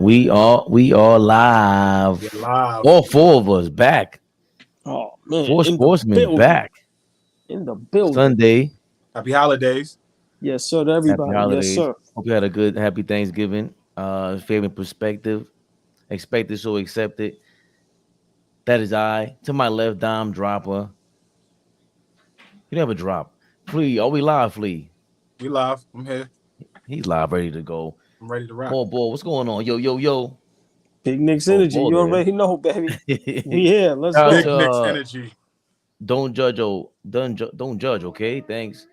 We are live. We're live. All four of us back. Oh man, Four in the sportsmen building, back. in the building. Sunday. Happy holidays. Yes, sir. To Happy everybody. Yes, holidays. sir. Hope you had a good happy Thanksgiving. Favorite perspective. Expected so accepted. That is I. To my left, Dom Dropper. You never drop. Flea. Are we live, Flea? We live. I'm here. He's live, ready to go. I'm ready to rock. Paul Ball, what's going on? Yo, yo, yo. Big Knicks Oh, energy. Ball You there. already know, baby. We here. Let's Shout out go. Big to Knicks energy. don't judge. Oh, don't judge. Okay, thanks.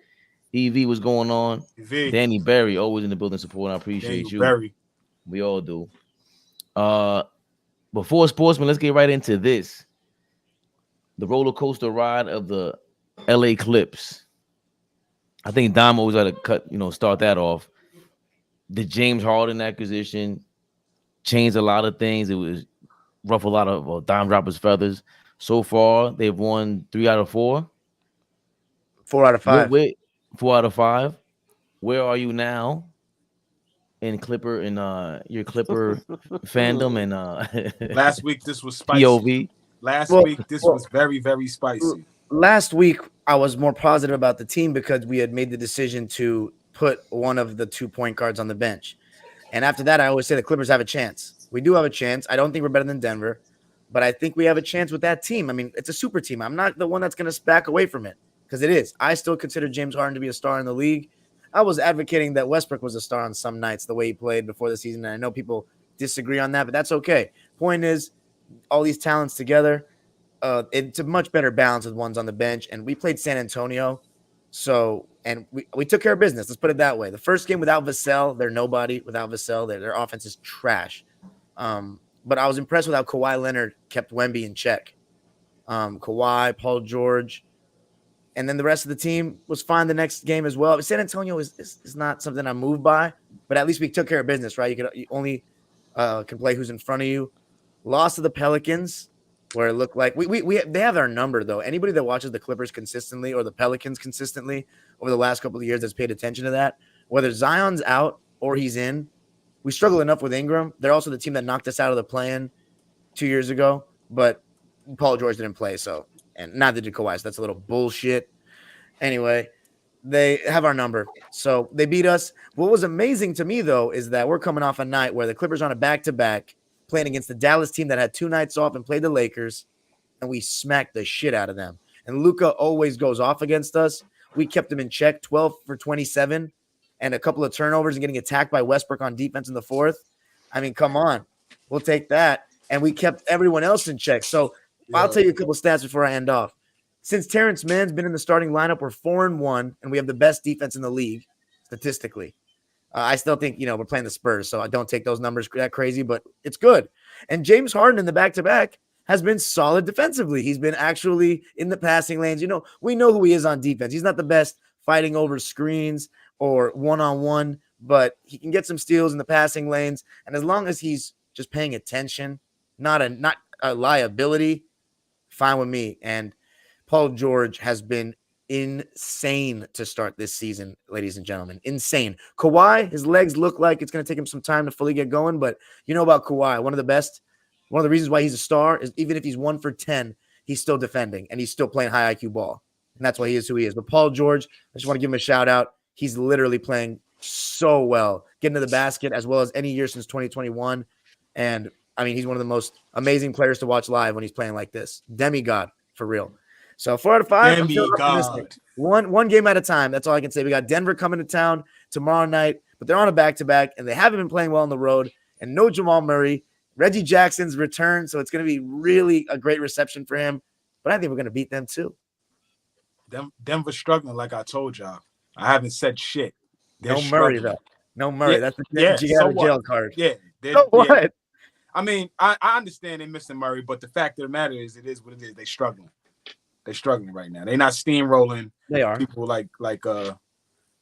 EV, what's going on? V. Danny Berry, always in the building support. I appreciate Daniel you. Berry. We all do. Uh, before sportsman, let's get right into this. The roller coaster ride of the LA Clips. I think Dom always got to start that off. The James Harden acquisition changed a lot of things. It was rough a lot of Dime Dropper's feathers. So far, they've won 3 out of 4. 4 out of 5. Where 4 out of 5. Where are you now in Clipper in your Clipper fandom and Last week this was spicy. POV? Last week this was very, very spicy. Last week, I was more positive about the team because we had made the decision to put one of the 2 point guards on the bench. And after that, I always say the Clippers have a chance. We do have a chance. I don't think we're better than Denver, but I think we have a chance with that team. I mean, it's a super team. I'm not the one that's going to back away from it because it is. I still consider James Harden to be a star in the league. I was advocating that Westbrook was a star on some nights the way he played before the season. And I know people disagree on that, but that's okay. Point is, all these talents together, it's a much better balance with ones on the bench. And we played San Antonio. And we took care of business. Let's put it that way. The first game without Vassell, they're nobody. Without Vassell, their offense is trash. But I was impressed with how Kawhi Leonard kept Wemby in check. Kawhi, Paul George, and then the rest of the team was fine the next game as well. San Antonio is not something I'm moved by, but at least we took care of business, right? You only can play who's in front of you. Lost to the Pelicans, where it looked like they have our number though. Anybody that watches the Clippers consistently or the Pelicans consistently over the last couple of years has paid attention to that. Whether Zion's out or he's in, we struggle enough with Ingram. They're also the team that knocked us out of the play-in 2 years ago, but Paul George didn't play, and neither did Kawhi. So that's a little bullshit. Anyway, they have our number, so they beat us. What was amazing to me though is that we're coming off a night where the Clippers are on a back-to-back, playing against the Dallas team that had 2 nights off and played the Lakers, and we smacked the shit out of them. And Luka always goes off against us. We kept him in check, 12 for 27, and a couple of turnovers and getting attacked by Westbrook on defense in the fourth. I mean, come on. We'll take that. And we kept everyone else in check. So I'll tell you a couple of stats before I end off. Since Terrence Mann's been in the starting lineup, we're 4-1, and we have the best defense in the league statistically. I still think, we're playing the Spurs, so I don't take those numbers that crazy, but it's good. And James Harden in the back-to-back has been solid defensively. He's been actually in the passing lanes. We know who he is on defense. He's not the best fighting over screens or one-on-one, but he can get some steals in the passing lanes. And as long as he's just paying attention, not a liability, fine with me. And Paul George has been insane to start this season, ladies and gentlemen. Insane. Kawhi, his legs look like it's going to take him some time to fully get going, but you know about Kawhi, one of the reasons why he's a star is even if he's 1 for 10, he's still defending and he's still playing high IQ ball. And that's why he is who he is. But Paul George, I just want to give him a shout out. He's literally playing so well, getting to the basket as well as any year since 2021. And I mean, he's one of the most amazing players to watch live when he's playing like this. Demigod, for real. So 4 out of 5. I'm feeling optimistic. One game at a time. That's all I can say. We got Denver coming to town tomorrow night, but they're on a back-to-back, and they haven't been playing well on the road. And no Jamal Murray. Reggie Jackson's return, so it's going to be really a great reception for him. But I think we're going to beat them too. Denver's struggling, like I told y'all. I haven't said shit. No Murray, though. No Murray. Yeah, That's the jail card. Yeah. What? Yeah. I mean, I understand they're missing Murray, but the fact of the matter is, it is what it is. They're struggling. They're struggling right now. They're not steamrolling. They are people like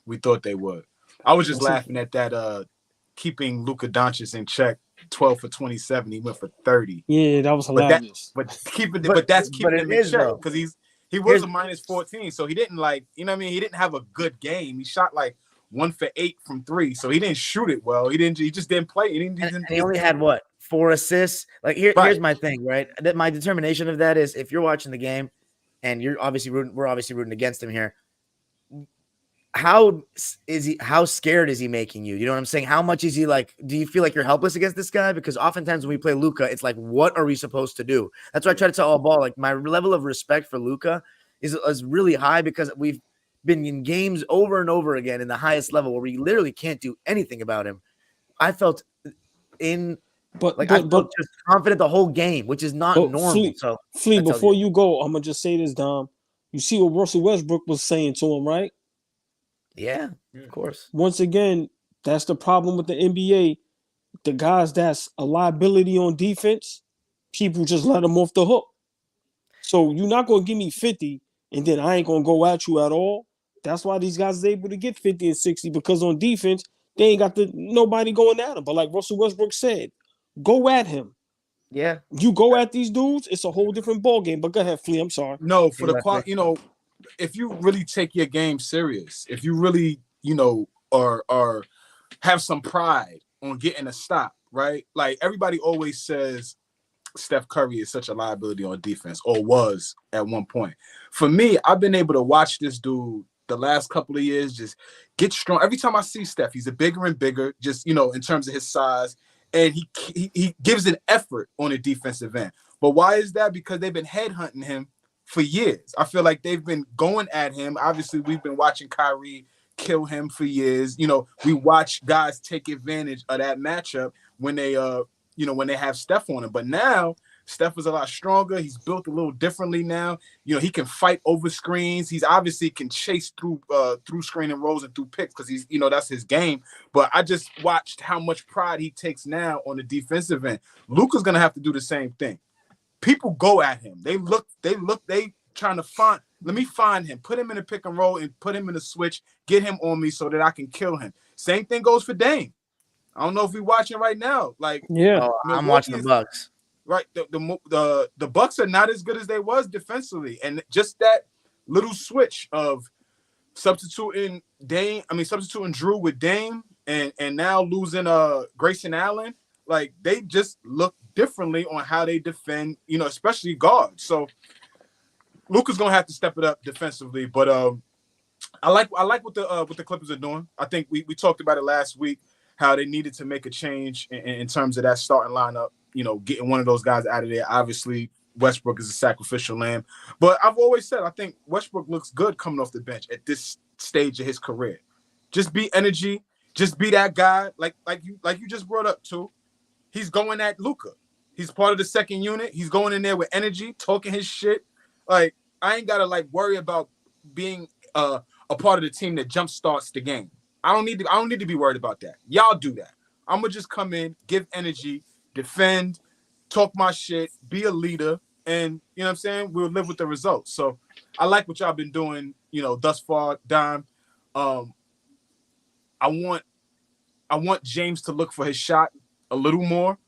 we thought they would. I was just laughing at that keeping Luka Doncic in check. 12 for 27. He went for 30. Yeah, that was hilarious. But that's keeping him in check because he was a minus 14. So he didn't he didn't have a good game. He shot like 1 for 8 from 3. So he didn't shoot it well. He just didn't play. And he only had what, 4 assists? Like here's my thing, right? That my determination of that is if you're watching the game and we're obviously rooting against him here. How scared is he making you? You know what I'm saying? How much is he like, do you feel like you're helpless against this guy? Because oftentimes when we play Luka, it's like, what are we supposed to do? That's why I try to tell all ball. Like my level of respect for Luka is really high because we've been in games over and over again in the highest level where we literally can't do anything about him. I felt I felt just confident the whole game, which is not normal. Flea, before you go, I'm gonna just say this, Dom. You see what Russell Westbrook was saying to him, right? Yeah, of course. Once again, that's the problem with the NBA. The guys that's a liability on defense, people just let them off the hook. So you're not going to give me 50 and then I ain't going to go at you at all. That's why these guys is able to get 50 and 60 because on defense, they ain't got nobody going at them. But like Russell Westbrook said, go at him. Yeah. You go at these dudes, it's a whole different ball game. But go ahead, Flea. I'm sorry. No, for the if you really take your game serious, if you really, are have some pride on getting a stop, right? Like everybody always says Steph Curry is such a liability on defense, or was at one point. For me, I've been able to watch this dude the last couple of years just get strong. Every time I see Steph, he's a bigger and bigger, just, in terms of his size, and he gives an effort on a defensive end. But why is that? Because they've been headhunting him for years. I feel like they've been going at him. Obviously, we've been watching Kyrie kill him for years. We watch guys take advantage of that matchup when they when they have Steph on him. But now Steph is a lot stronger. He's built a little differently now. He can fight over screens. He's obviously can chase through screen and rolls and through picks because he's, that's his game. But I just watched how much pride he takes now on the defensive end. Luka's gonna have to do the same thing. People go at him. They trying to find, let me find him, put him in a pick and roll and put him in a switch, get him on me so that I can kill him. Same thing goes for Dame. I don't know if we're watching right now. Like, yeah, I'm watching the Bucks. Right. The Bucks are not as good as they was defensively. And just that little switch of substituting Drew with Dame and now losing Grayson Allen, like they just look differently on how they defend, especially guards. So Luka's gonna have to step it up defensively. But I like what the Clippers are doing. I think we talked about it last week, how they needed to make a change in terms of that starting lineup, getting one of those guys out of there. Obviously, Westbrook is a sacrificial lamb. But I've always said I think Westbrook looks good coming off the bench at this stage of his career. Just be energy, just be that guy, like you just brought up too. He's going at Luka. He's part of the second unit. He's going in there with energy, talking his shit. Like, I ain't gotta worry about being a part of the team that jump starts the game. I don't need to be worried about that. Y'all do that. I'm gonna just come in, give energy, defend, talk my shit, be a leader, and you know what I'm saying? We'll live with the results. So I like what y'all been doing, thus far, Dime. I want James to look for his shot a little more,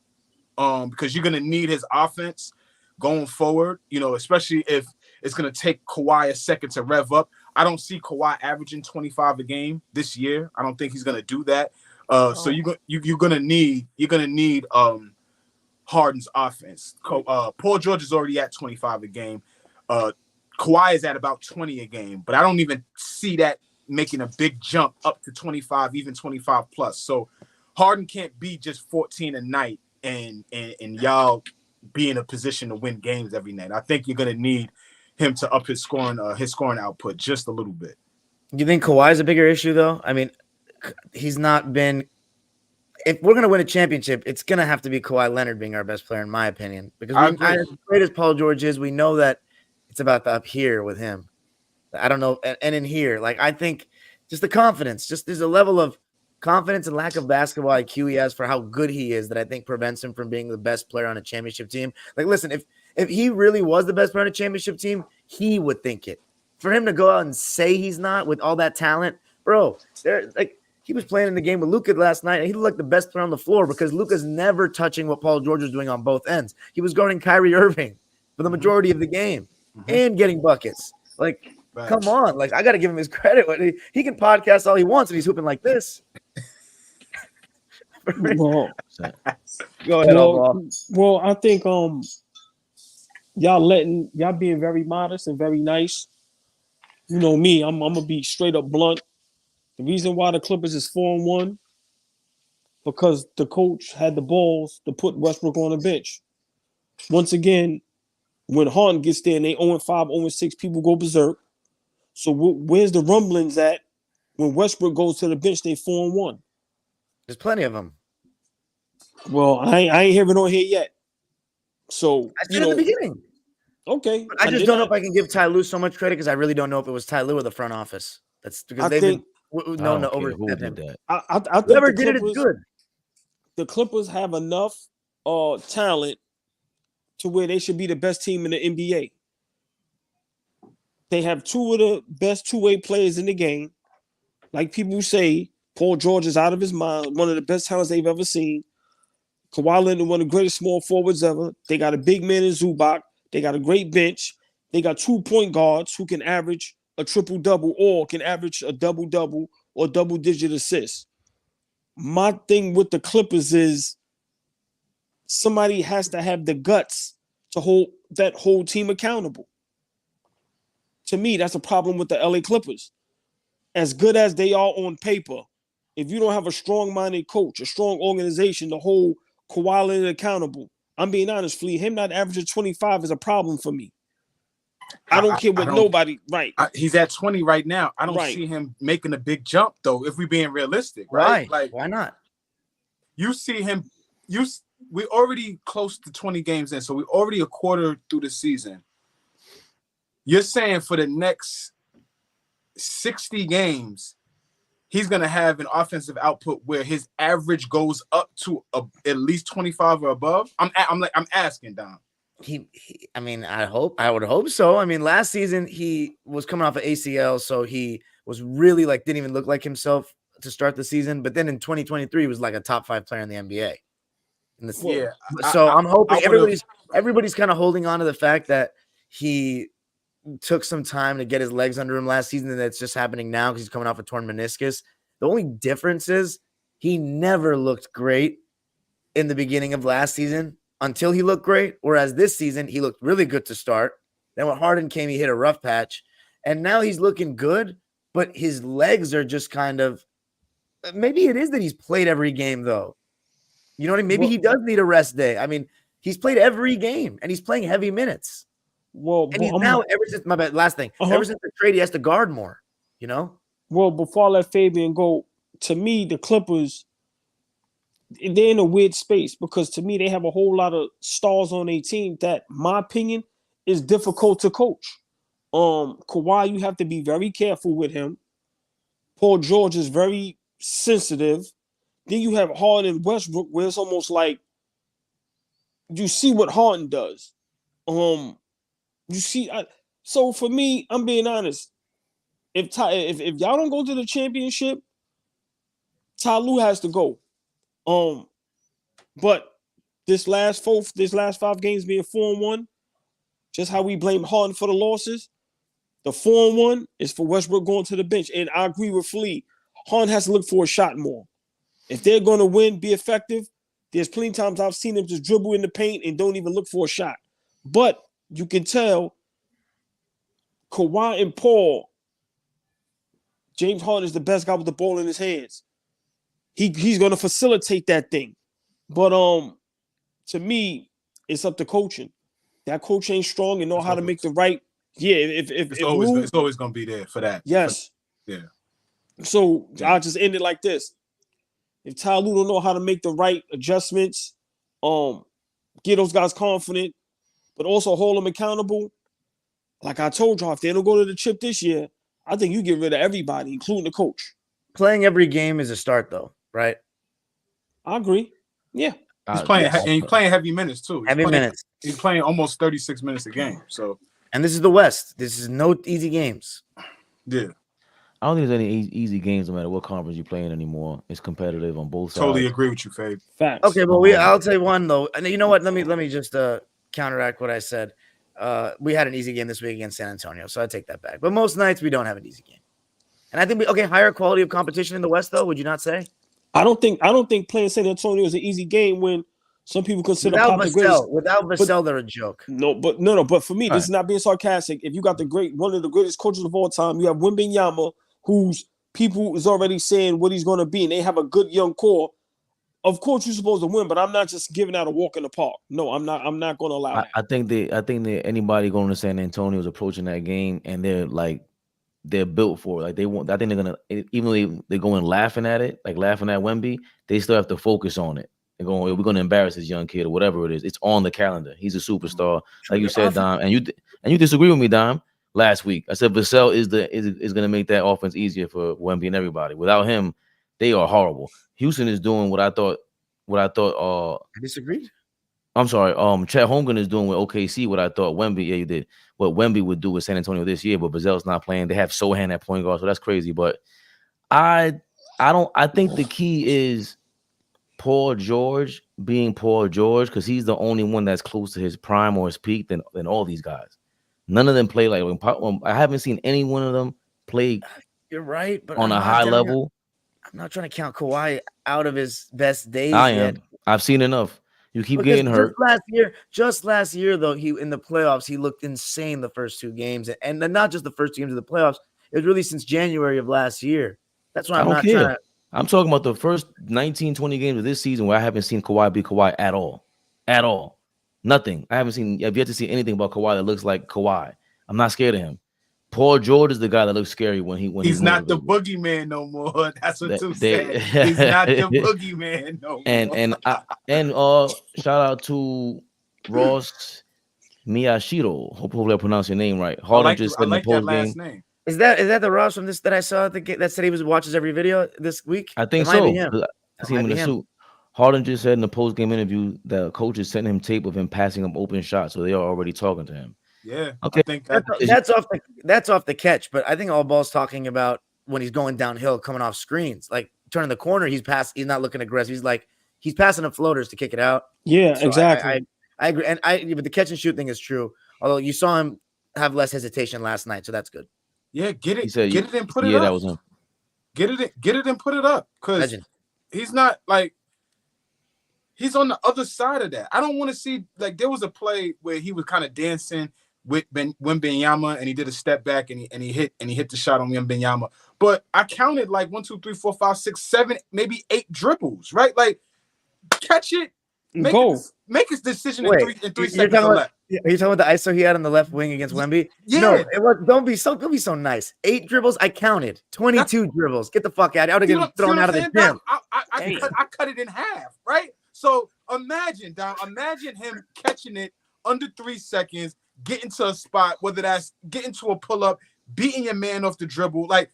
because you're gonna need his offense going forward, especially if it's going to take Kawhi a second to rev up. I don't see Kawhi averaging 25 a game this year. I don't think he's going to do that. So you're going to need Harden's offense. Paul George is already at 25 a game. Kawhi is at about 20 a game, but I don't even see that making a big jump up to 25, even 25 plus. So Harden can't be just 14 a night and y'all be in a position to win games every night. I think you're going to need him to up his scoring output just a little bit. You think Kawhi is a bigger issue, though? I mean, he's not been – if we're going to win a championship, it's going to have to be Kawhi Leonard being our best player, in my opinion. Because as great as Paul George is, we know that it's about the up here with him. I don't know. And in here, I think just the confidence, just there's a level of confidence and lack of basketball IQ he has for how good he is that I think prevents him from being the best player on a championship team. Listen, if he really was the best player on a championship team, he would think it. For him to go out and say he's not with all that talent, bro, he was playing in the game with Luka last night, and he looked like the best player on the floor because Luka's never touching what Paul George was doing on both ends. He was guarding Kyrie Irving for the majority of the game and getting buckets. Come on, like I got to give him his credit. He can podcast all he wants, and he's hooping like this. Well, Go ahead, well, I think y'all being very modest and very nice. You know me, I'm gonna be straight up blunt. The reason why the Clippers is 4-1 because the coach had the balls to put Westbrook on the bench. Once again, when Harden gets there and they 0-5, 0-6, people go berserk. So where's the rumblings at when Westbrook goes to the bench? They 4-1. There's plenty of them. Well, I ain't hearing on here yet. So I said at the beginning. Okay, but I just don't know if I can give Ty Lue so much credit because I really don't know if it was Ty Lue or the front office. That's because they've been known to overstep him. I think whoever did it is good. The Clippers have enough talent to where they should be the best team in the NBA. They have two of the best two-way players in the game. Like people say, Paul George is out of his mind, one of the best talents they've ever seen. Kawhi Leonard, one of the greatest small forwards ever. They got a big man in Zubac. They got a great bench. They got 2 point guards who can average a triple-double or can average a double-double or double-digit assists. My thing with the Clippers is somebody has to have the guts to hold that whole team accountable. To me, that's a problem with the LA Clippers. As good as they are on paper, if you don't have a strong-minded coach, a strong organization to hold Kawhi Leonard accountable, I'm being honest, Flea, him not averaging 25 is a problem for me. I don't care what nobody, right. He's at 20 right now. I don't see him making a big jump, though, if we're being realistic, right? Like, why not? You see him, we're already close to 20 games in, so we're already a quarter through the season. You're saying for the next 60 games, he's going to have an offensive output where his average goes up to at least 25 or above? I'm asking, Dom. I would hope so. I mean, last season he was coming off an ACL, so he was really didn't even look like himself to start the season. But then in 2023, he was like a top 5 player in the NBA. I'm hoping everybody's kind of holding on to the fact that he took some time to get his legs under him last season, and that's just happening now because he's coming off a torn meniscus. The only difference is he never looked great in the beginning of last season until he looked great, whereas this season he looked really good to start. Then when Harden came, he hit a rough patch, and now he's looking good, but his legs are just kind of – maybe it is that he's played every game, though. You know what I mean? Maybe he does need a rest day. I mean, he's played every game, and he's playing heavy minutes. Well, and he's now, ever since ever since the trade, he has to guard more, you know? Well, before I let Fabian go, to me, the Clippers, they're in a weird space because to me, they have a whole lot of stars on their team that, my opinion, is difficult to coach. Kawhi, you have to be very careful with him. Paul George is very sensitive. Then you have Harden and Westbrook, where it's almost like you see what Harden does. You see, so for me, I'm being honest. If y'all don't go to the championship, Ty Lue has to go. But this last 5 games being 4-1, just how we blame Harden for the losses, the 4-1 is for Westbrook going to the bench. And I agree with Flea. Harden has to look for a shot more. If they're going to win, be effective, there's plenty of times I've seen them just dribble in the paint and don't even look for a shot. But you can tell Kawhi and Paul, James Harden is the best guy with the ball in his hands. He's going to facilitate that thing. But to me, it's up to coaching. That coach ain't strong and know how to make the right. Yeah, it's always going to be there for that. Yes. Yeah. So I'll just end it like this. If Ty Lue don't know how to make the right adjustments, get those guys confident, but also hold them accountable. Like I told y'all, if they don't go to the chip this year, I think you get rid of everybody, including the coach. Playing every game is a start, though, right? I agree. Yeah. He's playing heavy minutes, too. He's playing almost 36 minutes a game. So, and this is the West. This is no easy games. Yeah. I don't think there's any easy games no matter what conference you're playing anymore. It's competitive on both sides. Totally agree with you, Fabe. Facts. Okay, well, I'll tell you one, though. And you know what? Let me just counteract what I said. we had an easy game this week against San Antonio, so I take that back. But most nights we don't have an easy game. And I think higher quality of competition in the West, though. Would you not say? I don't think playing San Antonio is an easy game when some people consider Pop the greatest. Without Vassell, they're a joke. But for me, this is not being sarcastic. If you got one of the greatest coaches of all time, you have Wembanyama, whose people is already saying what he's going to be, and they have a good young core. Of course, you're supposed to win, but I'm not just giving out a walk in the park. No, I'm not going to allow that. I think that anybody going to San Antonio is approaching that game, and they're built for it. Like they want. I think they're gonna, even though they're going laughing at it, like laughing at Wemby, they still have to focus on it. They're going, we're gonna embarrass this young kid or whatever it is. It's on the calendar. He's a superstar, like you said, Dom. And you disagree with me, Dom. Last week, I said Vassell is gonna make that offense easier for Wemby and everybody. Without him, they are horrible. Houston is doing what I thought. I disagreed. I'm sorry. Chet Holmgren is doing with OKC what I thought Wemby. Yeah, you did. What Wemby would do with San Antonio this year, but Vassell's not playing. They have Sohan at point guard, so that's crazy. But I think the key is Paul George being Paul George, because he's the only one that's close to his prime or his peak than all these guys. None of them play like when I haven't seen any one of them play. You're right, but on a high level. I'm not trying to count Kawhi out of his best days. I am. I've seen enough. You keep getting hurt. Just last year, though, he in the playoffs, he looked insane the first two games, and not just the first two games of the playoffs. It was really since January of last year. That's why I'm not trying to. I'm talking about the first 19, 20 games of this season where I haven't seen Kawhi be Kawhi at all. At all. Nothing. I've yet to see anything about Kawhi that looks like Kawhi. I'm not scared of him. Paul George is the guy that looks scary when he's not the boogeyman no more. That's what Tim said. He's not the boogeyman no more. And shout out to Ross Miyashiro. Hopefully I pronounce your name right. Harden just said in the post game. Name. Is that the Ross from this that I saw at the game that said he watches every video this week? I think so. I see him in the suit. Harden just said in the post game interview that coach is sending him tape of him passing up open shots, so they are already talking to him. Yeah, okay. I think that's off the catch, but I think all ball's talking about when he's going downhill, coming off screens, like turning the corner. He's not looking aggressive. He's passing up floaters to kick it out. Yeah, so exactly. I agree, but the catch and shoot thing is true. Although you saw him have less hesitation last night, so that's good. Yeah, get it and put it up. Yeah, that was him. Get it and put it up, because he's not like. He's on the other side of that. I don't want to see, like, there was a play where he was kind of dancing with Wembanyama, and he did a step back and he hit the shot on Wembanyama. But I counted like 1, 2, 3, 4, 5, 6, 7, maybe 8 dribbles, right? Like, catch it, make his decision in 3 seconds or less. Are you talking about the ISO he had on the left wing against Wemby? Yeah. No, don't be so nice. 8 dribbles, I counted. 22 dribbles. Get the fuck out. I would have gotten thrown out of the gym. I cut it in half, right? So imagine him catching it under 3 seconds, getting to a spot, whether that's getting to a pull-up, beating your man off the dribble. Like,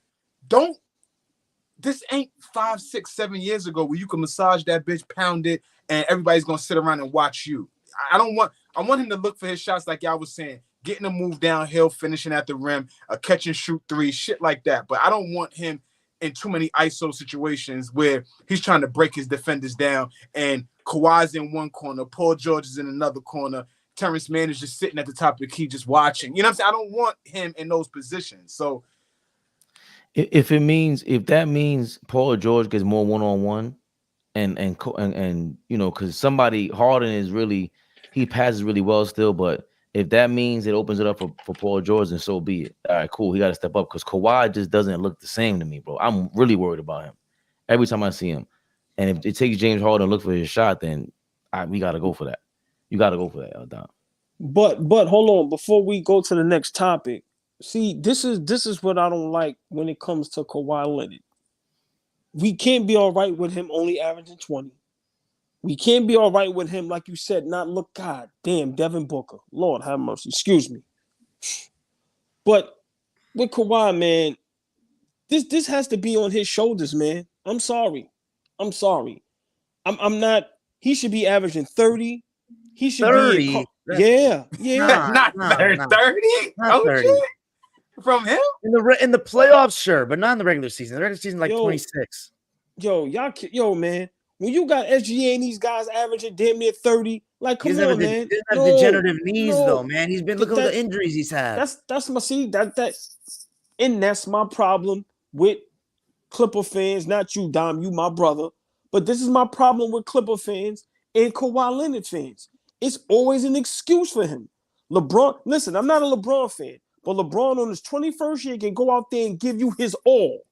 this ain't 5, 6, 7 years ago where you can massage that bitch, pound it, and everybody's gonna sit around and watch you. I want him to look for his shots, like y'all was saying, getting a move downhill, finishing at the rim, a catch and shoot 3, shit like that. But I don't want him in too many ISO situations where he's trying to break his defenders down and Kawhi's in one corner, Paul George is in another corner, Terrence Mann is just sitting at the top of the key just watching. You know what I'm saying? I don't want him in those positions. So if that means Paul George gets more one-on-one and you know, because Harden is really, he passes really well still, but if that means it opens it up for Paul George, then so be it. All right, cool. He got to step up, because Kawhi just doesn't look the same to me, bro. I'm really worried about him every time I see him. And if it takes James Harden to look for his shot, then we got to go for that. You got to go for that, Don. But hold on, before we go to the next topic, see, this is what I don't like when it comes to Kawhi Leonard. We can't be all right with him only averaging 20. We can't be all right with him, like you said, God damn, Devin Booker. Lord have mercy. Excuse me. But with Kawhi, man, this has to be on his shoulders, man. I'm sorry. I'm not. He should be averaging 30. He should 30. Yeah. Not 30. Not 30. From him in the playoffs, sure, but not in the regular season. The regular season, like 26. Yo, man. When you got SGA and these guys averaging damn near 30, Like, He come doesn't on, man. have No, degenerative knees, no. though, man. He's been looking at the injuries he's had. That's my and that's my problem with Clipper fans. Not you, Dom. You my brother, but this is my problem with Clipper fans and Kawhi Leonard fans. It's always an excuse for him. LeBron, listen, I'm not a LeBron fan, but LeBron on his 21st year can go out there and give you his all.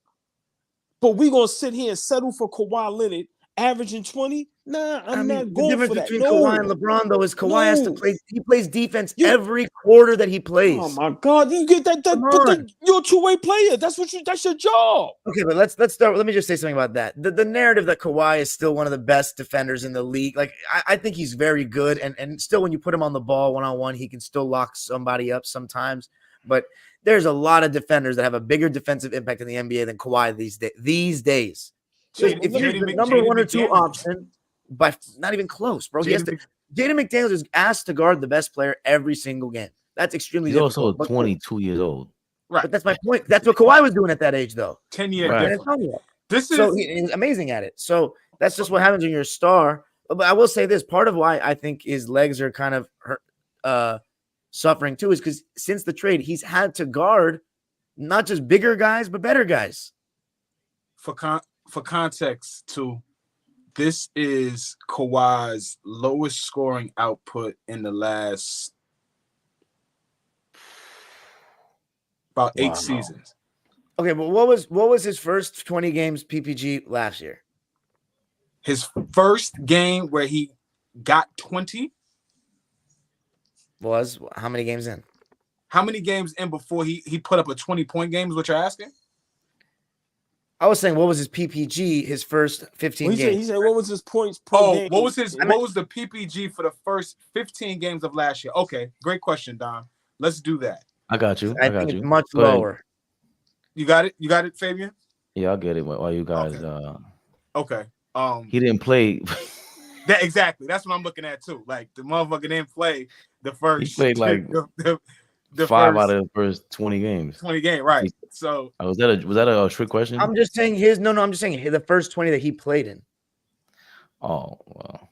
But we gonna sit here and settle for Kawhi Leonard averaging 20? Nah, I'm not going for that. The difference between No. Kawhi and LeBron, though, is Kawhi has to No. play. He plays defense every quarter that he plays. Oh my God, you get that? Come But on. you're a two-way player. That's your job. Okay, but let's start. Let me just say something about that. The narrative that Kawhi is still one of the best defenders in the league. Like I think he's very good, and still when you put him on the ball one-on-one, he can still lock somebody up sometimes. But there's a lot of defenders that have a bigger defensive impact in the NBA than Kawhi these days. So if you're the number one or two option, by not even close, bro. Jaden McDaniels is asked to guard the best player every single game. That's extremely difficult. He's also 22 years old. Right. But that's my point. That's what Kawhi was doing at that age, though. 10 years Right. difference. He's amazing at it. So that's just what happens when you're a star. But I will say this: part of why I think his legs are kind of suffering too is because since the trade, he's had to guard not just bigger guys but better guys. For context, too, this is Kawhi's lowest scoring output in the last about 8 seasons. Okay, but what was his first 20 games PPG last year? His first game where he got 20 was how many games in? How many games in before he put up a 20-point game is what you're asking? I was saying, what was his PPG his first 15 games? He said, what was his points per game? What was the PPG for the first 15 games of last year? Okay, great question, Don. Let's do that. I got you. I think it's much lower. You got it? You got it, Fabian? Yeah, I'll get it while you guys Okay. He didn't play. Exactly. That's what I'm looking at too. Like the motherfucker didn't play the first. He played like the 5 out of the first 20 games. 20 games, right? So was that a trick question? I'm just saying I'm just saying the first 20 that he played in. Oh well.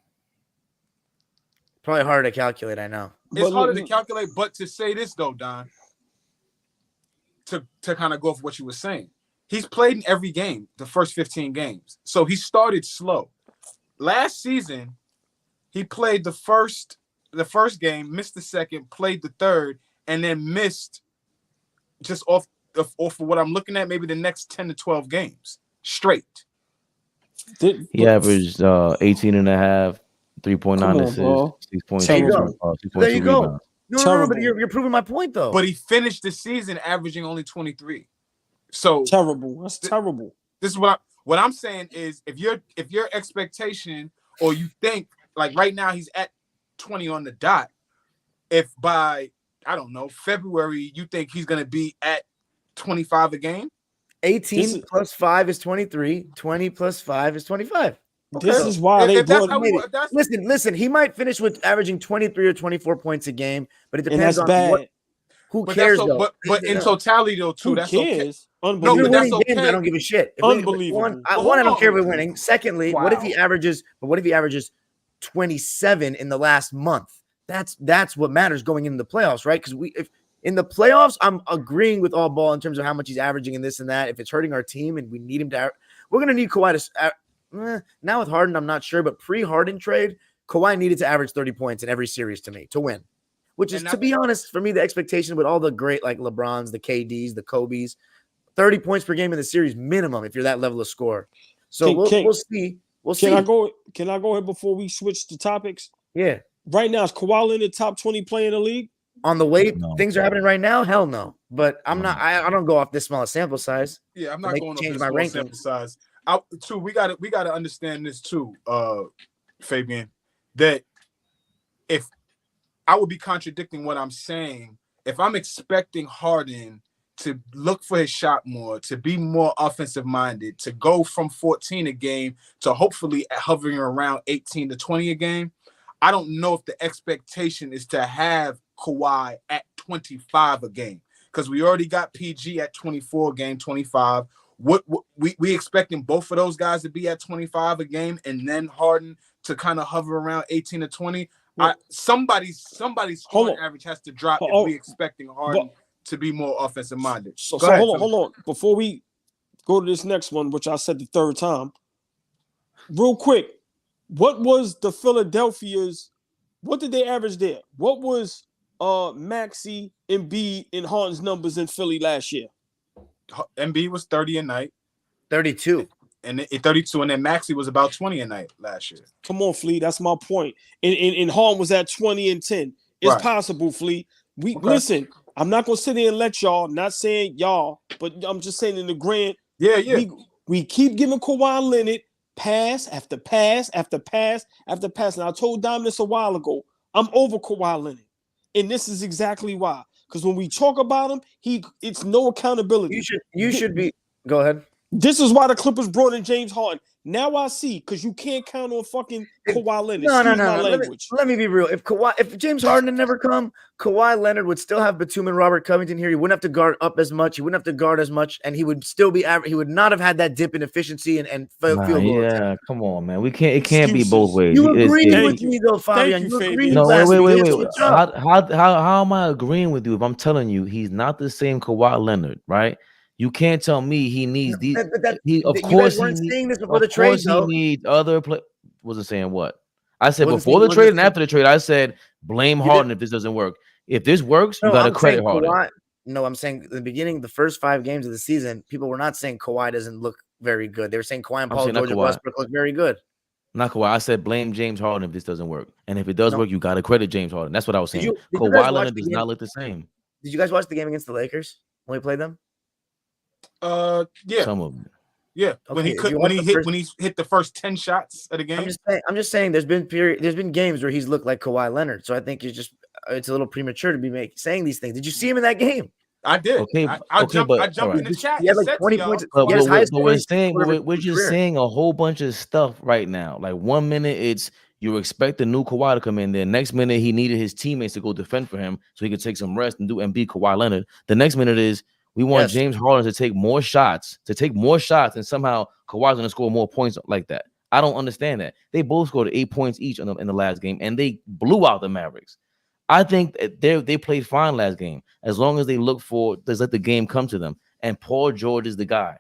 Probably harder to calculate, I know. It's harder to calculate, but to say this though, Don, to kind of go off what you were saying, he's played in every game, the first 15 games. So he started slow. Last season, he played the first game, missed the second, played the third, and then missed just off of what I'm looking at, maybe the next 10 to 12 games straight. He averaged 18 and a half, 3.9 assists, 6.2. There you go. No, but you're proving my point though. But he finished the season averaging only 23. So terrible. That's terrible. This is what I'm saying is if your expectation or you think like right now he's at 20 on the dot, if by I don't know February you think he's gonna be at 25 a game, 18 plus 5 is 23. 20 plus 5 is 25. Okay. This is why they brought him. Listen. He might finish with averaging 23 or 24 points a game, but it depends on who cares. But in totality, though, too, that's okay. Unbelievable. No, but that's okay. Games, I don't give a shit. Unbelievable. I don't care if we're winning. Secondly, what if he averages 27 in the last month? That's what matters going into the playoffs, right? Because if in the playoffs, I'm agreeing with all ball in terms of how much he's averaging in this and that. If it's hurting our team and we need him to, we're gonna need Kawhi to. Now with Harden, I'm not sure, but pre-Harden trade, Kawhi needed to average 30 points in every series to win, which is, to be honest, for me, the expectation with all the great like LeBrons, the KDs, the Kobes, 30 points per game in the series minimum if you're that level of score. So we'll see. We'll see. Can I go ahead before we switch to topics? Yeah. Right now, is Kawhi in the top 20 player in the league? On the way things are happening right now, hell no. But I'm not. I don't go off this small sample size. Yeah, I'm not going off this small sample size. We got to understand this too, Fabian, that if I would be contradicting what I'm saying, if I'm expecting Harden to look for his shot more, to be more offensive minded, to go from 14 a game to hopefully hovering around 18 to 20 a game, I don't know if the expectation is to have Kawhi at 25 a game because we already got PG at 24 a game, 25. What we expecting both of those guys to be at 25 a game and then Harden to kind of hover around 18 to 20. Somebody's scoring average has to drop if we expecting Harden to be more offensive minded. So hold on. Before we go to this next one, which I said the third time, real quick, what was the Philadelphia's? What did they average there? What was Maxey, Embiid, and Harden's numbers in Philly last year? Embiid was 30 a night, 32. And 32, and then Maxey was about 20 a night last year. Come on, Flea. That's my point. And Harden was at 20 and 10. It's possible, Flea. Listen. I'm not gonna sit there and let y'all. Not saying y'all, but I'm just saying in the grand. Yeah. We keep giving Kawhi Leonard pass after pass after pass after pass. And I told Dom this a while ago. I'm over Kawhi Leonard, and this is exactly why. Because when we talk about him, it's no accountability. You should be. Go ahead. This is why the Clippers brought in James Harden. Now I see, because you can't count on fucking Kawhi Leonard. No. Let me be real. If James Harden had never come, Kawhi Leonard would still have Batum and Robert Covington here. He wouldn't have to guard up as much. He wouldn't have to guard as much, and he would still be average. He would not have had that dip in efficiency and field goal. Yeah, come on, man. We can't. It can't be both ways. You agree with me though, Fabian? You agree? No, wait. How am I agreeing with you if I'm telling you he's not the same Kawhi Leonard, right? You can't tell me he needs these. Of course, he needs other play. Wasn't saying what I said before the trade and after the trade. I said blame Harden if this doesn't work. If this works, you got to credit Harden. No, I'm saying in the beginning, the first 5 games of the season, people were not saying Kawhi doesn't look very good. They were saying Kawhi and Paul George and Westbrook look very good. Not Kawhi. I said blame James Harden if this doesn't work, and if it does work, you got to credit James Harden. That's what I was saying. Kawhi Leonard does not look the same. Did you guys watch the game against the Lakers when we played them? Yeah. Some of them. Yeah. Okay. When he hit the first 10 shots of the game. I'm just saying there's been games where he's looked like Kawhi Leonard. So I think it's a little premature to be saying these things. Did you see him in that game? I did. Okay, I jumped in the chat. He had like 20 points. But we're just saying a whole bunch of stuff right now. Like 1 minute it's you expect the new Kawhi to come in there. Next minute he needed his teammates to go defend for him so he could take some rest and beat Kawhi Leonard. The next minute is we want James Harden to take more shots, and somehow Kawhi's going to score more points like that. I don't understand that. They both scored 8 points each in the last game, and they blew out the Mavericks. I think they played fine last game as long as they let the game come to them. And Paul George is the guy.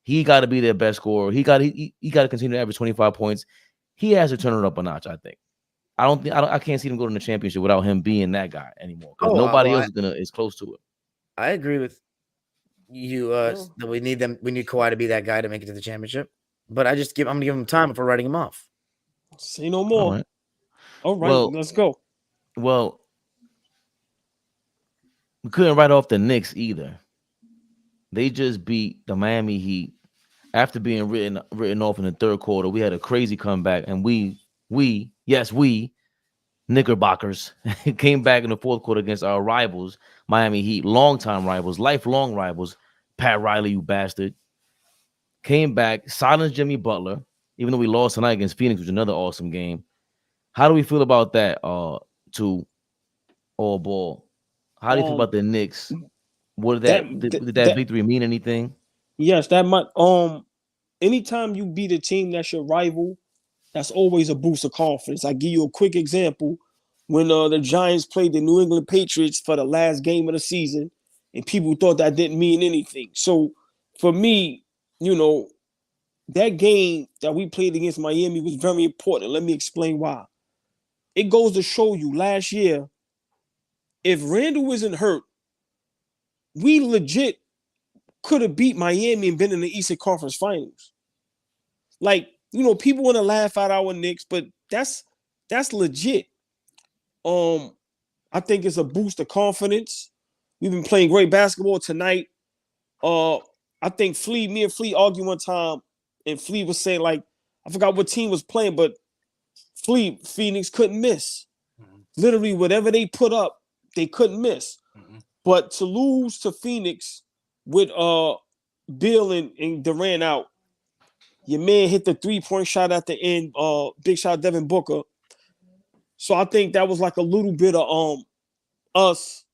He got to be their best scorer. He got to continue to average 25 points. He has to turn it up a notch. I think. I can't see them going to the championship without him being that guy anymore. Because nobody else is close to it. I agree with you. That we need Kawhi to be that guy to make it to the championship. But I'm gonna give him time before writing him off. Say no more. All right, let's go. Well, we couldn't write off the Knicks either. They just beat the Miami Heat after being written off in the third quarter. We had a crazy comeback, and we Knickerbockers came back in the fourth quarter against our rivals, Miami Heat, longtime rivals, lifelong rivals. Pat Riley, you bastard. Came back, silenced Jimmy Butler, even though we lost tonight against Phoenix, which was another awesome game. How do we feel about that, to all ball? How do you feel about the Knicks? What did that victory mean anything? Yes, that might. Anytime you beat a team that's your rival, that's always a boost of confidence. I give you a quick example. When the Giants played the New England Patriots for the last game of the season, and people thought that didn't mean anything. So for me, that game that we played against Miami was very important. Let me explain why. It goes to show you last year, if Randall isn't hurt, we legit could have beat Miami and been in the Eastern Conference Finals. Like, people want to laugh at our Knicks, but that's legit. I think it's a boost of confidence. We've been playing great basketball tonight. I think me and Flea argued one time, and Flea was saying, like, I forgot what team was playing, but Phoenix couldn't miss. Mm-hmm. Literally, whatever they put up, they couldn't miss. Mm-hmm. But to lose to Phoenix with Bill and Durant out, your man hit the 3-point shot at the end, big shot Devin Booker. So I think that was like a little bit of us.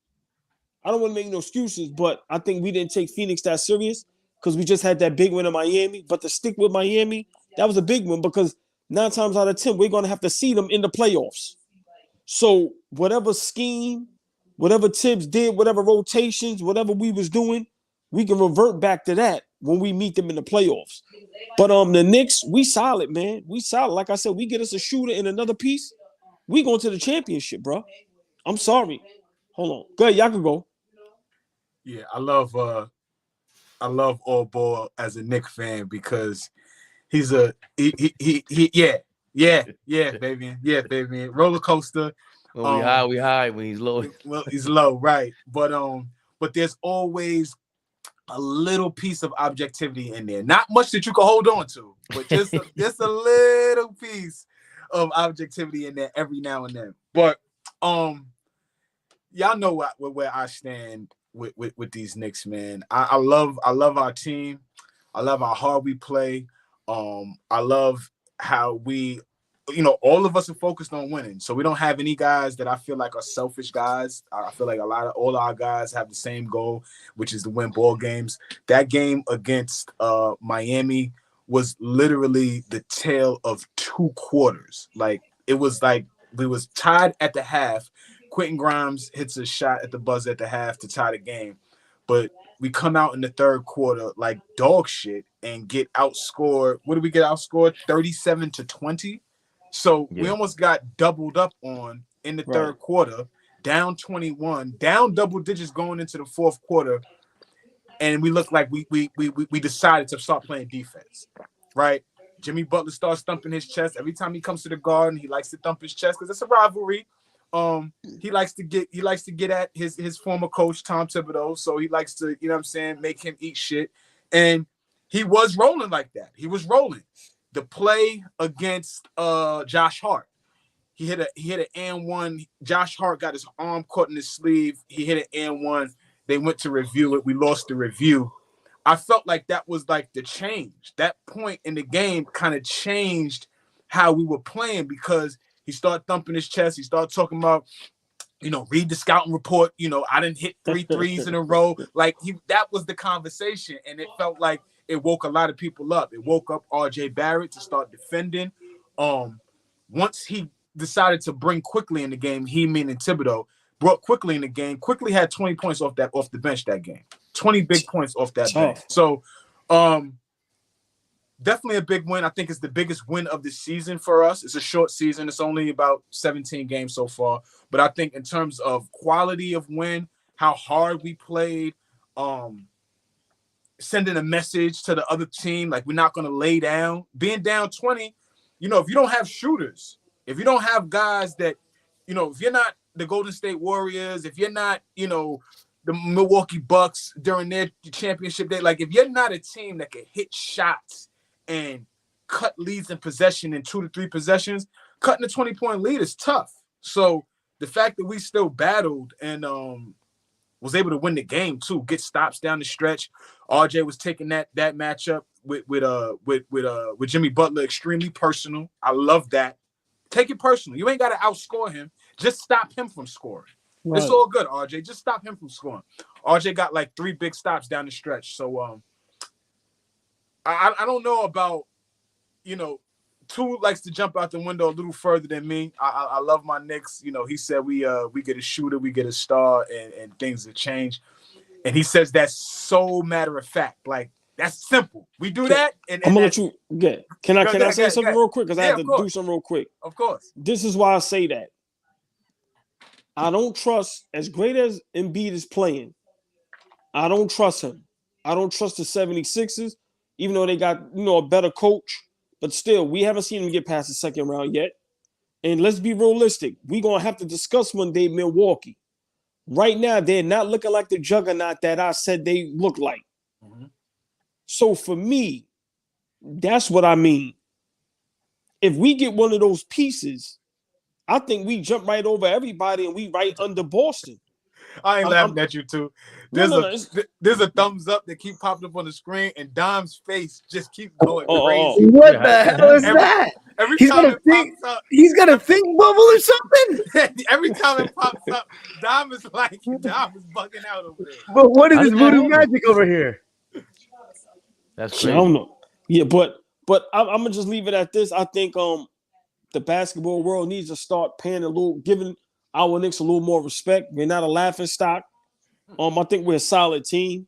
I don't want to make no excuses, but I think we didn't take Phoenix that serious because we just had that big win in Miami. But to stick with Miami, that was a big one because 9 times out of 10, we're going to have to see them in the playoffs. So whatever scheme, whatever Tibbs did, whatever rotations, whatever we was doing, we can revert back to that when we meet them in the playoffs. But the Knicks, we solid, man. We solid. Like I said, we get us a shooter and another piece, we going to the championship, bro. I'm sorry. Hold on. Go ahead, y'all can go. Yeah, I love All Ball as a Knicks fan because he's yeah, baby. Roller coaster. When we high, we high. When he's low, Well, he's low, right? But there's always a little piece of objectivity in there. Not much that you can hold on to, but just a little piece of objectivity in there every now and then. But y'all know where I stand with these Knicks, man. I love our team. I love how hard we play. I love how we, all of us are focused on winning. So we don't have any guys that I feel like are selfish guys. I feel like all our guys have the same goal, which is to win ball games. That game against Miami was literally the tale of 2 quarters. Like it was like we was tied at the half. Quentin Grimes hits a shot at the buzzer at the half to tie the game. But we come out in the third quarter like dog shit and get outscored. What did we get outscored? 37-20. So we almost got doubled up on in the third quarter, down 21, down double digits going into the fourth quarter. And we look like we decided to start playing defense, right? Jimmy Butler starts thumping his chest. Every time he comes to the Garden, he likes to thump his chest because it's a rivalry. He likes to get at his former coach, Tom Thibodeau. So he likes to, make him eat shit. And he was rolling like that. He was rolling. The play against Josh Hart, he hit an and one. Josh Hart got his arm caught in his sleeve. He hit an and one. They went to review it. We lost the review. I felt like that was like the change. That point in the game kind of changed how we were playing because he started thumping his chest. He started talking about, read the scouting report. I didn't hit 3 threes in a row. Like that was the conversation. And it felt like it woke a lot of people up. It woke up R.J. Barrett to start defending. Once he decided to bring Quickly in the game, he meaning Thibodeau, brought Quickly in the game. Quickly had 20 points off the bench that game. 20 big points off that bench. So definitely a big win. I think it's the biggest win of the season for us. It's a short season. It's only about 17 games so far. But I think in terms of quality of win, how hard we played, sending a message to the other team, like we're not going to lay down. Being down 20, if you don't have shooters, if you don't have guys that, if you're not the Golden State Warriors, if you're not, the Milwaukee Bucks during their championship day, like if you're not a team that can hit shots and cut leads in possession in 2 to 3 possessions, cutting a 20-point lead is tough. So the fact that we still battled and was able to win the game too, get stops down the stretch. RJ was taking that matchup with Jimmy Butler extremely personal. I love that. Take it personal. You ain't got to outscore him. Just stop him from scoring. Right. It's all good, RJ. Just stop him from scoring. RJ got like 3 big stops down the stretch. So I don't know about, Two likes to jump out the window a little further than me. I love my Knicks. He said we get a shooter, we get a star, and things have changed. And he says that's so matter of fact. Like that's simple. We do that. And I'm gonna let you get. Can I say something real quick? Because I have to do something real quick. Of course. This is why I say that. I don't trust, as great as Embiid is playing, I don't trust him. I don't trust the 76ers, even though they got, a better coach. But still, we haven't seen him get past the second round yet. And let's be realistic. We're going to have to discuss one day Milwaukee. Right now, they're not looking like the juggernaut that I said they look like. Mm-hmm. So for me, that's what I mean. If we get one of those pieces, I think we jump right over everybody and we right under Boston. I ain't laughing at you too. There's a thumbs up that keep popping up on the screen, and Dom's face just keeps going crazy. What the hell is that? Every time it pops up, he's got a think bubble or something. Every time it pops up, Dom is bugging out over there. But what is this voodoo magic over here? That's crazy. I don't know. Yeah, but I'm gonna just leave it at this. I think the basketball world needs to start giving our Knicks a little more respect. We're not a laughing stock. I think we're a solid team.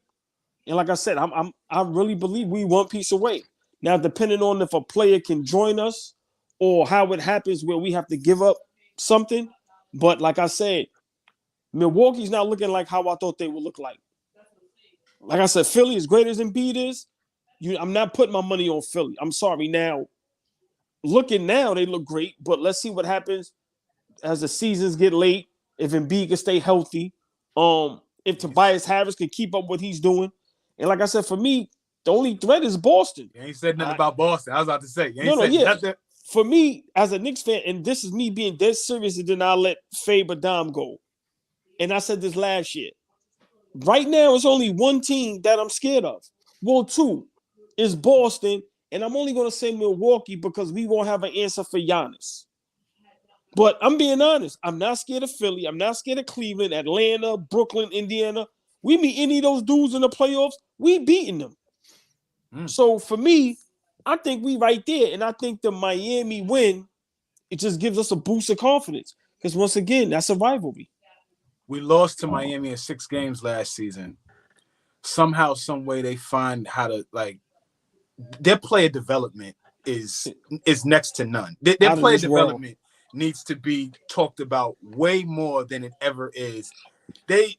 And like I said, I really believe we one piece away. Now, depending on if a player can join us or how it happens where we have to give up something. But like I said, Milwaukee's not looking like how I thought they would look like. Like I said, Philly, as great as Embiid is, I'm not putting my money on Philly. I'm sorry. Now, looking now, they look great, but let's see what happens as the seasons get late. If Embiid can stay healthy, if Tobias Harris can keep up what he's doing, and like I said, for me, the only threat is Boston. You ain't said nothing about Boston. I was about to say. Nothing. For me, as a Knicks fan, and this is me being dead serious, and then I'll let Faber Dom go. And I said this last year. Right now, it's only one team that I'm scared of. Well, two is Boston, and I'm only going to say Milwaukee because we won't have an answer for Giannis. But I'm being honest. I'm not scared of Philly. I'm not scared of Cleveland, Atlanta, Brooklyn, Indiana. We meet any of those dudes in the playoffs, we beating them. So for me, I think we right there. And I think the Miami win, it just gives us a boost of confidence. Because once again, that's a rivalry. We lost to Miami in 6 games last season. Somehow, some way, they find how to their player development is next to none. Their player development needs to be talked about way more than it ever is. They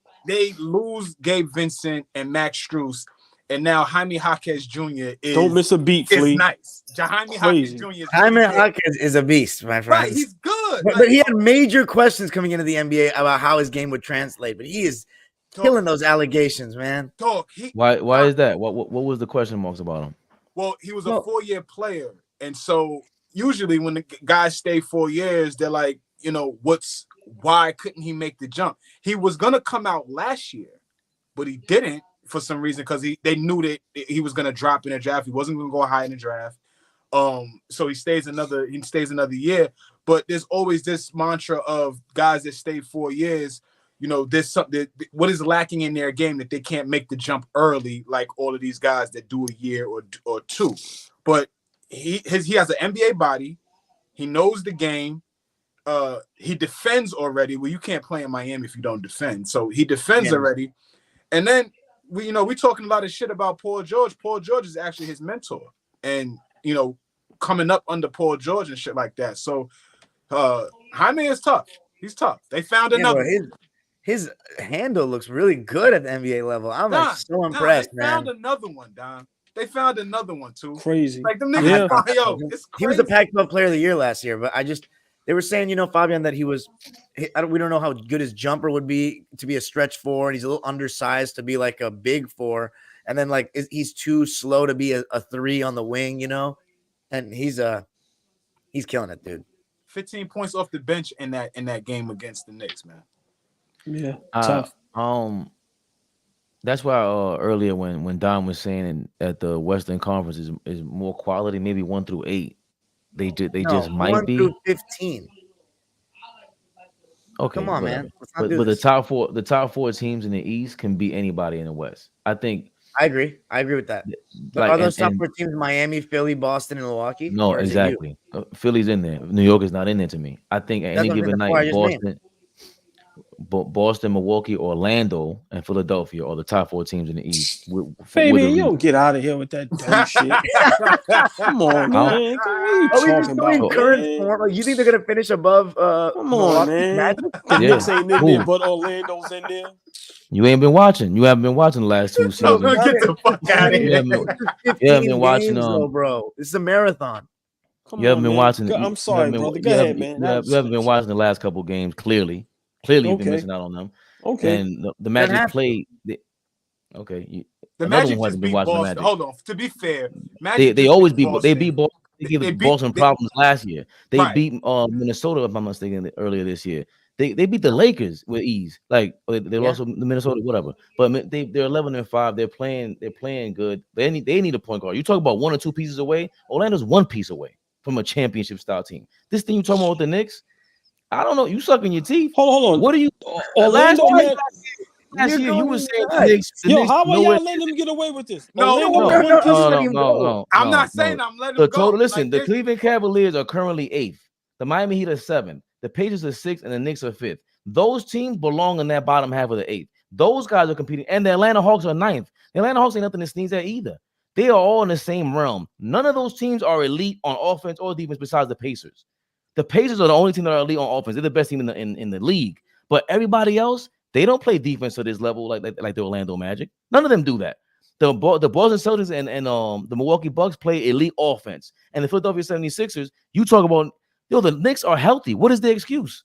lose Gabe Vincent and Max Strus, and now Jaime Jaquez Jr. Don't miss a beat, Flea. It's nice. Jaime Jaquez Jr. is Jaime Jaquez is a beast, my friend. Right, he's good. But he had major questions coming into the NBA about how his game would translate. But he is killing those allegations, man. Why is that? What was the question marks about him? Well, he was a 4-year player, and so usually when the guys stay 4 years, they're like, why couldn't he make the jump? He was gonna come out last year, but he didn't for some reason because they knew that he was gonna drop in the draft. He wasn't gonna go high in the draft. So he stays another year. But there's always this mantra of guys that stay 4 years. There's something. What is lacking in their game that they can't make the jump early, like all of these guys that do a year or two. But he has an NBA body. He knows the game. He defends already. Well, you can't play in Miami if you don't defend. So he defends already. And then we talking a lot of shit about Paul George. Paul George is actually his mentor, and coming up under Paul George and shit like that. So Jaime is tough. He's tough. They found another. His handle looks really good at the NBA level. I'm so impressed, man. They found another one, Don. They found another one too. Crazy. Like them niggas. Yeah. It's crazy. He was the Pac-12 Player of the Year last year, but they were saying, Fabian, that we don't know how good his jumper would be to be a stretch 4, and he's a little undersized to be like a big 4, and then he's too slow to be a 3 on the wing, and he's killing it, dude. 15 points off the bench in that game against the Knicks, man. Yeah, tough. That's why earlier when Don was saying that the Western Conference is more quality, maybe 1 through 8. They just might 1 be through 15. Okay, come on, whatever. man. But the top four teams in the East can beat anybody in the West. I think. I agree with that. Are those top 4 teams Miami, Philly, Boston, and Milwaukee? No, exactly. Philly's in there. New York is not in there to me. I think at any given night, Boston, Milwaukee, Orlando, and Philadelphia are the top 4 teams in the East. Baby, you don't get out of here with that dumb shit. Come on, man. What are you talking about? Current form? You think they're gonna finish above? Come on, man. The Knicks ain't in there, but Orlando's in there. You ain't been watching. You haven't been watching the last 2 seasons. Get the fuck out of here. You haven't been watching. Bro, this is a marathon. You haven't been watching. I'm sorry, brother. Go ahead, man. You haven't been watching the last couple games. Clearly, you've been missing out on them. Okay. And the Magic played. The Magic just beat Boston. Hold on. To be fair, they always beat Boston. They beat Boston. They gave Boston problems last year. They beat Minnesota, if I'm not mistaken, earlier this year. They beat the Lakers with ease. Like they lost to Minnesota, whatever. But they're 11-5. They're playing good. They need a point guard. You talk about 1 or 2 pieces away. Orlando's 1 piece away from a championship style team. This thing you talking about with the Knicks? I don't know. You sucking your teeth. Hold on. What are you? Last year you were saying the Knicks. How are y'all letting them get away with this? No. I'm not saying I'm letting them go. Listen, the Cleveland Cavaliers are currently 8th. The Miami Heat are 7th. The Pacers are 6th, and the Knicks are 5th. Those teams belong in that bottom half of the 8th. Those guys are competing, and the Atlanta Hawks are 9th. The Atlanta Hawks ain't nothing to sneeze at either. They are all in the same realm. None of those teams are elite on offense or defense besides the Pacers. The Pacers are the only team that are elite on offense. They're the best team in the league. But everybody else, they don't play defense to this level like the Orlando Magic. None of them do that. The Boston Celtics and the Milwaukee Bucks play elite offense. And the Philadelphia 76ers, you talk about, the Knicks are healthy. What is their excuse?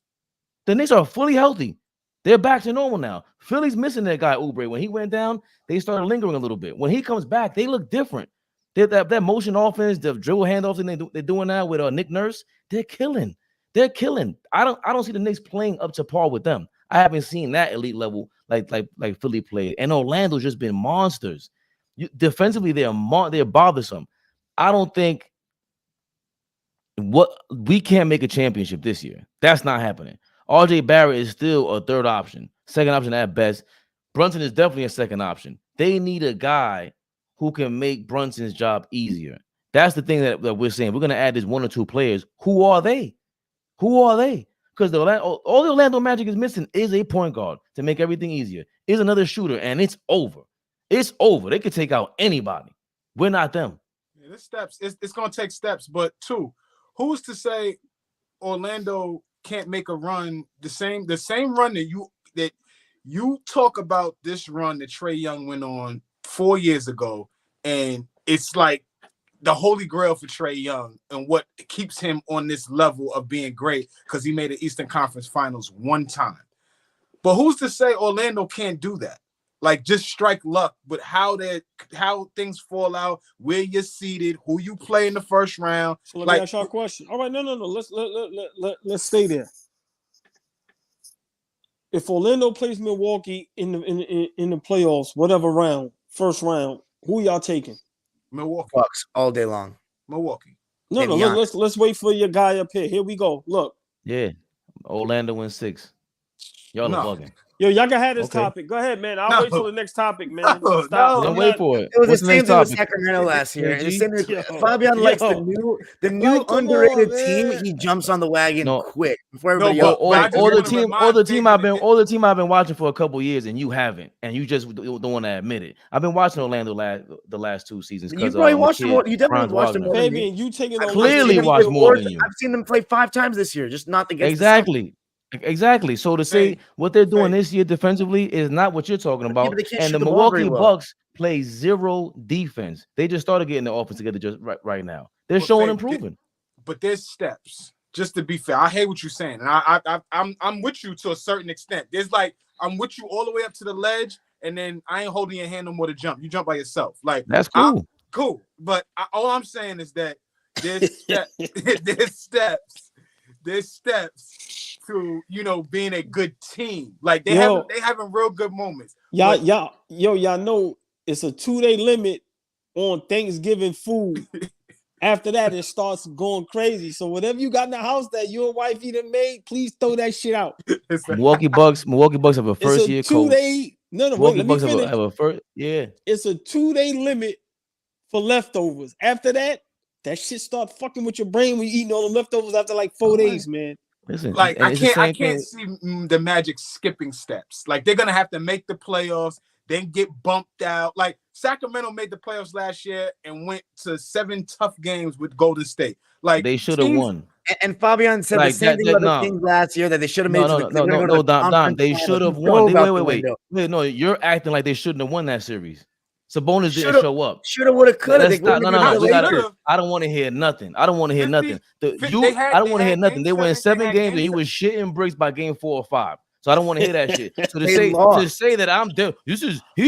The Knicks are fully healthy. They're back to normal now. Philly's missing that guy, Oubre. When he went down, they started lingering a little bit. When he comes back, they look different. That motion offense, the dribble handoffs they're doing now with Nick Nurse, they're killing. They're killing. I don't see the Knicks playing up to par with them. I haven't seen that elite level like Philly played. And Orlando's just been monsters. Defensively, they're bothersome. I don't think we can't make a championship this year. That's not happening. RJ Barrett is still a third option, second option at best. Brunson is definitely a second option. They need a guy who can make Brunson's job easier. That's the thing that we're saying. We're going to add this 1 or 2 players. Who are they? Because all the Orlando Magic is missing is a point guard to make everything easier. Is another shooter, and it's over. It's over. They could take out anybody. We're not them. Yeah, there's steps. It's going to take steps. But 2, who's to say Orlando can't make a run, the same run that you talk about, this run that Trae Young went on 4 years ago, and it's like the holy grail for Trae Young and what keeps him on this level of being great, because he made the Eastern Conference Finals 1 time. But who's to say Orlando can't do that? Like, just strike luck, but how things fall out, where you're seated, who you play in the first round. So let me ask y'all a question. All right, no. Let's stay there. If Orlando plays Milwaukee in the playoffs, whatever round, first round, who y'all taking? Milwaukee. Bucks all day long. Milwaukee. No. Let's wait for your guy up here. Here we go. Look. Yeah, Orlando wins 6. Y'all are bugging. Yo, y'all can have this topic. Go ahead, man. I'll wait till the next topic, man. Stop. Don't wait for it. It was What's the the same next thing with topic? Sacramento last year. Fabian likes the new underrated team. He jumps on the wagon quick before everybody else. All the team I've been watching for a couple years, and you haven't, and you just don't want to admit it. I've been watching Orlando the last 2 seasons. You probably watched them more. You definitely watched them more. Baby, and you taking clearly watched more than you. I've seen them play 5 times this year, just not against Exactly. So to say what they're doing this year defensively is not what you're talking about. And the Milwaukee Bucks play 0 defense. They just started getting the offense together just right now. They're showing improving. But there's steps. Just to be fair, I hate what you're saying, and I'm with you to a certain extent. There's like, I'm with you all the way up to the ledge, and then I ain't holding your hand no more to jump. You jump by yourself. Like, that's cool. Cool. But all I'm saying is that there's steps to, being a good team. Like, they having real good moments. Y'all know it's a 2-day limit on Thanksgiving food. After that, it starts going crazy. So whatever you got in the house that your wife either made, please throw that shit out. Milwaukee Bucks have a first year coach. Let me finish. Have a first, yeah. It's a 2-day limit for leftovers. After that shit start fucking with your brain when you eating all the leftovers after like 4 days, man. Listen, like, I can't see the Magic skipping steps. Like, they're gonna have to make the playoffs, then get bumped out. Like, Sacramento made the playoffs last year and went to 7 tough games with Golden State. Like, they should have won. And Fabian said the same thing about the Kings last year, that they should have made. Dom. They should have won. Wait. No, you're acting like they shouldn't have won that series. Sabonis didn't show up. Shoulda, woulda, coulda. I don't want to hear nothing. I don't want to hear nothing. I don't want to hear nothing. They won 7 games and you was shitting bricks by game 4 or 5. So I don't want to hear that shit. So to say that I'm there, he's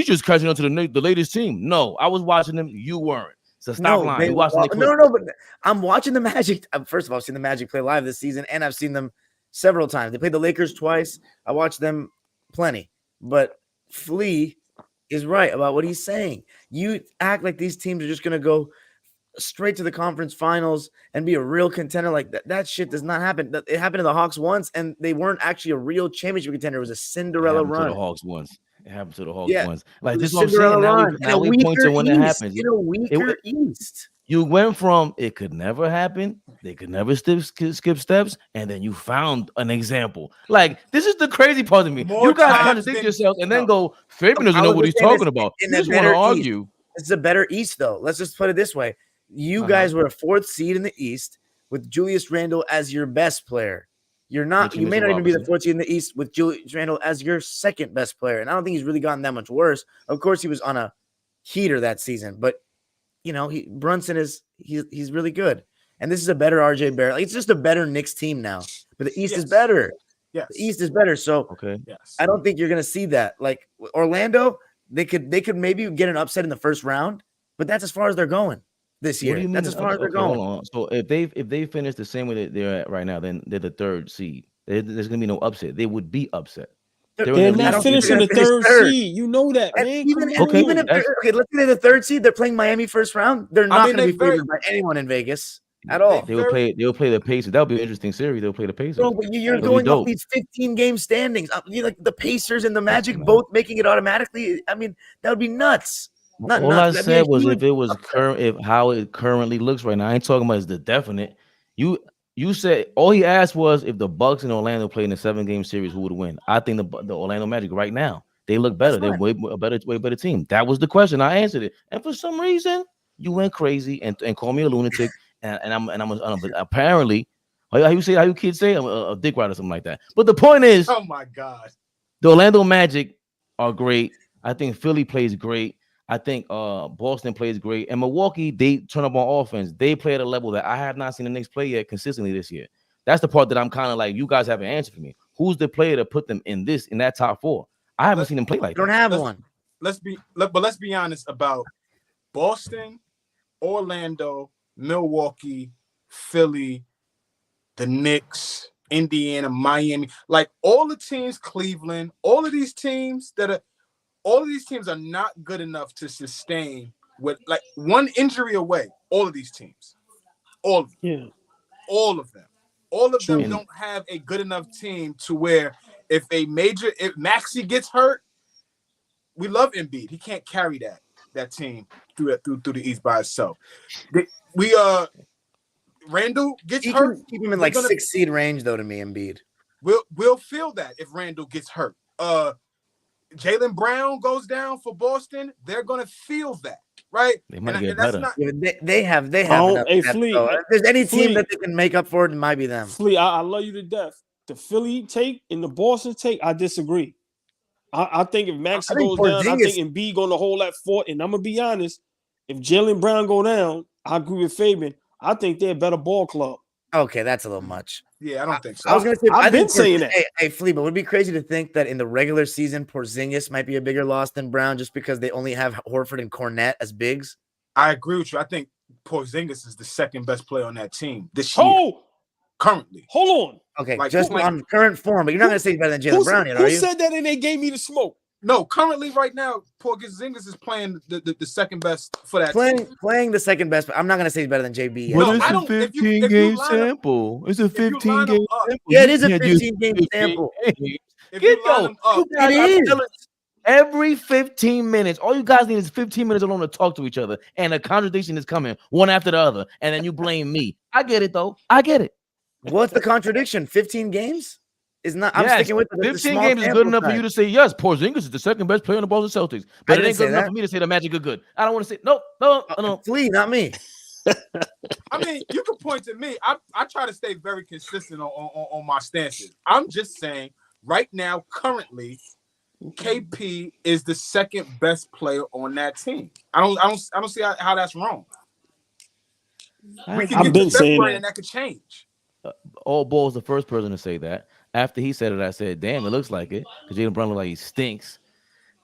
just catching up to the latest team. No, I was watching them. You weren't. So stop lying. You watching no, but I'm watching the Magic. First of all, I've seen the Magic play live this season, and I've seen them several times. They played the Lakers twice. I watched them plenty. But Flea is right about what he's saying. You act like these teams are just going to go straight to the conference finals and be a real contender. Like that shit does not happen. It happened to the Hawks once, and they weren't actually a real championship contender. It was a Cinderella run. To the Hawks once. It happened to the Hawks once. Like, this is what I'm saying. Now we point to when it happens. In a weaker East. You went from it could never happen, they could never skip steps, and then you found an example. Like this is the crazy part of me. More You guys times contradict than yourself and then no. go, Fabian doesn't I know was what just he's saying this talking about. in You a just want to better East. argue. It's a better East, though. Let's just put it this way: you guys were a 4th seed in the East with Julius Randle as your best player. You're not. You may not even be the 4th seed in the East with Julius Randle as your 2nd best player. And I don't think he's really gotten that much worse. Of course, he was on a heater that season, but Brunson he's really good. And this is a better RJ Barrett. Like, it's just a better Knicks team now. But the East is better. Yes. The East is better. So Okay. Yes. I don't think you're gonna see that. Like Orlando, they could maybe get an upset in the first round, but that's as far as they're going this year. What do you mean? That's as far as they're Okay, going. hold on. So if they finish the same way that they're at right now, then they're the 3rd seed. There's gonna be no upset. They would be upset. They're in the not lead. finishing the Finish 3rd third. seed. You know that, And man. even, Come and even on. if let's say they're the 3rd seed, they're playing Miami first round. They're not mean, going to be they very- favored by anyone in Vegas at all. They will play the Pacers. That would be an interesting series. They'll play the Pacers. No, but you're That'll be going off dope. these 15-game standings. Like the Pacers and the Magic both making it automatically. I mean, that would be nuts. Not All nuts. I That'd be a said was huge if it was upset. current, if how it currently looks right now. I ain't talking about is the definite. You said all he asked was if the Bucks and Orlando play in a 7-game series, who would win? I think the Orlando Magic right now, they look better. They're way better team. That was the question. I answered it, and for some reason you went crazy and called me a lunatic. And I'm apparently how you kids say I'm a dick ride or something like that. But the point is, Oh my God. the Orlando Magic are great. I think Philly plays great. I think Boston plays great. And Milwaukee, they turn up on offense. They play at a level that I have not seen the Knicks play yet consistently this year. That's the part that I'm kind of like, you guys have an answer for me. Who's the player to put them in that top 4? I haven't seen them play like You don't that. have one. Let's be honest about Boston, Orlando, Milwaukee, Philly, the Knicks, Indiana, Miami, like all the teams, Cleveland, all of these teams are not good enough to sustain with like one injury away. All of these teams, all of them, all of them don't have a good enough team to where if Maxey gets hurt, we love Embiid. He can't carry that team through the East by itself. Randall gets hurt. Keep him in like 6th seed range though. To me, Embiid. We'll feel that if Randall gets hurt. Jaylen Brown goes down for Boston. They're gonna feel that, right? They might get better. They have enough depth, Flea, if there's any team that they can make up for it, it might be them. Flea, I love you to death. The Philly take and the Boston take, I disagree. I think if Maxey goes down, I think Embiid going to hold that fort. And I'm gonna be honest, if Jaylen Brown go down, I agree with Fabian. I think they're a better ball club. Okay, that's a little much. Yeah, I don't think so. I was gonna say I've been saying that. Hey, Flea, but would it be crazy to think that in the regular season, Porzingis might be a bigger loss than Brown just because they only have Horford and Cornette as bigs? I agree with you. I think Porzingis is the 2nd best player on that team this year. Currently. Hold on. Okay, like, just on current form, but you're not going to say he's better than Jaylen Brown yet, are you? Who said that and they gave me the smoke? No, currently right now, Porzingis is playing the 2nd best for that team. Playing the 2nd best, but I'm not going to say he's better than JB yet. But it's a 15-game sample. It's a 15-game sample. Yeah, it is a 15-game sample. It is. Every 15 minutes, all you guys need is 15 minutes alone to talk to each other, and a contradiction is coming one after the other, and then you blame me. I get it, though. I get it. What's the contradiction? 15 games is not. I'm sticking with 15 games is good enough for you to say yes. Porzingis is the 2nd best player on the Boston Celtics, but it ain't good enough for me to say the Magic are good. I don't want to say no. Flea, not me. I mean, you can point to me. I try to stay very consistent on my stances. I'm just saying right now, currently, KP is the 2nd best player on that team. I don't see how that's wrong. We can get to February and that could change. All Ball's the first person to say that. After he said it, I said, "Damn, it looks like it." Because Jaylen Brown looks like he stinks,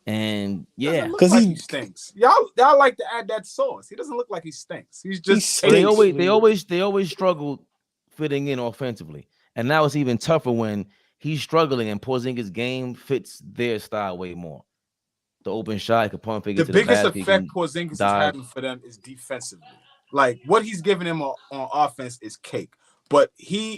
and yeah, because he stinks. Y'all like to add that sauce. He doesn't look like he stinks. He's just they always struggle fitting in offensively, and now it's even tougher when he's struggling and Porzingis' game fits their style way more. The open shot, he can pump figure. The biggest effect Porzingis is having for them is defensively. Like what he's giving them on offense is cake. But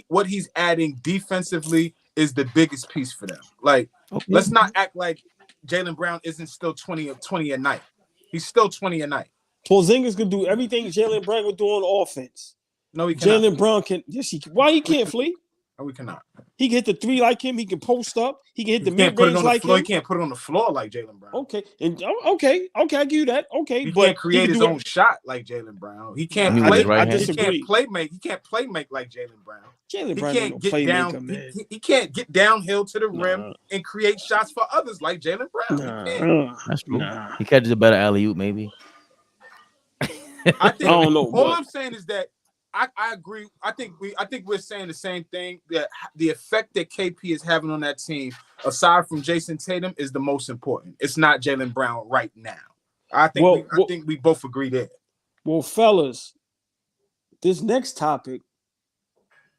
what he's adding defensively is the biggest piece for them. Like, let's not act like Jaylen Brown isn't still 20 a night. He's still 20 a night. Porzingis could do everything Jaylen Brown would do on offense. No, he cannot. Jaylen Brown can. Yes, he can. Why he can't flee? No, we cannot. He can hit the three like him. He can post up. He can hit the He can't mid put it range on the like floor. him. He can't put it on the floor like Jaylen Brown. Okay, and okay, I give you that. Okay, He but can't create his own shot like Jaylen Brown. He can't play. I He disagree. can't play make. He can't play make like Jaylen Brown. Jaylen He Brown can't ain't no get playmaker, down. man. He can't get downhill to the rim Nah. and create shots for others like Jaylen Brown. He can't. That's true. Nah. He catches a better alley oop, maybe. I think. I don't know, All but- I'm saying is that I agree. I think we're saying the same thing. That the effect that KP is having on that team, aside from Jason Tatum, is the most important. It's not Jaylen Brown right now. I think we both agree there. Well, fellas, this next topic,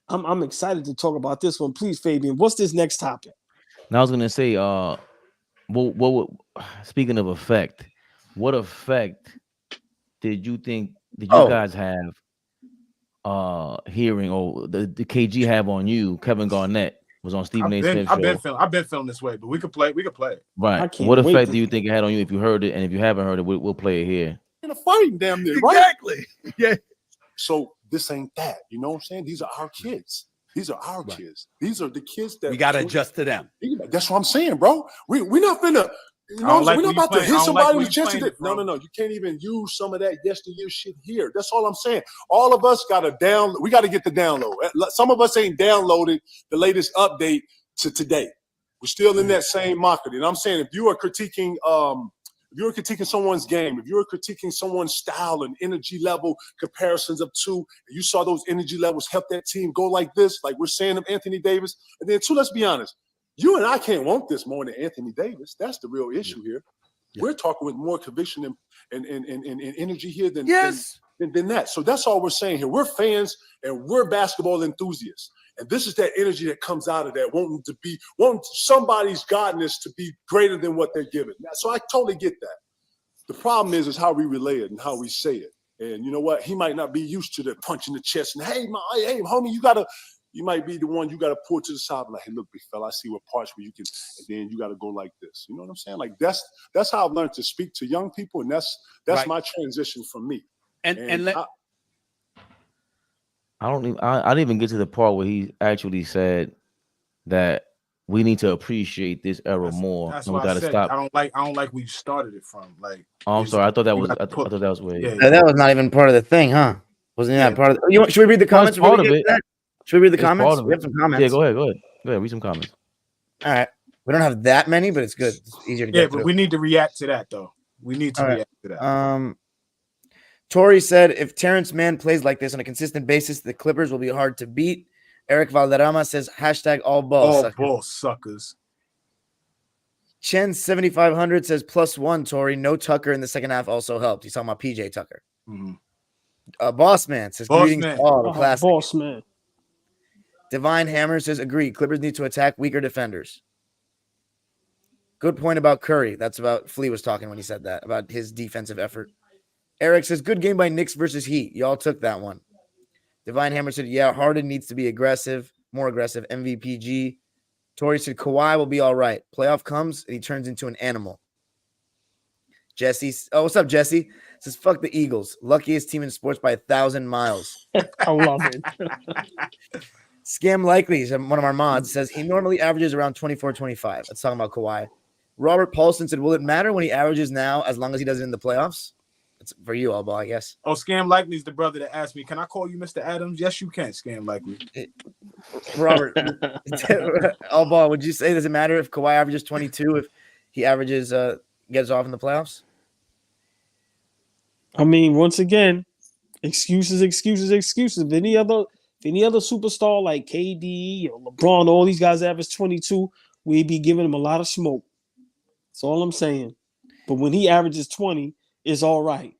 I'm excited to talk about this one. Please, Fabian, what's this next topic? Now I was gonna say, what speaking of effect, what effect did you guys have hearing or the KG have on you? Kevin Garnett was on Stephen A. Smith's show. I've been feeling this way, but we could play it. I Right. can't What wait effect to- do you think it had on you if you heard it? And if you haven't heard it, we'll play it here. In a fighting damn near, right? Exactly. Yeah. So this ain't that. You know what I'm saying? These are our kids. These are our kids. These are the kids that We got to adjust to them. That's what I'm saying, bro. We're not finna. You know, like we're not where you about to playing. hit I don't somebody like with where a you chance playing to. it from. No. You can't even use some of that yesteryear shit here. That's all I'm saying. All of us got to download. We got to get the download. Some of us ain't downloaded the latest update to today. We're still in that same market. And I'm saying if you are critiquing someone's game, if you're critiquing someone's style and energy level comparisons of two, and you saw those energy levels help that team go like this, like we're saying of Anthony Davis. And then two, let's be honest, you and I can't want this more than Anthony Davis. That's the real issue here. Yeah. We're talking with more conviction and energy here than that. So that's all we're saying here. We're fans and we're basketball enthusiasts. And this is that energy that comes out of that, wanting somebody's godness to be greater than what they're giving. So I totally get that. The problem is how we relay it and how we say it. And you know what? He might not be used to the punch in the chest and hey, homie, you might be the one you gotta pull to the side, like, hey, look, big fella, I see what parts where you can, and then you gotta go like this. You know what I'm saying? Like that's how I've learned to speak to young people, and that's right. My transition from me. I didn't even get to the part where he actually said that we need to appreciate this era more. That's and we why gotta I said stop. I don't like where you started it from. Like, oh, I'm sorry. I thought that was where. Yeah. That was not even part of the thing, huh? Wasn't that part of the, should we read the comments? Part of it. Should we read the comments? We have some comments. Yeah, go ahead. Read some comments. All right. We don't have that many, but it's good. It's easier to get but through. we need to react to that, though. We need to react to that. Tori said, if Terrence Mann plays like this on a consistent basis, the Clippers will be hard to beat. Eric Valderrama says, hashtag all ball suckers. Chen 7500 says, +1, Tori. No Tucker in the second half also helped. He's talking about PJ Tucker. Mm-hmm. Boss Man says, greetings to all. The classic. Boss Man. Divine Hammer says, agree. Clippers need to attack weaker defenders. Good point about Curry. That's about Flea was talking when he said that, about his defensive effort. Eric says, good game by Knicks versus Heat. Y'all took that one. Divine Hammer said, yeah, Harden needs to be aggressive, more aggressive. MVPG. Tori said, Kawhi will be all right. Playoff comes, and he turns into an animal. Jesse, what's up, Jesse? Says, fuck the Eagles. Luckiest team in sports by 1,000 miles. I love it. Scam Likely, one of our mods, says he normally averages around 24-25. Let's talk about Kawhi. Robert Paulson said, will it matter when he averages now as long as he does it in the playoffs? It's for you, Alba, I guess. Oh, Scam Likely is the brother that asked me, can I call you Mr. Adams? Yes, you can, Scam Likely. Robert, Alba, would you say, does it matter if Kawhi averages 22 if he averages, gets off in the playoffs? I mean, once again, excuses. If any other superstar like KD or LeBron, all these guys average 22, we'd be giving him a lot of smoke. That's all I'm saying. But when he averages 20, it's all right.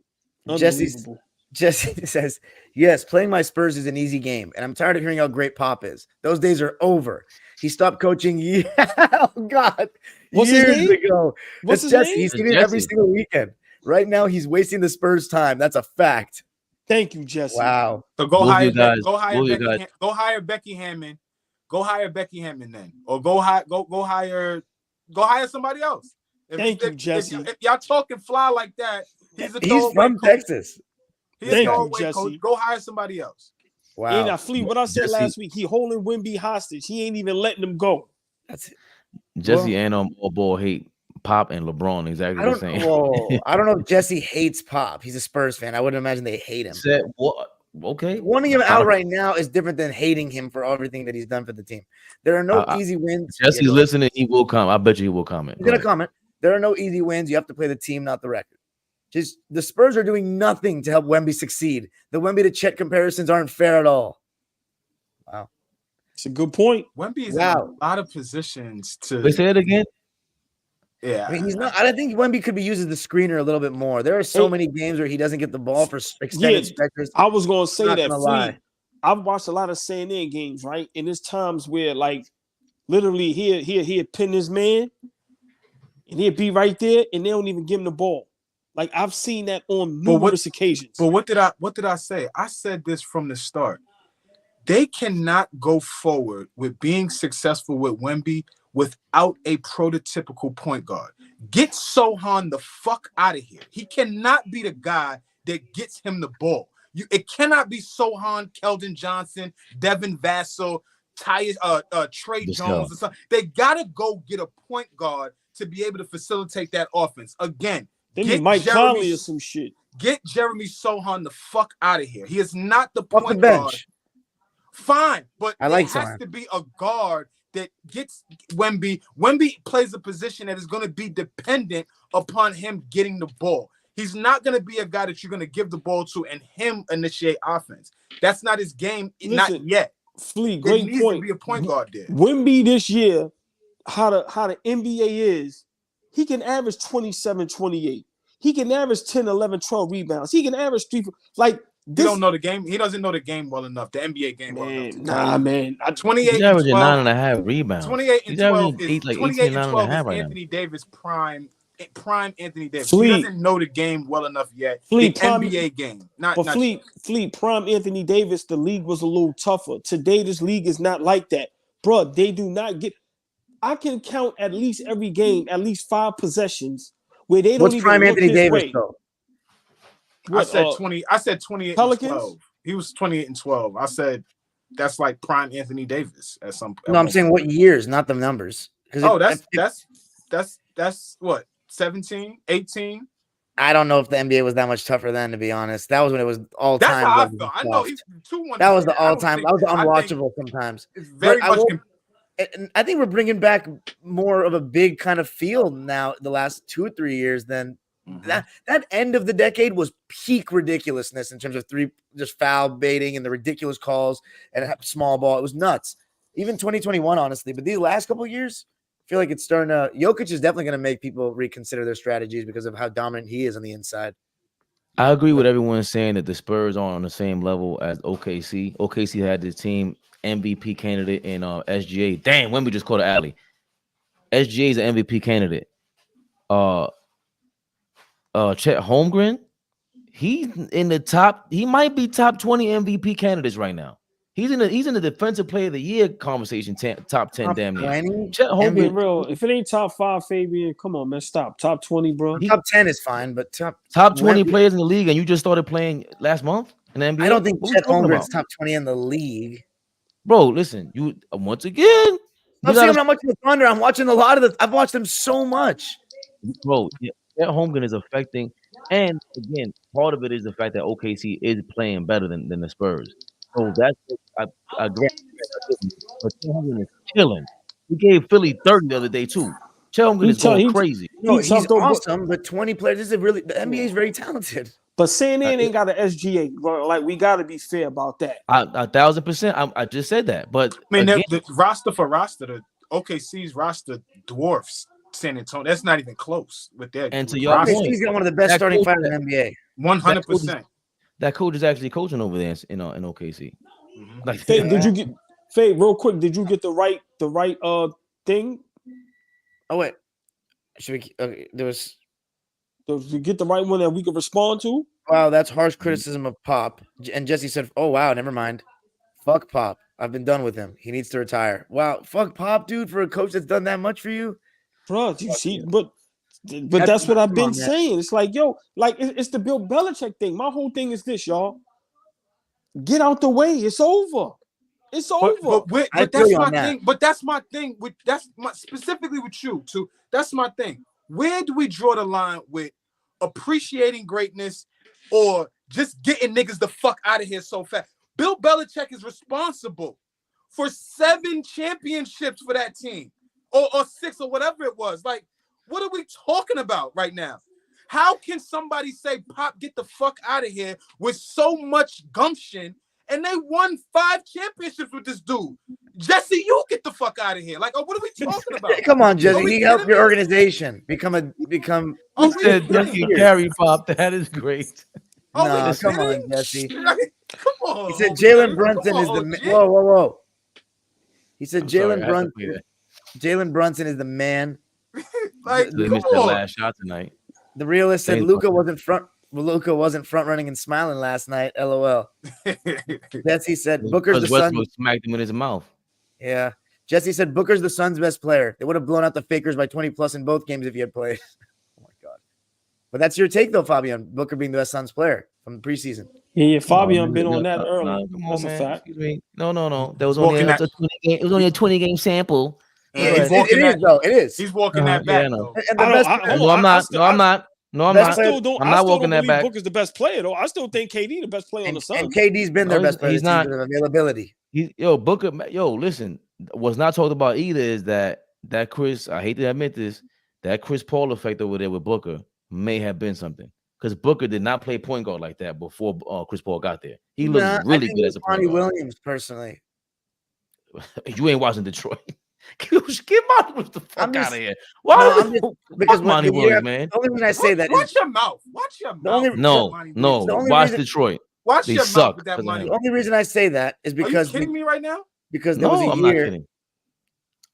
Unbelievable. Jesse says, yes, playing my Spurs is an easy game, and I'm tired of hearing how great Pop is. Those days are over. He stopped coaching years ago. What's his Jesse. name? He's seen it every single weekend. Right now, he's wasting the Spurs' time. That's a fact. Thank you, Jesse. Wow. So go hire Becky Hammond. Go hire Becky Hammond then, or go hire somebody else. Thank you, Jesse. If y'all talking fly like that, He's a He's throwaway from coach. Texas. He's Thank a you, throwaway coach. Jesse. Go hire somebody else. And I Wow. Flea, what I said Jesse- last week, he holding Wemby hostage. He ain't even letting him go. That's it. Jesse Well- and all ball hate Pop and LeBron exactly I the don't. same. Well, I don't know if Jesse hates Pop. He's a Spurs fan. I wouldn't imagine they hate him. Said what? Okay. Wanting him I out don't- right now is different than hating him for everything that he's done for the team. There are no easy wins. Jesse's Yeah, listening. He will come. I bet you he will comment. He's Go gonna ahead. comment. There are no easy wins. You have to play the team, not the record. Just the Spurs are doing nothing to help Wemby succeed. The Wemby to Chet comparisons aren't fair at all. Wow. It's a good point. Wemby is in Wow. a lot of positions to. Wait, say it again. Yeah, I mean, he's not. I think Wemby could be used as the screener a little bit more. There are so many games where he doesn't get the ball for extended stretches. I was gonna say Not that. gonna Flea, lie. I've watched a lot of CNN games, right? And there's times where, like, literally, he'll pin his man, and he'll be right there, and they don't even give him the ball. Like, I've seen that on numerous occasions. But what did I say? I said this from the start. They cannot go forward with being successful with Wemby without a prototypical point guard. Get Sohan the fuck out of here. He cannot be the guy that gets him the ball. It cannot be Sohan, Keldon Johnson, Devin Vassell, Trey Jones or something. They gotta go get a point guard to be able to facilitate that offense. Again, They need Mike Conley or some shit. Get Jeremy Sohan the fuck out of here. He is not the Off point the bench. guard. Fine, but I like it has Sohan. to be a guard that gets Wemby. Wemby plays a position that is going to be dependent upon him getting the ball. He's not going to be a guy that you're going to give the ball to and him initiate offense. That's not his game, not Listen, yet. Flea, There great needs point. to be a point guard there. Wemby this year, how the NBA is, he can average 27, 28. He can average 10, 11, 12 rebounds. He can average 3. Like, He this, don't know the game. He doesn't know the game well enough, the NBA game well enough. man, nah, man. 28 He's and averaging 12. 9.5 rebounds. 28 and He's 12 averaging is 18 28 and and 12 is 9.5 right now. Anthony Davis prime Anthony Davis. Flea. He doesn't know the game well enough yet. Flea, the prime- NBA game. Not Fleet, prime Anthony Davis, the league was a little tougher. Today, this league is not like that. Bro, they do not get. I can count at least every game, at least 5 possessions where they don't What's even prime look Anthony his Davis way. though? What, I said 20. I said 28 Pelicans? and 12. He was 28 and 12. I said that's like prime Anthony Davis at some point. No, I'm saying what years, not the numbers. Oh, that's what? 17, 18? I don't know if the NBA was that much tougher then, to be honest. That was when it was all That's time. how I levels felt. of I know soft. he's 2-1. That was the I don't all time. think That was the I think unwatchable sometimes. It's very But I much. will- And I think we're bringing back more of a big kind of feel now the last 2 or 3 years than that end of the decade was peak ridiculousness in terms of just foul baiting and the ridiculous calls and small ball. It was nuts. Even 2021, honestly. But these last couple of years, I feel like it's starting to. Jokic is definitely going to make people reconsider their strategies because of how dominant he is on the inside. I agree with everyone saying that the Spurs aren't on the same level as OKC. OKC had this team MVP candidate in SGA. Damn, when we just called it alley. SGA is an MVP candidate. Chet Holmgren, he's in the top. He might be top 20 MVP candidates right now. He's in the defensive player of the year conversation. Top 10, Top damn near. 20? Chet Be Holmgren, real. If it ain't top 5, Fabian, come on, man. Stop. Top 20, bro. Top 10 is fine, but top 20 Wemby- players in the league, and you just started playing last month in the NBA. I don't think What we Chet talking Holmgren's about? top 20 in the league. Bro, listen, you once again, I'm saying I'm not watching the Thunder. I'm watching a lot of the. I've watched them so much. bro. Yeah, that Holmgren is affecting, and again, part of it is the fact that OKC is playing better than the Spurs. So that's I agree. But Chet Holmgren is killing. He gave Philly 30 the other day too. Chet Holmgren is going crazy. No, He's tough he's though, but- awesome, but 20 players is really the NBA is very talented. But CNN ain't got an SGA, bro. Like, we got to be fair about that. 1,000%. I just said that, but I mean, again, the roster for roster, the OKC's roster dwarfs San Antonio. That's not even close with that. And to your roster. point, He's got one of the best that starting coach- five in the NBA. 100%. that coach is actually coaching over there in OKC. Like, Faye, did you get Faye, real quick? Did you get the right thing? Oh wait, should we? Okay, there was. Did you get the right one that we could respond to? Wow, that's harsh criticism of Pop. And Jesse said, "Oh wow, never mind. Fuck Pop. I've been done with him. He needs to retire." Wow, fuck Pop, dude, for a coach that's done that much for you. Bro, you see, but But that's what I've come been on, man. saying. It's like, yo, like it's the Bill Belichick thing. My whole thing is this, y'all. Get out the way. It's over. It's over. But that's my thing. But that's my thing. Specifically with you too. That's my thing. Where do we draw the line with appreciating greatness or just getting niggas the fuck out of here so fast? Bill Belichick is responsible for 7 championships for that team, or 6 or whatever it was. Like, what are we talking about right now? How can somebody say, Pop, get the fuck out of here with so much gumption? And they won 5 championships with this dude. Jesse, you get the fuck out of here. Like, what are we talking about? Come on, Jesse. He helped your organization become. Who said Jesse carry Pop? That is great. No, come on, Jesse. Come on. He said Jalen Brunson is the whoa. He said Jalen Brunson is the man. Like, they missed that last shot tonight. The realist said Luka wasn't front running and smiling last night. LOL. Jesse said Booker's the Suns. Westbrook smacked him in his mouth. Yeah. Jesse said Booker's the Suns' best player. They would have blown out the Fakers by 20 plus in both games if he had played. Oh my god. But that's your take though, Fabian. Booker being the best Suns player from the preseason. Yeah, Fabian been on that early. That's a fact. Excuse me. No. There was only a 20 game. It was only a 20-game sample. It is though. It is. He's walking that back. No, I'm not. I still don't that back. Booker's the best player though. I still think KD the best player on the Suns. And KD's been their best player. He's not availability. Booker. Listen. What's not talked about either is that Chris. I hate to admit this. That Chris Paul effect over there with Booker may have been something because Booker did not play point guard like that before Chris Paul got there. He looked really good as a point guard. Williams, personally. You ain't watching Detroit. Get Monty Williams the fuck out of here. Why? No, because Monty Williams, man. The only reason I say that watch your mouth. Watch your mouth. No. Watch Detroit. Watch they your suck mouth with that money. The only reason I say that is because. Are you kidding me right now? Because there was a I'm year. not kidding.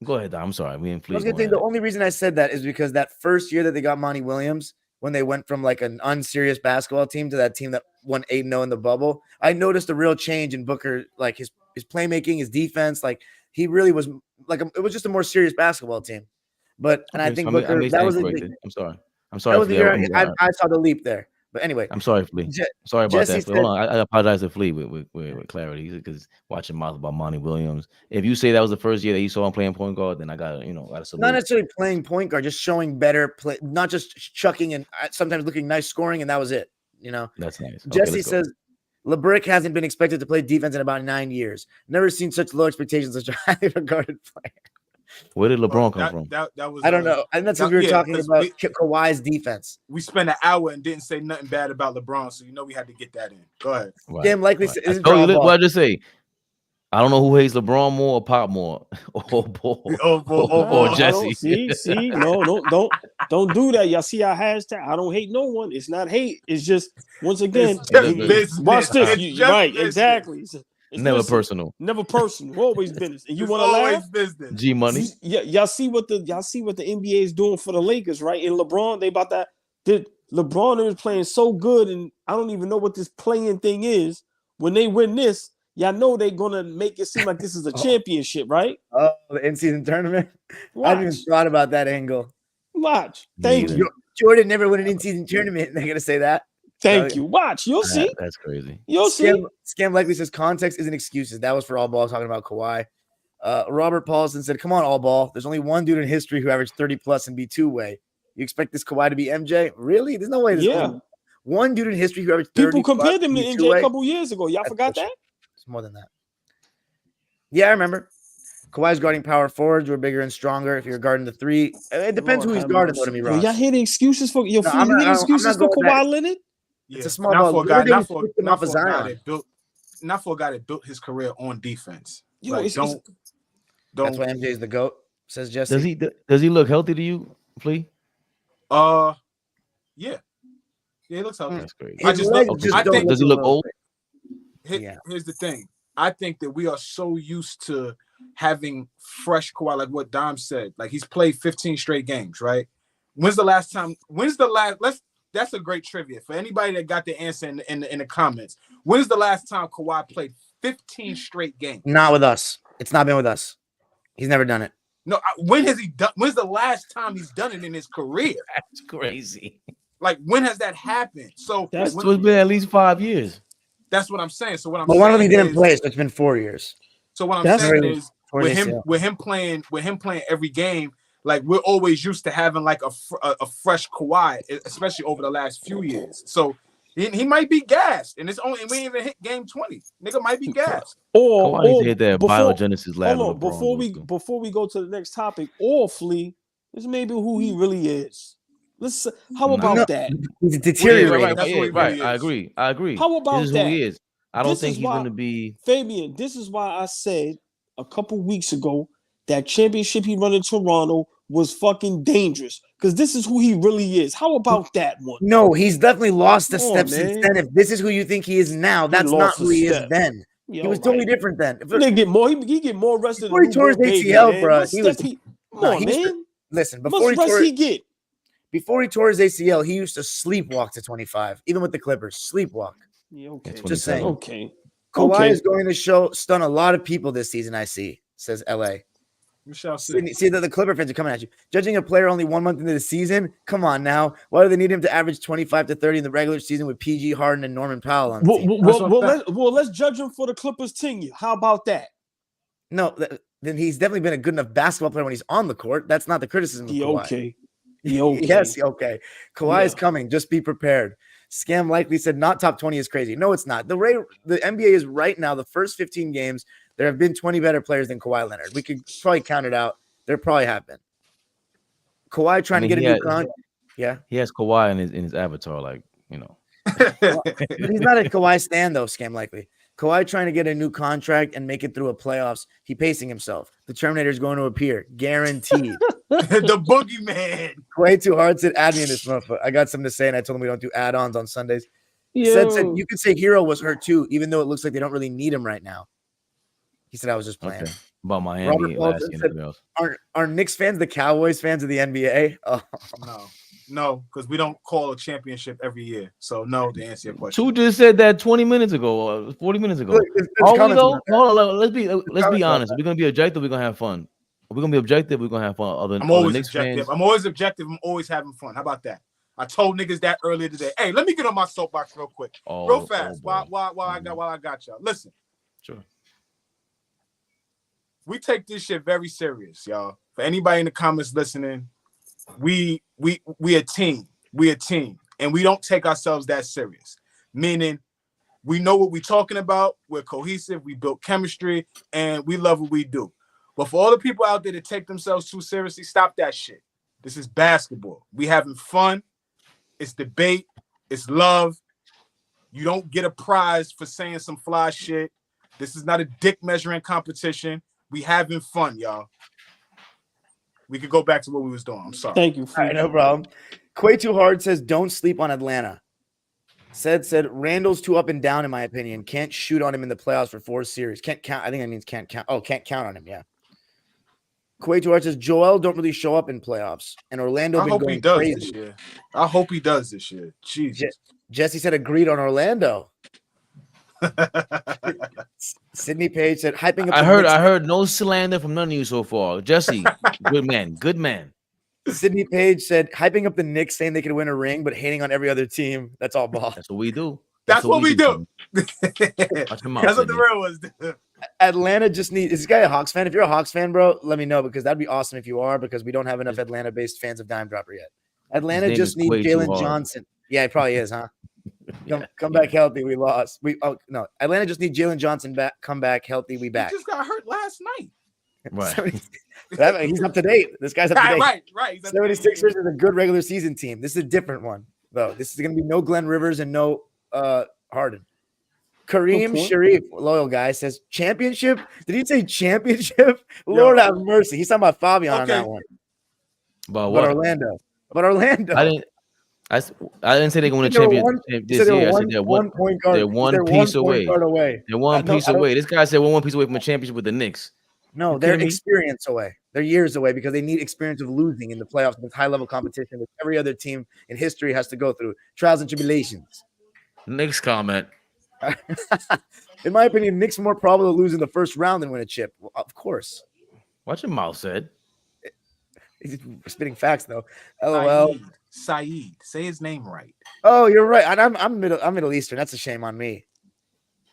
Go ahead, I'm sorry. We didn't. I was gonna think the only reason I said that is because that first year that they got Monty Williams, when they went from like an unserious basketball team to that team that won 8-0 in the bubble, I noticed a real change in Booker, like his playmaking, his defense, like. He really was like it was just a more serious basketball team, I think Booker. That was I'm sorry. That was the year I saw the leap there. But anyway, I'm sorry, Flea. Sorry about that. Hold on, I apologize to Flea with clarity because watching mouth about Monty Williams. If you say that was the first year that you saw him playing point guard, then I got to salute. Not necessarily playing point guard, just showing better play, not just chucking and sometimes looking nice scoring, and that was it. That's nice. Jesse says. LeBrick hasn't been expected to play defense in about 9 years. Never seen such low expectations, such a highly regarded player. Where did LeBron come from? That was. I don't know. And that's what we were talking about Kawhi's defense. We spent an hour and didn't say nothing bad about LeBron, so we had to get that in. Go ahead. Right. Damn likely. Right. What I just say? I don't know who hates LeBron more or Pop more, or Jesse. See, no, don't do that. Y'all see our hashtag? I don't hate no one. It's not hate. It's just once again. Watch this. Right? Exactly. It's never personal. Never personal. Always business. And you want to laugh? Business. G Money. Y'all see what the NBA is doing for the Lakers, right? And LeBron, they about that. LeBron is playing so good, and I don't even know what this playing thing is. When they win this. Y'all know they're gonna make it seem like this is a championship, right? Oh, the in-season tournament. I haven't even thought about that angle. Watch. Thank you. Jordan never won an in-season tournament. They're gonna say that. Thank you. Watch. You'll see. That's crazy. You'll see. Scam likely says context isn't excuses. That was for all ball talking about Kawhi. Robert Paulson said, "Come on, all ball. There's only one dude in history who averaged 30 plus and be two-way. You expect this Kawhi to be MJ? Really? There's no way. One dude in history who averaged 30 people compared him to MJ a couple years ago. Y'all forgot that? It's more than that. Yeah, I remember. Kawhi's guarding power forwards who are bigger and stronger. If you're guarding the three, it depends who he's guarding. Though, to me, Ross. Y'all hear the excuses for excuses for Kawhi Leonard? Yeah. It's a small ball. Not for a guy that built his career on defense. That's why MJ is the GOAT. Says Jesse. Does he look healthy to you, Flea? Yeah. Yeah, he looks healthy. That's great. Does he look old? Here's the thing. I think that we are so used to having fresh Kawhi, like what Dom said. Like he's played 15 straight games, right? That's a great trivia for anybody that got the answer in the comments. When's the last time Kawhi played 15 straight games? Not with us. It's not been with us. He's never done it. No, when has he done? When's the last time he's done it in his career? That's crazy. Like, when has that happened? So That's So it's been at least 5 years. that's what I'm saying. So what I'm But one of them saying he didn't is, play, so it's been 4 years. so what I'm That's- saying is, Or with they him, say- with him playing every game, like we're always used to having like a fresh Kawhi, especially over the last few years. So he might be gassed, and we ain't even hit game 20. Nigga might be gassed. Kawhi needs to hit that before- biogenesis lab. Hold on, before we go to the next topic, or Flea, this may be who he really is. How about No. that? He's Yeah, deteriorating. That's what he right. really I is. agree. I agree. How about this is who that? he is. I don't This think is he's why- going to be. Fabian, this is why I said a couple weeks ago that championship he run in Toronto was fucking dangerous. Because this is who he really is. How about that one? No, he's definitely lost a Come step on, since man. then. If this is who you think he is now, that's not lost who a he is step. then. Yo, He was totally right. different then. Nigga get more. He get more rest than Before a he tore his newborn baby, ACL, man. bro, What he step was- Come Nah, on, he used to- man. Listen, How much rest he get? before he tore his ACL, he used to sleepwalk to 25, even with the Clippers. Sleepwalk. Yeah, okay. That's Just saying. Okay. Kawhi Okay. is going to stun a lot of people this season, I see, says LA. We shall see. See that the Clipper fans are coming at you. Judging a player only 1 month into the season? Come on now. Why do they need him to average 25 to 30 in the regular season with PG Harden and Norman Powell on the team? Let's judge him for the Clippers tenure. How about that? No, then he's definitely been a good enough basketball player when he's on the court. That's not the criticism of Yeah, Kawhi. okay. Yeah, okay. Yes, okay. Kawhi is Yeah. coming. Just be prepared. Scam likely said not top 20 is crazy. No, it's not. The NBA is right now, the first 15 games, there have been 20 better players than Kawhi Leonard. We could probably count it out. There probably have been. Kawhi trying to get a new contract. Yeah. He has Kawhi in his avatar, like, you know. But he's not a Kawhi stan, though, Scam likely. Kawhi trying to get a new contract and make it through a playoffs. He pacing himself. The Terminator is going to appear. Guaranteed. The boogeyman. Way too hard said add me in this motherfucker. I got something to say, and I told him we don't do add-ons on Sundays. Said you could say Hero was hurt too, even though it looks like they don't really need him right now. He said I was just playing. Okay. About Miami Robert last Paulson year. said- Nothing else. Are Knicks fans the Cowboys fans of the NBA? Oh, No, because we don't call a championship every year. So no, to answer your question. Two just said that 20 minutes ago, 40 minutes ago. look, there's Are we comments though? about that. Hold on, let's be comments honest. We're gonna be objective. We're gonna have fun. We're gonna be objective. We're gonna have fun. I'm always Knicks objective. fans. I'm always objective. I'm always having fun. How about that? I told niggas that earlier today. Hey, let me get on my soapbox real quick, real fast. boy. While I got y'all. Listen, Sure. we take this shit very serious, y'all. For anybody in the comments listening, we a team. We a team, and we don't take ourselves that serious. Meaning, we know what we're talking about. We're cohesive. We built chemistry, and we love what we do. But for all the people out there that take themselves too seriously, stop that shit. This is basketball. We having fun. It's debate. It's love. You don't get a prize for saying some fly shit. This is not a dick measuring competition. We having fun, y'all. We could go back to what we was doing. I'm sorry. Thank you. All right, no problem. Quay Too Hard says don't sleep on Atlanta. Said Randall's too up and down in my opinion. Can't shoot on him in the playoffs for 4 series. Can't count. I think that means can't count. Oh, can't count on him. Yeah. Quay Too Hard says Joel don't really show up in playoffs, and Orlando I been hope going he does crazy. this year. I hope he does this year. Jesus. Jesse said agreed on Orlando. Sydney Page said hyping up. I the Knicks. heard no slander from none of you so far. Jesse, good man, good man. Sydney Page said hyping up the Knicks, saying they could win a ring, but hating on every other team. That's all ball. That's what we do. That's what we do. Watch your mouth, That's what the Sydney. real was. Atlanta just needs. Is this guy a Hawks fan? If you're a Hawks fan, bro, let me know because that'd be awesome if you are because we don't have enough Atlanta-based fans of Dime Dropper yet. Atlanta name just is needs way too Jalen hard. Johnson. Yeah, it probably is, huh? Come back healthy. We lost. No. Atlanta just need Jalen Johnson back. Come back healthy. We He back. just got hurt last night. Right. He's up to date. This guy's up to date. Right. He's 76ers is a good regular season team. This is a different one, though. This is going to be no Glenn Rivers and no Harden. Kareem point. Sharif, loyal guy, says championship. Did he say championship? Lord have mercy. He's talking about Fabian on Okay. that one. But About what? Orlando. About Orlando. I didn't say they're going to They were win a one- championship he said this they were year. I one- said they're one point guard. they're He one said piece point away. guard away. They're one No, piece I don't- away. This guy said we're one piece away from a championship with the Knicks. No, You they're kidding me? experience away. They're years away because they need experience of losing in the playoffs with high-level competition that every other team in history has to go through. Trials and tribulations. Next comment. In my opinion, Knicks more probable to lose in the first round than win a chip. Well, of course. Watch your mouth, said. He's spitting facts though. LOL. Saeed. Say his name right. Oh, you're right. And I'm Middle Eastern. That's a shame on me.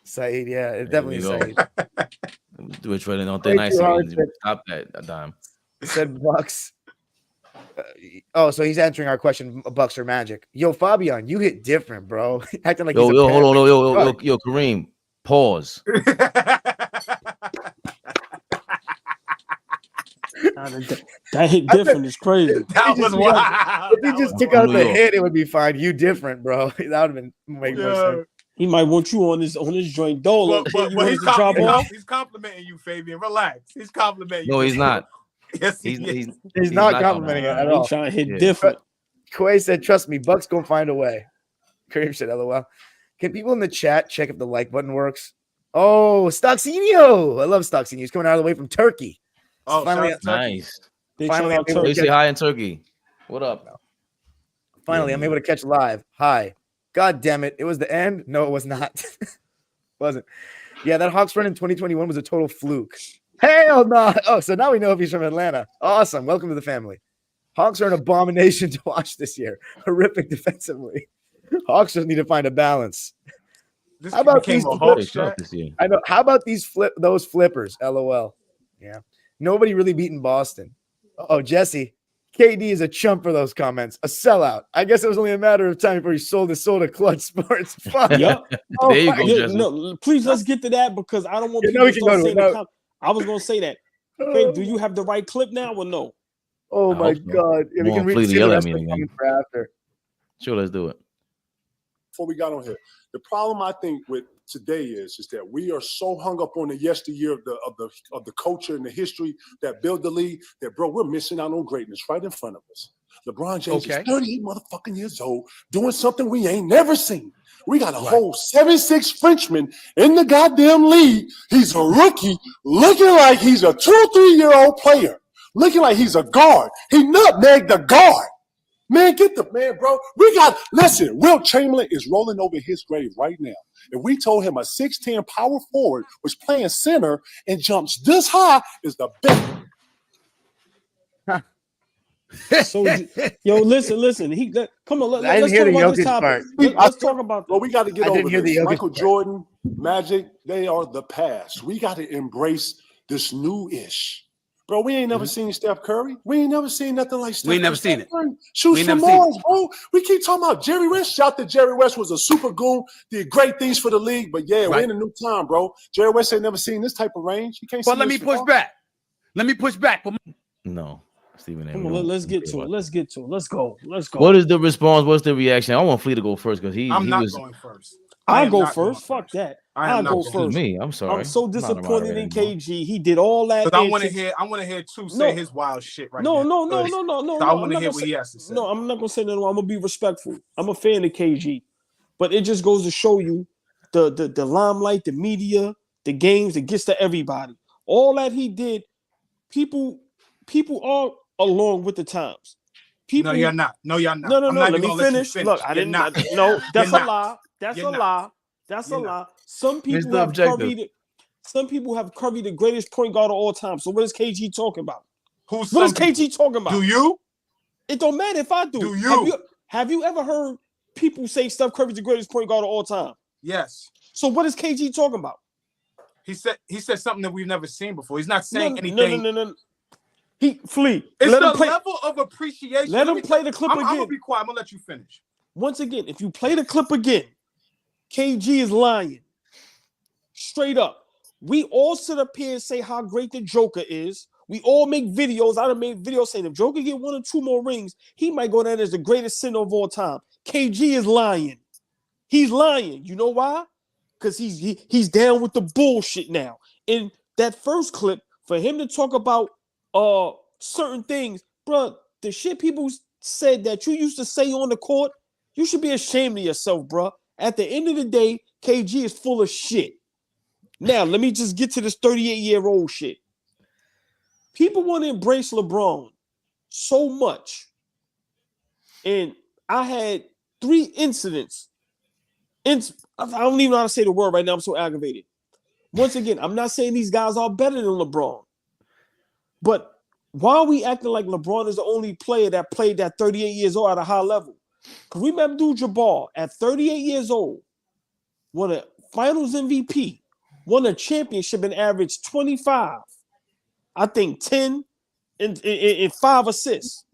Saeed, yeah, it There definitely we go. Saeed. We're trading on Way thin nice too hard again. to- Stop that, dime. Said Bucks. So he's answering our question: Bucks or Magic? Yo, Fabian, you hit different, bro. Acting like Yo, he's a yo, parent. hold on, yo, Kareem. Pause. That hit different is crazy. That was wild. If he That just was took wild. out the hit, it would be fine. You different, bro. That would have been make more Yeah. sense. He might want you on his joint dolo. But You want he's, us to drop off? he's complimenting you, Fabian. Relax. He's complimenting you. No, he's not. Yes, he He's is. He's not complimenting it at He all. trying to hit Yeah. different. Quay said, "Trust me, Bucks gonna find a way." Kareem said, "LOL." Can people in the chat check if the like button works? Oh, Stocksinio. I love Stocksinio. He's coming out of the way from Turkey. Oh, Finally, shout out to Turkey. Nice. Big Finally, shout out I'm able They Turkey. say hi in Turkey. What up? Finally, Yeah, I'm man. able to catch live. Hi. God damn it. It was the end. No, it was not. Wasn't. Yeah, that Hawks run in 2021 was a total fluke. Hell no. Oh, so now we know if he's from Atlanta. Awesome. Welcome to the family. Hawks are an abomination to watch this year. Horrific defensively. Hawks just need to find a balance. This How about became these a They Hawks tough chat. this year. I know. How about those flippers? LOL. Yeah. Nobody really beaten Boston. Oh, Jesse. KD is a chump for those comments. A sellout. I guess it was only a matter of time before he sold his soul to Clutch Sports. Fuck. Yep. Oh, There you my- go, Yeah, Jesse. no, please let's get to that because I don't want Yeah, people now we to can start go to saying it. the No. com- I was gonna say that. Hey, do you have the right clip now or no? Oh I my hope so. God. Yeah, we More can read Flea to see the yell at rest me of the again. comments for after. Sure, let's do it. Before we got on here, the problem I think with today is that we are so hung up on the yesteryear of the culture and the history that built the league that, bro, we're missing out on greatness right in front of us. LeBron James Okay. is 38 motherfucking years old doing something we ain't never seen. We got a whole 7'6" Frenchman in the goddamn league. He's a rookie looking like he's a 2-3-year-old player, looking like he's a guard. He nutmegged the guard. Man, get the man, bro. Listen, Wilt Chamberlain is rolling over his grave right now. If we told him a 6'10" power forward was playing center and jumps this high is the best. So, yo, listen. Come on. I didn't Let's hear talk the about this Jokic topic. part. Let's talk about. Well, we got to get I over didn't hear the this. Jokic Michael part. Jordan, Magic, they are the past. We got to embrace this new-ish. Bro, we ain't never seen Steph Curry. We ain't never seen nothing like Steph We ain't never Curry. seen it. Shoots We ain't from never seen Mars, bro. We keep talking about Jerry West. Shout that Jerry West was a super goon, did great things for the league. But yeah, we're Right. in a new time, bro. Jerry West ain't never seen this type of range. You can't But see let me this push far. back. Let me push back. No, Stephen A. Come we on, don't- let's we get don't to care it. about Let's get to it. Let's go. Let's go. What is the response? What's the reaction? I want Flea to go first because he I'm not was. going first. I I'll am go not going first. Fuck that. I am I'll not go going Excuse first. me. I'm sorry. I'm so not a disappointed moderator in anymore. KG. He did all that. Because I want to antics. hear. I want to hear Two say No. his wild shit right No, now. no. So I I'm want not to gonna hear what say. he has to say. No, I'm not gonna say no. I'm gonna be respectful. I'm a fan of KG, but it just goes to show you the limelight, the media, the games. It gets to everybody. All that he did, people are along with the times. People, No, you're not. No, you're not. no. I'm not Let even me gonna let you finish. Look, I You're didn't. not. No, that's You're a not. lie. That's You're a not. lie. That's a You're lie. Some people Mr. have Objective. Curry. Some people have Curry the greatest point guard of all time. So what is KG talking about? Who's What is some people? KG talking about? Do you? It don't matter if I do. Do you? Have you ever heard people say Steph Curry's the greatest point guard of all time? Yes. So what is KG talking about? He said something that we've never seen before. He's not saying anything. No. He Flea. It's Let the him play. level of appreciation. Let him play the clip I'm again. gonna be quiet. I'm gonna let you finish. Once again, if you play the clip again, KG is lying. Straight up. We all sit up here and say how great the Joker is. We all make videos. I done made videos saying if Joker get 1 or 2 more rings, he might go down as the greatest center of all time. KG is lying. He's lying. You know why? Because he's down with the bullshit now. In that first clip, for him to talk about certain things, bro, the shit people said that you used to say on the court, you should be ashamed of yourself, bro. At the end of the day, KG is full of shit. Now, let me just get to this 38-year-old shit. People want to embrace LeBron so much. And I had 3 incidents. I don't even know how to say the word right now. I'm so aggravated. Once again, I'm not saying these guys are better than LeBron. But Why are we acting like LeBron is the only player that played at 38 years old at a high level? Kareem Abdul-Jabbar at 38 years old won a Finals MVP, won a championship and averaged 25, I think 10 and 5 assists.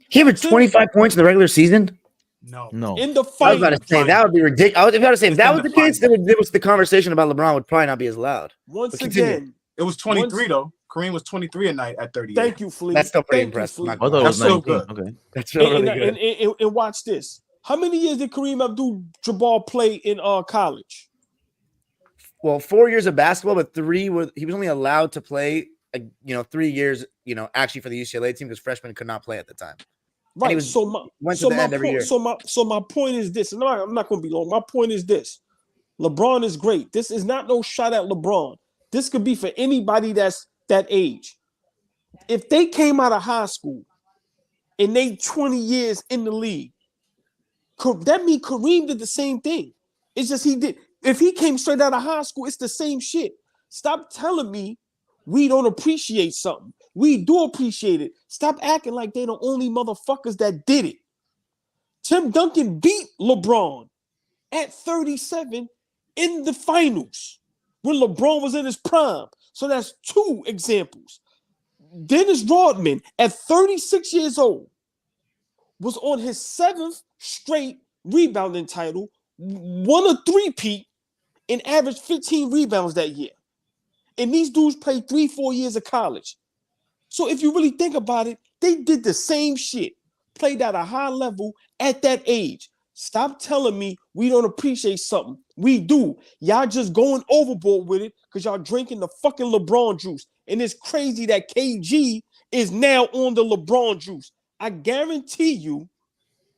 He averaged 25 points in the regular season. No. In the I was about finals. to say that would be ridiculous. I was about to say if It's that in was the the case, finals. then the conversation about LeBron would probably not be as loud. Once But continue. again, It was 23 though. Kareem was 23 a night at 38. thank you, Flea. That's still pretty Thank you, impressive. Flea. I thought it That's was so 19. good. Okay. That's still really And, good. and watch this. How many years did Kareem Abdul-Jabbar play in college? Well, 4 years of basketball, but he was only allowed to play, 3 years, actually for the UCLA team because freshmen could not play at the time. Right. went to the end every year. So my point is this. And I'm not going to be long. My point is this. LeBron is great. This is not no shot at LeBron. This could be for anybody that's that age. If they came out of high school and they 20 years in the league, that means Kareem did the same thing. It's just he did. If he came straight out of high school, it's the same shit. Stop telling me we don't appreciate something. We do appreciate it. Stop acting like they the only motherfuckers that did it. Tim Duncan beat LeBron at 37 in the finals when LeBron was in his prime. So that's 2 examples. Dennis Rodman at 36 years old was on his 7th straight rebounding title, won a 3-peat, and averaged 15 rebounds that year. And these dudes played 3-4 years of college. So if you really think about it, they did the same shit, played at a high level at that age. Stop telling me we don't appreciate something. We do. Y'all just going overboard with it because y'all drinking the fucking LeBron juice. And it's crazy that KG is now on the LeBron juice. I guarantee you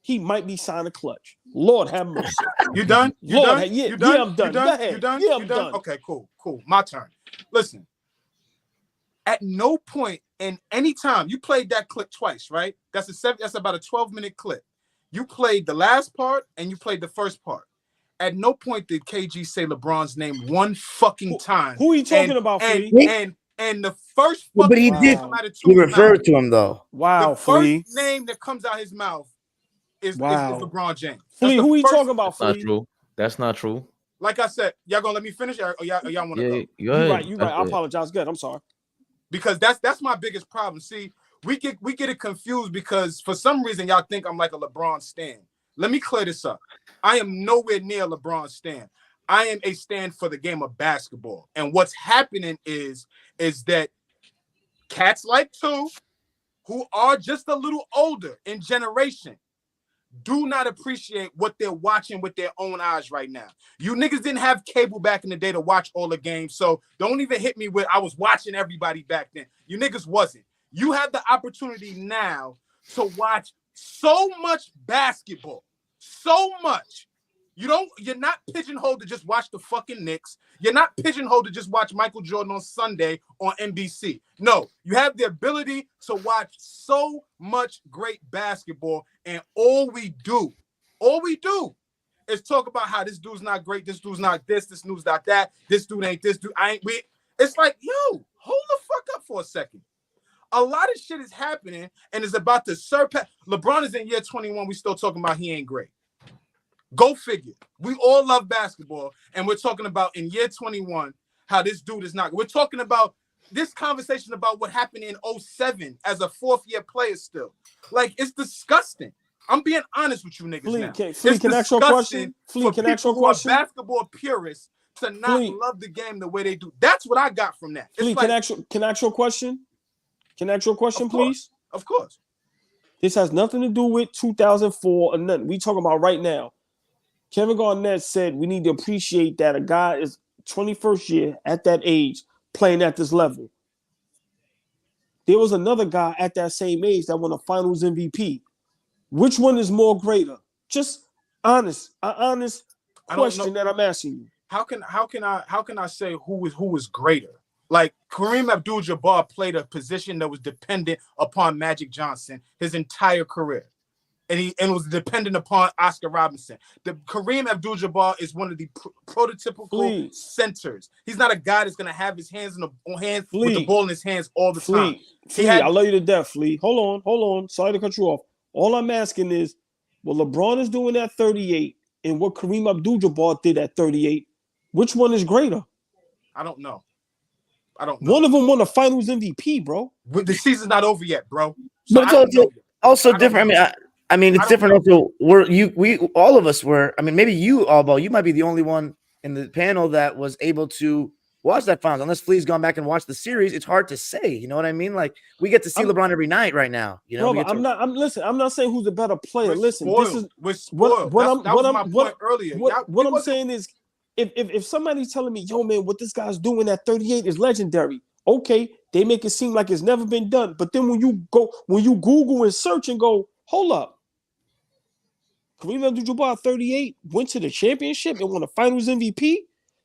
he might be signing Clutch. Lord have mercy. You done? You Lord, done? yeah, You done? yeah, I'm done. You done? Go ahead. You done? Yeah, You I'm done? done. Okay, cool. My turn. Listen. At no point in any time you played that clip twice, right? That's about a 12-minute clip. You played the last part and you played the first part. At no point did KG say LeBron's name one fucking time. Who are you talking about, Flea? And the first But fucking he name did. come out of He Tupa's referred mouth. to him though. Wow, The Flea. first name that comes out his mouth is LeBron James. Flea, who are you talking about, That's not Flea? true. That's not true. Like I said, y'all gonna let me finish, or y'all want to go? Go ahead. You right. I apologize. Good. I'm sorry. Because that's my biggest problem. See, we get it confused because for some reason y'all think I'm like a LeBron stan. Let me clear this up. I am nowhere near LeBron stan. I am a stan for the game of basketball. And what's happening is that cats like two, who are just a little older in generation, do not appreciate what they're watching with their own eyes right now. You niggas didn't have cable back in the day to watch all the games, so don't even hit me with I was watching everybody back then. You niggas wasn't. You have the opportunity now to watch so much basketball, so much. You're not pigeonholed to just watch the fucking Knicks. You're not pigeonholed to just watch Michael Jordan on Sunday on NBC. No, you have the ability to watch so much great basketball, and all we do is talk about how this dude's not great, this dude's not this dude's not that, this dude ain't this dude, it's like, yo, hold the fuck up for a second. A lot of shit is happening and is about to surpass. LeBron is in year 21, we still talking about he ain't great. Go figure. We all love basketball, and we're talking about in year 21 how this dude is not. We're talking about this conversation about what happened in 07 as a 4th-year player still. Like, it's disgusting. I'm being honest with you niggas now. Flea, can I ask you a question? Flea, can I ask you a question? Basketball purists to not love the game the way they do. That's what I got from that. Flea, can I ask you a question? Can I ask you a question, please? Of course. This has nothing to do with 2004 or nothing. We talking about right now. Kevin Garnett said we need to appreciate that a guy is 21st year at that age playing at this level. There was another guy at that same age that won a Finals MVP. Which one is more greater? Just honest question that I'm asking you. How can I say who was greater? Like Kareem Abdul-Jabbar played a position that was dependent upon Magic Johnson his entire career. and was dependent upon Oscar Robinson. The Kareem Abdul-Jabbar is one of the prototypical centers. He's not a guy that's gonna have his hands with the ball in his hands all the time. I love you to death, Flea. Hold on. Sorry to cut you off. All I'm asking is, what LeBron is doing at 38 and what Kareem Abdul-Jabbar did at 38, which one is greater? I don't know. One of them won the Finals MVP, bro. The season's not over yet, bro. So but it's also different. I mean, it's different. Also, we all of us were. I mean, maybe you, Albo, you might be the only one in the panel that was able to watch that finals. Unless Flea's gone back and watched the series, it's hard to say. You know what I mean? Like, we get to see LeBron every night right now. You know, I'm not saying who's a better player. Listen, we're spoiled. What I'm saying is, if somebody's telling me, yo, man, what this guy's doing at 38 is legendary. Okay, they make it seem like it's never been done. But then when you Google and search and go, hold up, Kareem Abdul-Jabbar at 38 went to the championship and won the Finals MVP.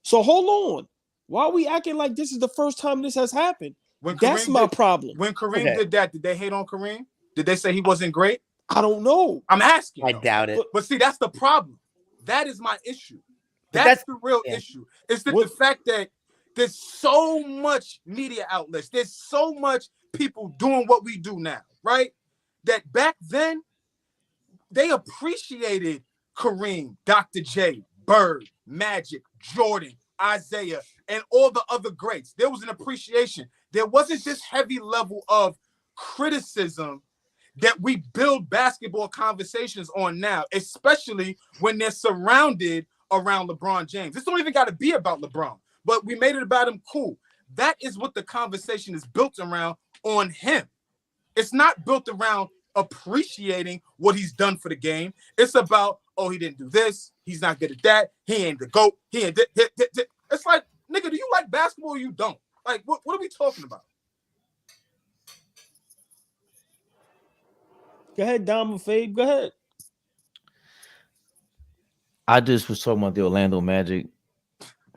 So hold on, why are we acting like this is the first time this has happened? That's my problem. When Kareem did that, did they hate on Kareem? Did they say he wasn't great? I don't know. I'm asking. I doubt it. But see, that's the problem. That is my issue. That's the real issue. It's the fact that there's so much media outlets. There's so much people doing what we do now, right? That back then, they appreciated Kareem, Dr. J, Bird, Magic, Jordan, Isaiah, and all the other greats. There was an appreciation. There wasn't this heavy level of criticism that we build basketball conversations on now, especially when they're surrounded around LeBron James. This don't even got to be about LeBron, but we made it about him. Cool. That is what the conversation is built around on him. It's not built around appreciating what he's done for the game. It's about, oh, he didn't do this. He's not good at that. He ain't the GOAT. He ain't. It's like, nigga, do you like basketball or you don't? Like, what are we talking about? Go ahead, Dom and Fabe. Go ahead. I just was talking about the Orlando Magic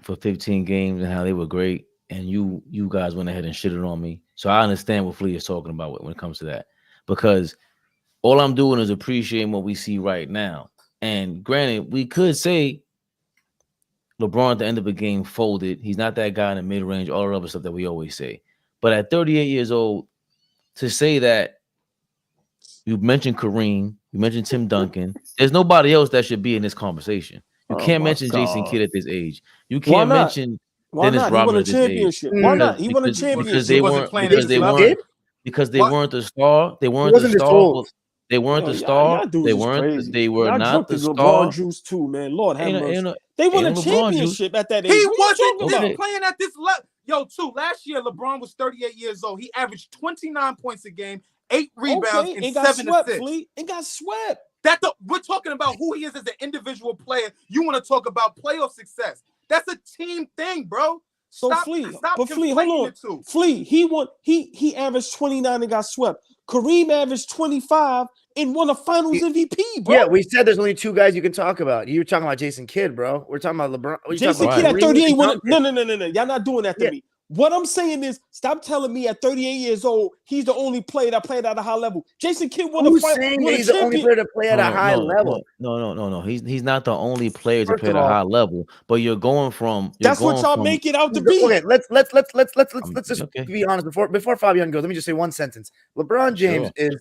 for 15 games and how they were great, and you guys went ahead and shitted on me. So I understand what Flea is talking about when it comes to that, because all I'm doing is appreciating what we see right now. And granted, we could say LeBron at the end of the game folded. He's not that guy in the mid-range, all the other stuff that we always say. But at 38 years old, to say that, you mentioned Kareem, you mentioned Tim Duncan. There's nobody else that should be in this conversation. You can't mention Jason Kidd at this age. You can't mention Dennis Rodman at this age. Why not? He won a championship. Because they weren't the star. They weren't the star. They weren't the star. They were not the star. LeBron juice too, man. Lord have mercy. They won a championship at that age. He wasn't playing at this level. Yo, last year LeBron was 38 years old. He averaged 29 points a game, 8 rebounds, and 7 assists. And got swept. We're talking about who he is as an individual player. You want to talk about playoff success. That's a team thing, bro. So Flea, hold on. Flea, he averaged 29 and got swept. Kareem averaged 25 and won a Finals MVP, bro. Yeah, we said there's only 2 guys you can talk about. You were talking about Jason Kidd, bro. We're talking about LeBron. Jason Kidd at 38 won. No. Y'all not doing that to me. What I'm saying is, stop telling me at 38 years old, he's the only player that played at a high level. Jason Kidd won a fight. He's the only player to play at a high level. No. He's not the only player to play at a high level. But you're going from. That's what y'all make it out to be. Okay, let's just be honest. Before Fabian goes, let me just say one sentence. LeBron James is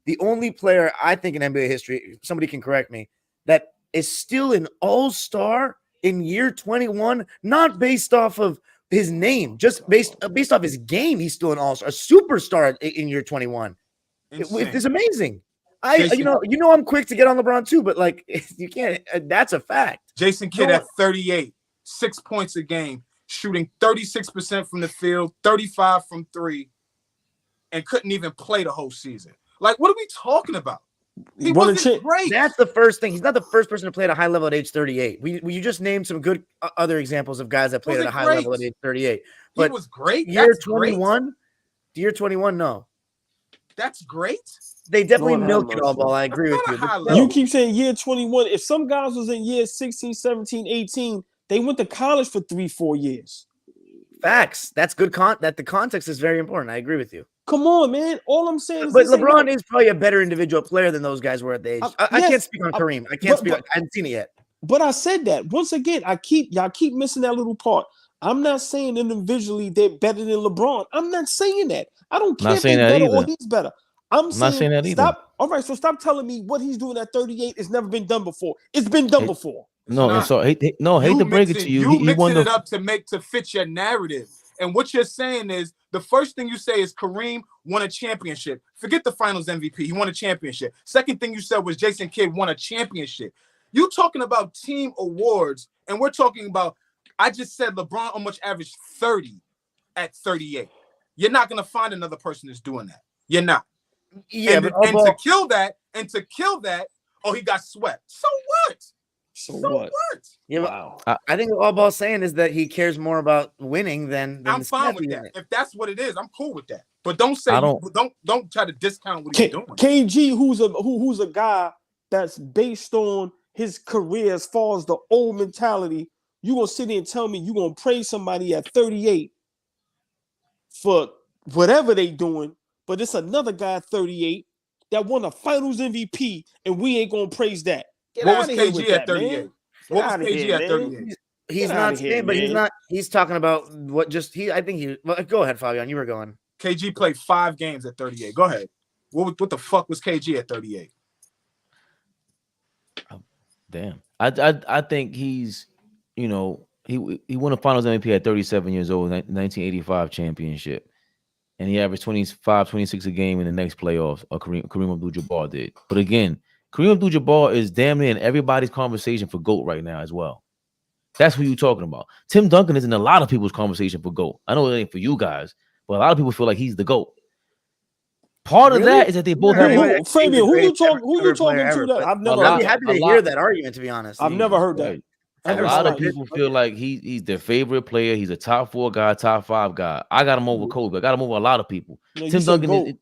the only player I think in NBA history, somebody can correct me, that is still an all-star in year 21, not based off of his name, just based off his game. He's still an all-star, a superstar in year 21. It's amazing. You know I'm quick to get on LeBron too, but like you can't. That's a fact. Jason Kidd at 38, 6 points a game, shooting 36% from the field, 35 from 3, and couldn't even play the whole season. Like, what are we talking about? He wasn't great. That's the first thing. He's not the first person to play at a high level at age 38. You just named some good other examples of guys that played at a high level at age 38. But he was great. Year 21, no. That's great. They definitely milk it all, ball. I agree with you. You keep saying year 21. If some guys was in year 16, 17, 18, they went to college for 3-4 years. Facts. That's good. That the context is very important. I agree with you. Come on, man. All I'm saying is But this ain't LeBron no- is probably a better individual player than those guys were at the age. I yes, can't speak on Kareem. I can't speak. I haven't seen it yet. But I said that once again. Y'all keep missing that little part. I'm not saying individually they're better than LeBron. I'm not saying that. I don't care if saying they're that better either. or he's better. I'm not saying that either. stop. All right, so stop telling me what he's doing at 38 has never been done before. It's been done before. No, not. and so hate to break it to you. You He won mixing the it up to fit your narrative. And what you're saying is the first thing you say is Kareem won a championship. Forget the finals MVP. He won a championship. Second thing you said was Jason Kidd won a championship. You talking about team awards, and we're talking about, I just said LeBron almost averaged 30 at 38. You're not going to find another person that's doing that. You're not. Yeah, and to kill that, oh, he got swept. So what? So what? Yeah, Wow. I think all Ball's saying is that he cares more about winning than I'm fine with that. If that's what it is, I'm cool with that. But don't say don't try to discount what he's doing. KG, who's a guy that's based on his career as far as the old mentality. You gonna sit there and tell me you gonna praise somebody at 38 for whatever they doing, but it's another guy at 38 that won a Finals MVP, and we ain't gonna praise that. What was KG at 38? What was KG at 38? He's not saying, but he's not. He's talking about what just he. I think he. Well, go ahead, Fabian. You were going. KG played 5 games at 38. Go ahead. What the fuck was KG at 38? Damn. I think he's, he won a Finals MVP at 37 years old, 1985 championship. And he averaged 25, 26 a game in the next playoffs. Kareem Abdul-Jabbar did. But again, Kareem Abdul-Jabbar is damn near in everybody's conversation for GOAT right now as well. That's who you're talking about. Tim Duncan is in a lot of people's conversation for GOAT. I know it ain't for you guys, but a lot of people feel like he's the GOAT. Part of that is that they both have. Fabian, who you talking to? That I've never. I'd be happy to hear that argument. To be honest, I've never heard that. A lot of people feel like he's their favorite player. He's a top 4 guy, top 5 guy. I got him over Kobe. I got him over a lot of people. No, Tim Duncan.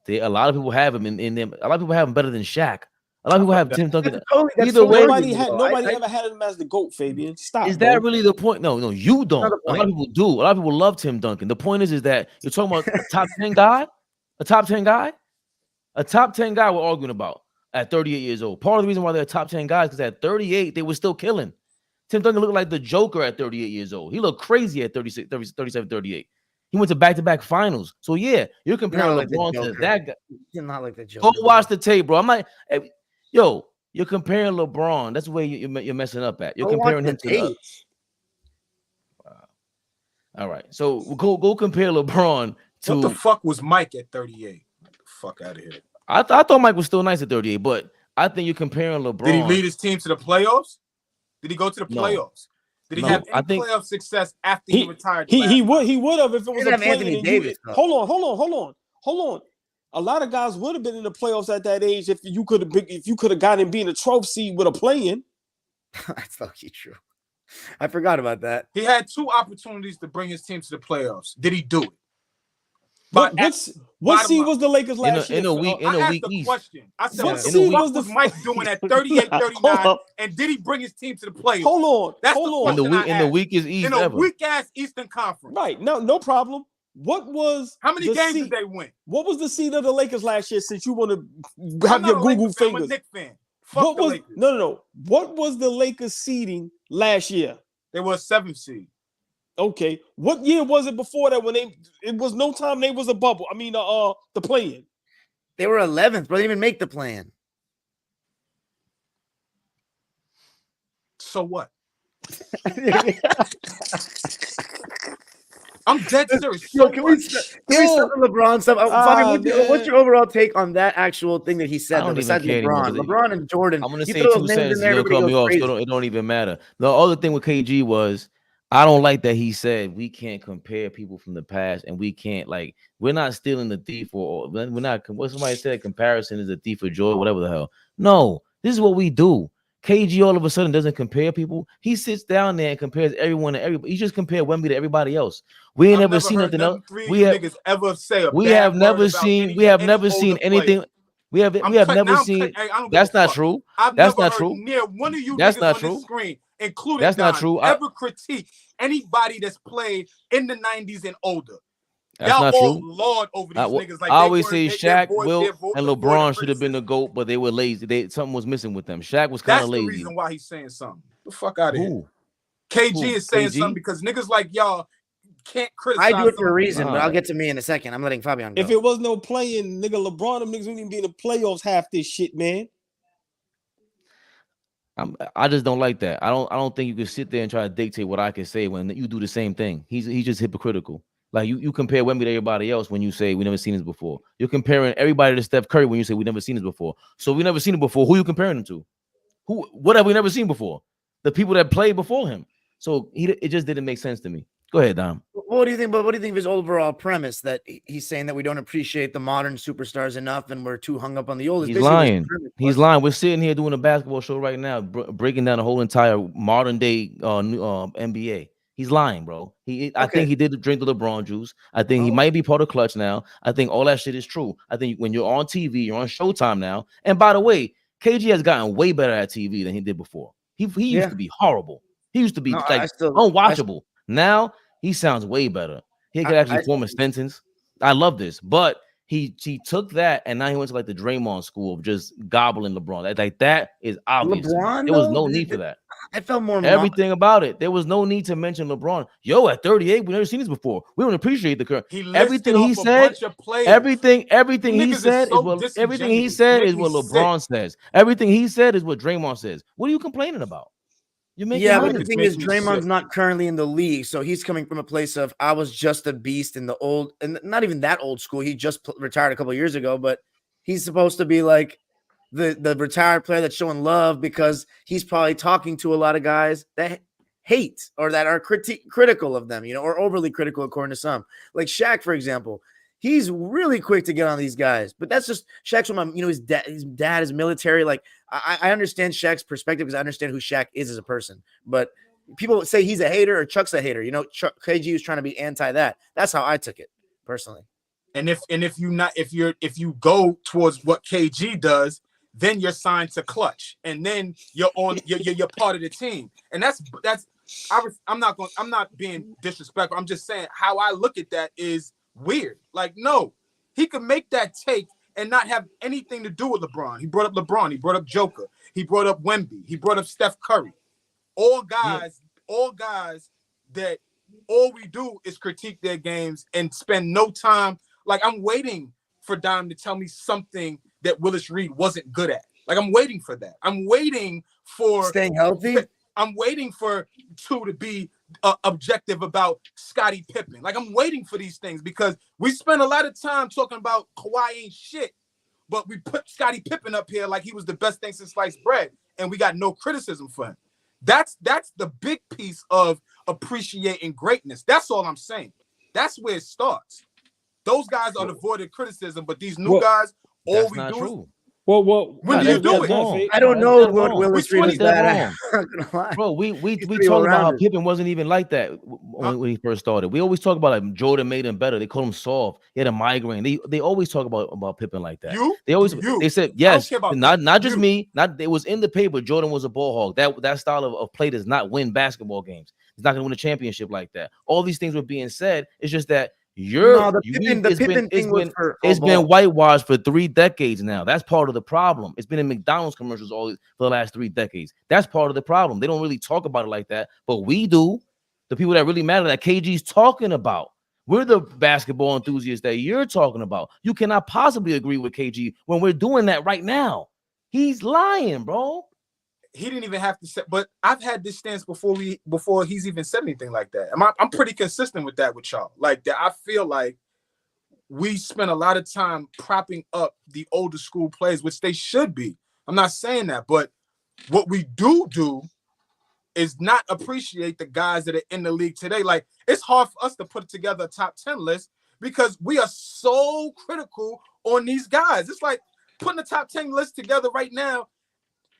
A lot of people have him in them. A lot of people have him better than Shaq. A lot of people have Tim Duncan. Either way, nobody ever had him as the GOAT. Fabian, stop. Is that really the point? No, you don't. A lot of people do. A lot of people love Tim Duncan. The point is that you're talking about a top 10 guy, a top 10 guy, a top 10 guy. We're arguing about at 38 years old. Part of the reason why they're a top 10 guys because at 38 they were still killing. Tim Duncan looked like the Joker at 38 years old. He looked crazy at 36, 37, 38. He went to back-to-back finals. So yeah, you're comparing LeBron to that guy. You're not like the Joker. Go watch the tape, bro. I'm like, yo, you're comparing LeBron. That's the way you're messing up at. You're comparing him to the. Wow. All right, so go compare LeBron to. What the fuck was Mike at 38? Get the fuck out of here. I thought Mike was still nice at 38, but I think you're comparing LeBron. Did he lead his team to the playoffs? Did he go to the playoffs? Did he have any playoff success after he retired? He would have if it was a Anthony Davis. Hold on. A lot of guys would have been in the playoffs at that age if you could have gotten him being a 12th seed with a play-in. That's lucky true. I forgot about that. He had 2 opportunities to bring his team to the playoffs. Did he do it? What seed was the Lakers last year? In a week East. Question. I said, what seed was Mike doing at 38, 39, and did he bring his team to the playoffs? Hold on. That's the question in the weakest East in a weak-ass Eastern Conference. Right. No problem. How many games did they win? What was the seed of the Lakers last year since you want to have your Google fingers? I'm a Knicks fan. Fuck the Lakers. No. What was the Lakers seeding last year? They were a 7th seed. Okay. What year was it before that when it was no time they was a bubble? I mean, the play-in. They were 11th, but they didn't even make the plan. So what? I'm dead serious. Yo, can we stop the LeBron stuff? What's your overall take on that actual thing that he said? Besides LeBron and Jordan, I'm gonna say 2 sentences. You'll cut me off. So it don't even matter. The other thing with KG was I don't like that he said we can't compare people from the past and we can't we're not stealing the thief or we're not. What somebody said, comparison is a thief of joy, whatever the hell. No, this is what we do. KG all of a sudden doesn't compare people. He sits down there and compares everyone to everybody. He just compared Wemby to everybody else. We ain't never seen nothing else. We have never seen anything. We have never seen. That's not true. That's not true. Near one of you that's not true. Screen, including that's not true. Ever critique anybody that's played in the 90s and older. That's Y'all not all true. lord over these niggas. Like I they always weren't- say they- Shaq, they're Wilt, and they're void of LeBron should have been the criticism. GOAT, but they were lazy. Something was missing with them. Shaq was kind That's of the lazy. reason why he's saying something. The fuck out of here. Who? KG Who? is saying KG? something because niggas like y'all can't criticize. I do it for a some- reason, but I'll Alright. get to me in a second. I'm letting Fabian go. If it was no playing, nigga, LeBron, them niggas wouldn't even be in the playoffs half this shit, man. I just don't like that. I don't think you can sit there and try to dictate what I can say when you do the same thing. He's just hypocritical. Like you compare Wemby to everybody else when you say we never seen this before. You're comparing everybody to Steph Curry when you say we never seen this before. So we never seen it before. Who you comparing him to? What have we never seen before? The people that played before him. So it just didn't make sense to me. Go ahead, Dom. What do you think? But what do you think of his overall premise that he's saying that we don't appreciate the modern superstars enough and we're too hung up on the old? He's lying. He's lying. We're sitting here doing a basketball show right now, breaking down the whole entire modern day NBA. He's lying, bro. I think he did drink the LeBron juice. I think he might be part of Clutch now. I think all that shit is true. I think when you're on TV, you're on Showtime now. And by the way, KG has gotten way better at TV than he did before. He used to be horrible. He used to be unwatchable. Now he sounds way better. He could actually form a sentence. I love this, but he took that and now he went to like the Draymond school of just gobbling LeBron. That is obvious. LeBron, there was no need for that. I felt more everything about it. There was no need to mention LeBron. Yo, at 38, we never seen this before. We don't appreciate the current. Everything he said, everything he said is what LeBron says. Everything he said is what Draymond says. What are you complaining about? But the thing is, Draymond's not currently in the league, so he's coming from a place of I was just a beast in the old, and not even that old school. He just retired a couple of years ago, but he's supposed to be like the retired player that's showing love because he's probably talking to a lot of guys that hate or that are critical of them, or overly critical according to some. Like Shaq, for example. He's really quick to get on these guys, but that's just Shaq's from his dad is military. Like I understand Shaq's perspective because I understand who Shaq is as a person. But people say he's a hater or Chuck's a hater. KG was trying to be anti that. That's how I took it personally. And if you go towards what KG does, then you're signed to Clutch, and then you're part of the team. And that's I'm not being disrespectful. I'm just saying how I look at that is weird. Like, no, he could make that take and not have anything to do with LeBron. He brought up LeBron. He brought up Joker. He brought up Wemby. He brought up Steph Curry. All guys that all we do is critique their games and spend no time. Like, I'm waiting for Dom to tell me something that Willis Reed wasn't good at. Like, I'm waiting for that. I'm waiting for staying healthy. I'm waiting for to be objective about Scottie Pippen. Like, I'm waiting for these things because we spend a lot of time talking about Kawhi ain't shit, but we put Scottie Pippen up here like he was the best thing since sliced bread, and we got no criticism for him. That's the big piece of appreciating greatness. That's all I'm saying. That's where it starts. Those guys are avoided criticism, but these new guys, all we do is. Well, when do you do it? I don't know what Willis Reed is bad at. Bro, we talked about how Pippen wasn't even like that when he first started. We always talk about like Jordan made him better. They called him soft. He had a migraine. They always talk about Pippen like that. They said yes, not just me. It was in the paper. Jordan was a ball hog. That style of play does not win basketball games. He's not going to win a championship like that. All these things were being said. It's just that. It's been whitewashed for 3 decades now. That's part of the problem. It's been in McDonald's commercials for the last 3 decades. That's part of the problem. They don't really talk about it like that, but we do. The people that really matter that KG's talking about. We're the basketball enthusiasts that you're talking about. You cannot possibly agree with KG when we're doing that right now. He's lying, bro. He didn't even have to say, but I've had this stance before he's even said anything like that. I'm pretty consistent with that with y'all. Like that, I feel like we spend a lot of time propping up the older school players, which they should be. I'm not saying that, but what we do is not appreciate the guys that are in the league today. Like, it's hard for us to put together a top 10 list because we are so critical on these guys. It's like putting a top 10 list together right now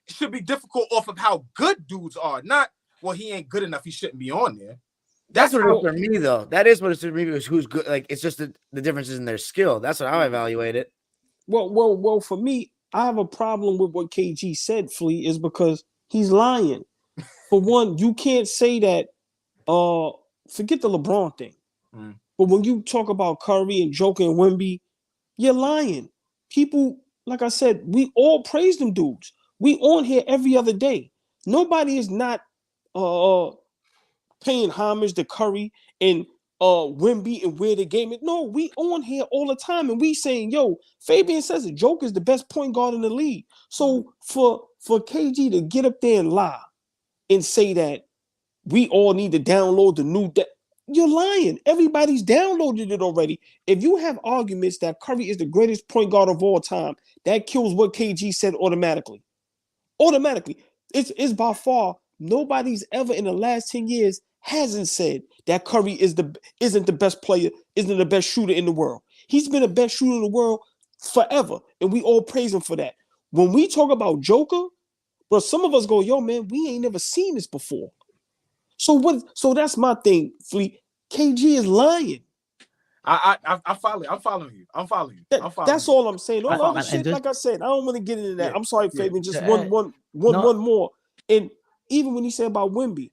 should be difficult off of how good dudes are, not, well, he ain't good enough, he shouldn't be on there. That's what it is for me, though. That is what it's for me, is who's good. Like, it's just the differences in their skill. That's how I evaluate it. Well, for me, I have a problem with what KG said, Flea, is because he's lying. For one, you can't say that, forget the LeBron thing. But when you talk about Curry and Joker and Wemby, you're lying. People, like I said, we all praise them dudes. We on here every other day. Nobody is not paying homage to Curry and Wemby and where the game is. No, we on here all the time and we saying, yo, Fabian says it. Joker is the best point guard in the league. So for KG to get up there and lie and say that we all need to download the new you're lying. Everybody's downloaded it already. If you have arguments that Curry is the greatest point guard of all time, that kills what KG said automatically. Automatically. It's by far nobody's ever in the last 10 years hasn't said that Curry isn't the best player, isn't the best shooter in the world. He's been the best shooter in the world forever, and we all praise him for that. When we talk about Joker, but some of us go, yo, man, we ain't never seen this before. So that's my thing, Fleet. KG is lying. I follow you. I'm following you. That's all I'm saying. All other shit, just, like I said, I don't want to get into that. Yeah, I'm sorry, Fabian. Just yeah. one more. And even when he said about Wemby,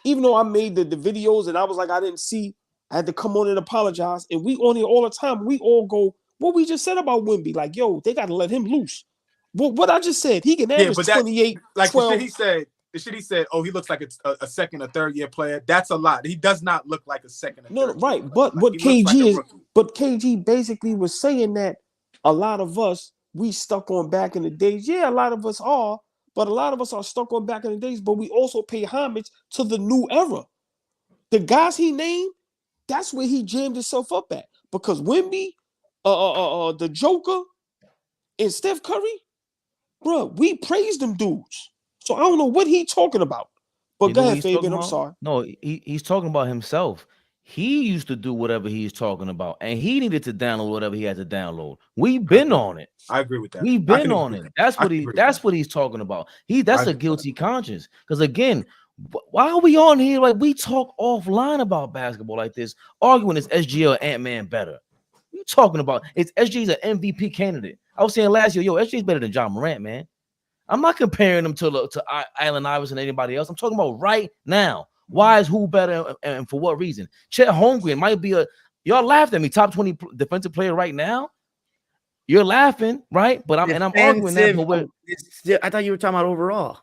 even though I made the videos and I was like, I didn't see, I had to come on and apologize. And we on here all the time. We all go, what we just said about Wemby, like, yo, they got to let him loose. What I just said, he can average 28, like 12. The shit he said, oh, he looks like a second or third year player. That's a lot. He does not look like a second or third right. year But player. what Like, he looks like KG a is, rookie. but KG basically was saying that a lot of us, we stuck on back in the days. Yeah, a lot of us are, but a lot of us are stuck on back in the days, but we also pay homage to the new era. The guys he named, that's where he jammed himself up at. Because Wemby, the Joker, and Steph Curry, bro, we praised them dudes. So I don't know what he talking about. But go ahead, Fabian. I'm sorry. No, he's talking about himself. He used to do whatever he's talking about, and he needed to download whatever he had to download. We've been on it. I agree with that. We've been on it. That's what he's talking about. That's a guilty conscience. Because again, why are we on here like we talk offline about basketball like this, arguing is SGA or Ant-Man better? You talking about it's SGA's an MVP candidate. I was saying last year, yo, SGA's better than John Morant, man. I'm not comparing them to Allen Iverson and anybody else. I'm talking about right now. Why is who better and for what reason? Chet Holmgren might be y'all laughed at me, top 20 defensive player right now. You're laughing, right? But I'm arguing that. But I thought you were talking about overall.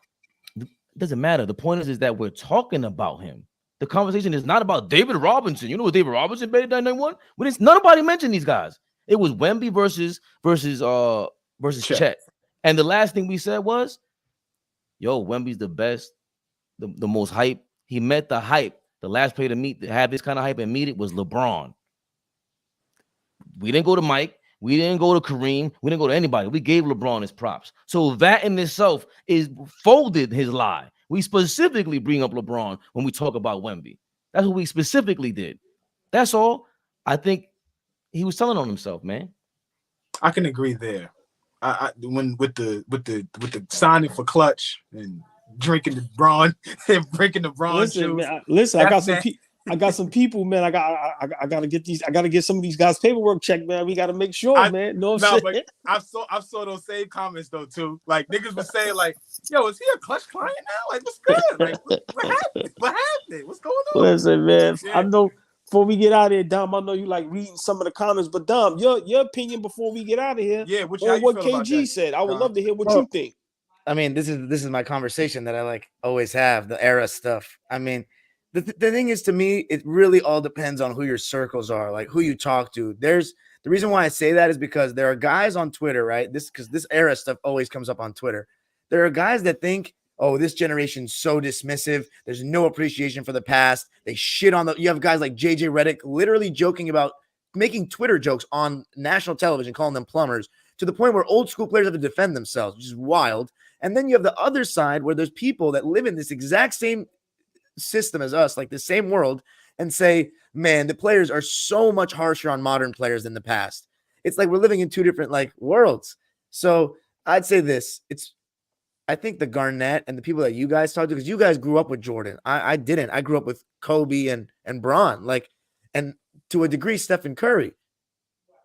It doesn't matter. The point is that we're talking about him. The conversation is not about David Robinson. You know what David Robinson made in 91? Nobody mentioned these guys. It was Wemby versus Chet. And the last thing we said was, yo, Wemby's the best, the most hype. He met the hype. The last player to have this kind of hype and meet it was LeBron. We didn't go to Mike. We didn't go to Kareem. We didn't go to anybody. We gave LeBron his props. So that in itself is folded his lie. We specifically bring up LeBron when we talk about Wemby. That's what we specifically did. That's all. I think he was telling on himself, man. I can agree there. When with the signing for Clutch and drinking the Braun and drinking the Braun listen, juice. Man, I got some people, man. I gotta get some of these guys' paperwork checked, man. We gotta make sure, man. No, but I saw those same comments though too. Like niggas were saying, like, yo, is he a Clutch client now? Like, what's good? Like, what happened? What happened? What's going on? Listen, man. Yeah. I know before we get out of here, Dom, I know you like reading some of the comments, but Dom, your opinion before we get out of here. Yeah, what KG said. I would love to hear what you think. I mean, this is my conversation that I like always have, the era stuff. I mean, the thing is, to me, it really all depends on who your circles are, like who you talk to. The reason why I say that is because there are guys on Twitter, right? Because this era stuff always comes up on Twitter. There are guys that think, oh, this generation's so dismissive. There's no appreciation for the past. They shit on you have guys like JJ Redick literally joking about making Twitter jokes on national television, calling them plumbers, to the point where old school players have to defend themselves, which is wild. And then you have the other side where there's people that live in this exact same system as us, like the same world, and say, man, the players are so much harsher on modern players than the past. It's like we're living in two different like worlds. So I'd say this. I think the Garnett and the people that you guys talk to, because you guys grew up with Jordan. I didn't. I grew up with Kobe and Bron, and to a degree, Stephen Curry.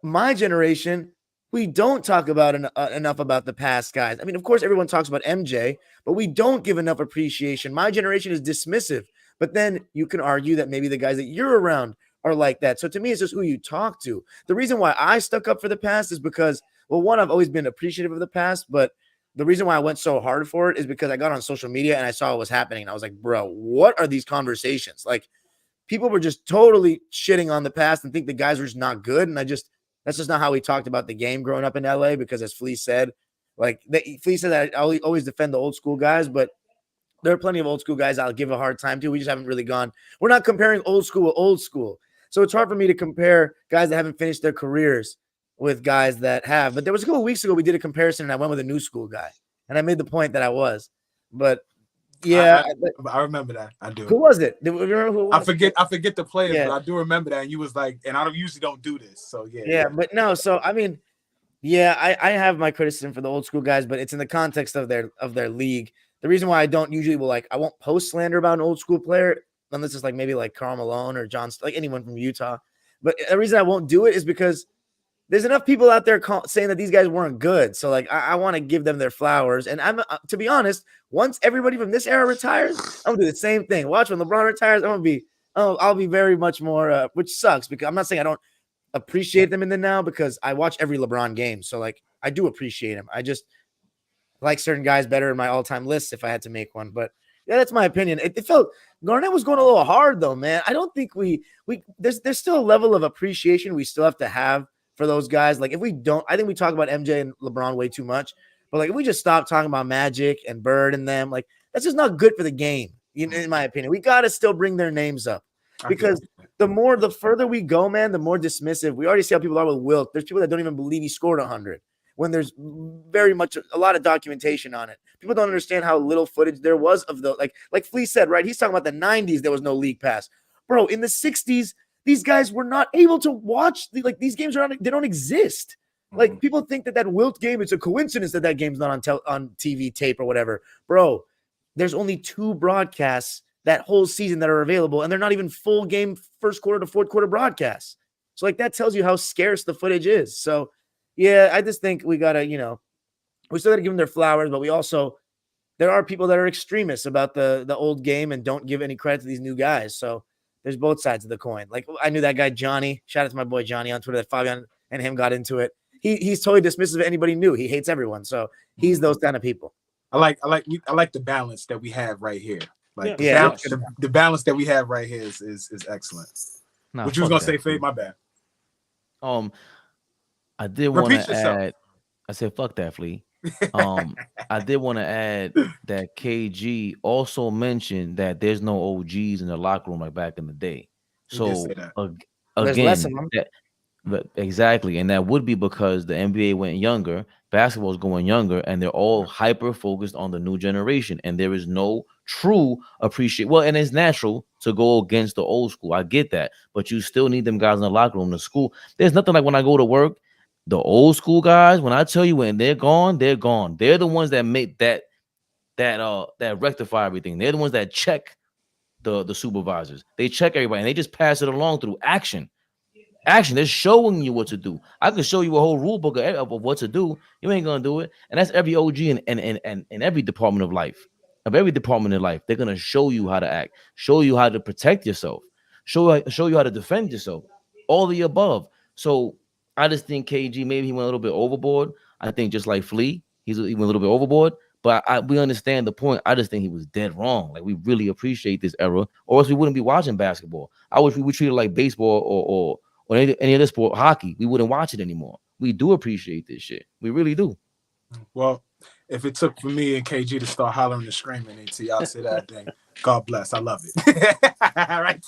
My generation, we don't talk about enough about the past guys. I mean, of course, everyone talks about MJ, but we don't give enough appreciation. My generation is dismissive. But then you can argue that maybe the guys that you're around are like that. So to me, it's just who you talk to. The reason why I stuck up for the past is because, well, one, I've always been appreciative of the past, but the reason why I went so hard for it is because I got on social media and I saw what was happening. And I was like, bro, what are these conversations? Like, people were just totally shitting on the past and think the guys were just not good. And that's just not how we talked about the game growing up in LA, because as Flea said, Flea said that I always defend the old school guys, but there are plenty of old school guys I'll give a hard time to. We just haven't really gone. We're not comparing old school with old school. So it's hard for me to compare guys that haven't finished their careers with guys that have. But there was a couple of weeks ago we did a comparison and I went with a new school guy. And I made the point that I was. But yeah. I remember that. I do. Who was it? Do you remember who it was? I forget the players, Yeah. but I do remember that. And you was like, and I usually don't do this. So yeah. Yeah, but no, so I mean, yeah, I have my criticism for the old school guys, but it's in the context of their league. The reason why I don't usually I won't post slander about an old school player unless it's like maybe like Karl Malone or John, like anyone from Utah. But the reason I won't do it is because there's enough people out there saying that these guys weren't good. So like I want to give them their flowers. And I'm to be honest, once everybody from this era retires, I'm gonna do the same thing. Watch when LeBron retires, I'll be very much more, which sucks because I'm not saying I don't appreciate them in the now, because I watch every LeBron game. So like I do appreciate him. I just like certain guys better in my all-time lists if I had to make one. But yeah, that's my opinion. It felt Garnett was going a little hard though, man. I don't think there's still a level of appreciation we still have to have for those guys. Like if we don't, I think we talk about MJ and LeBron way too much. But like if we just stop talking about Magic and Bird and them, like that's just not good for the game, in my opinion. We got to still bring their names up, because the further we go, man, the more dismissive. We already see how people are with Wilt. There's people that don't even believe he scored 100 when there's very much a lot of documentation on it. People don't understand how little footage there was of the like Flea said, right? He's talking about the 90s. There was no league pass, bro. In the 60s, these guys were not able to watch these games they don't exist. Like people think that Wilt game, it's a coincidence that game's not on TV tape or whatever, bro. There's only 2 broadcasts that whole season that are available, and they're not even full game first quarter to fourth quarter broadcasts. So like that tells you how scarce the footage is. So yeah, I just think we gotta, we still gotta give them their flowers, but there are people that are extremists about the old game and don't give any credit to these new guys. So there's both sides of the coin. Like I knew that guy Johnny. Shout out to my boy Johnny on Twitter that Fabian and him got into it. He's totally dismissive of anybody new. He hates everyone. So he's those kind of people. I like the balance that we have right here. Like the balance that we have right here is excellent. Nah, what you was gonna say, Fade? My bad. I did want to add. I said, "Fuck that, Flea." I did want to add that KG also mentioned that there's no OGs in the locker room like back in the day. So again, exactly, and that would be because the NBA went younger, basketball is going younger, and they're all hyper focused on the new generation, and there is no true appreciate. Well, and it's natural to go against the old school. I get that, but you still need them guys in the locker room. The school, there's nothing like when I go to work. The old school guys, when I tell you when they're gone, they're gone. They're the ones that make that rectify everything. They're the ones that check the supervisors. They check everybody and they just pass it along through action. They're showing you what to do. I could show you a whole rule book of what to do. You ain't gonna do it. And that's every OG in every department of life. Of every department in life, they're gonna show you how to act, show you how to protect yourself, show you how to defend yourself. All the above. So I just think KG, maybe he went a little bit overboard. I think just like Flea, he went a little bit overboard. But we understand the point. I just think he was dead wrong. Like we really appreciate this era, or else we wouldn't be watching basketball. I wish we would treat it like baseball or any other sport, hockey. We wouldn't watch it anymore. We do appreciate this shit. We really do. Well, if it took for me and KG to start hollering and screaming until y'all say that thing, God bless. I love it. Right.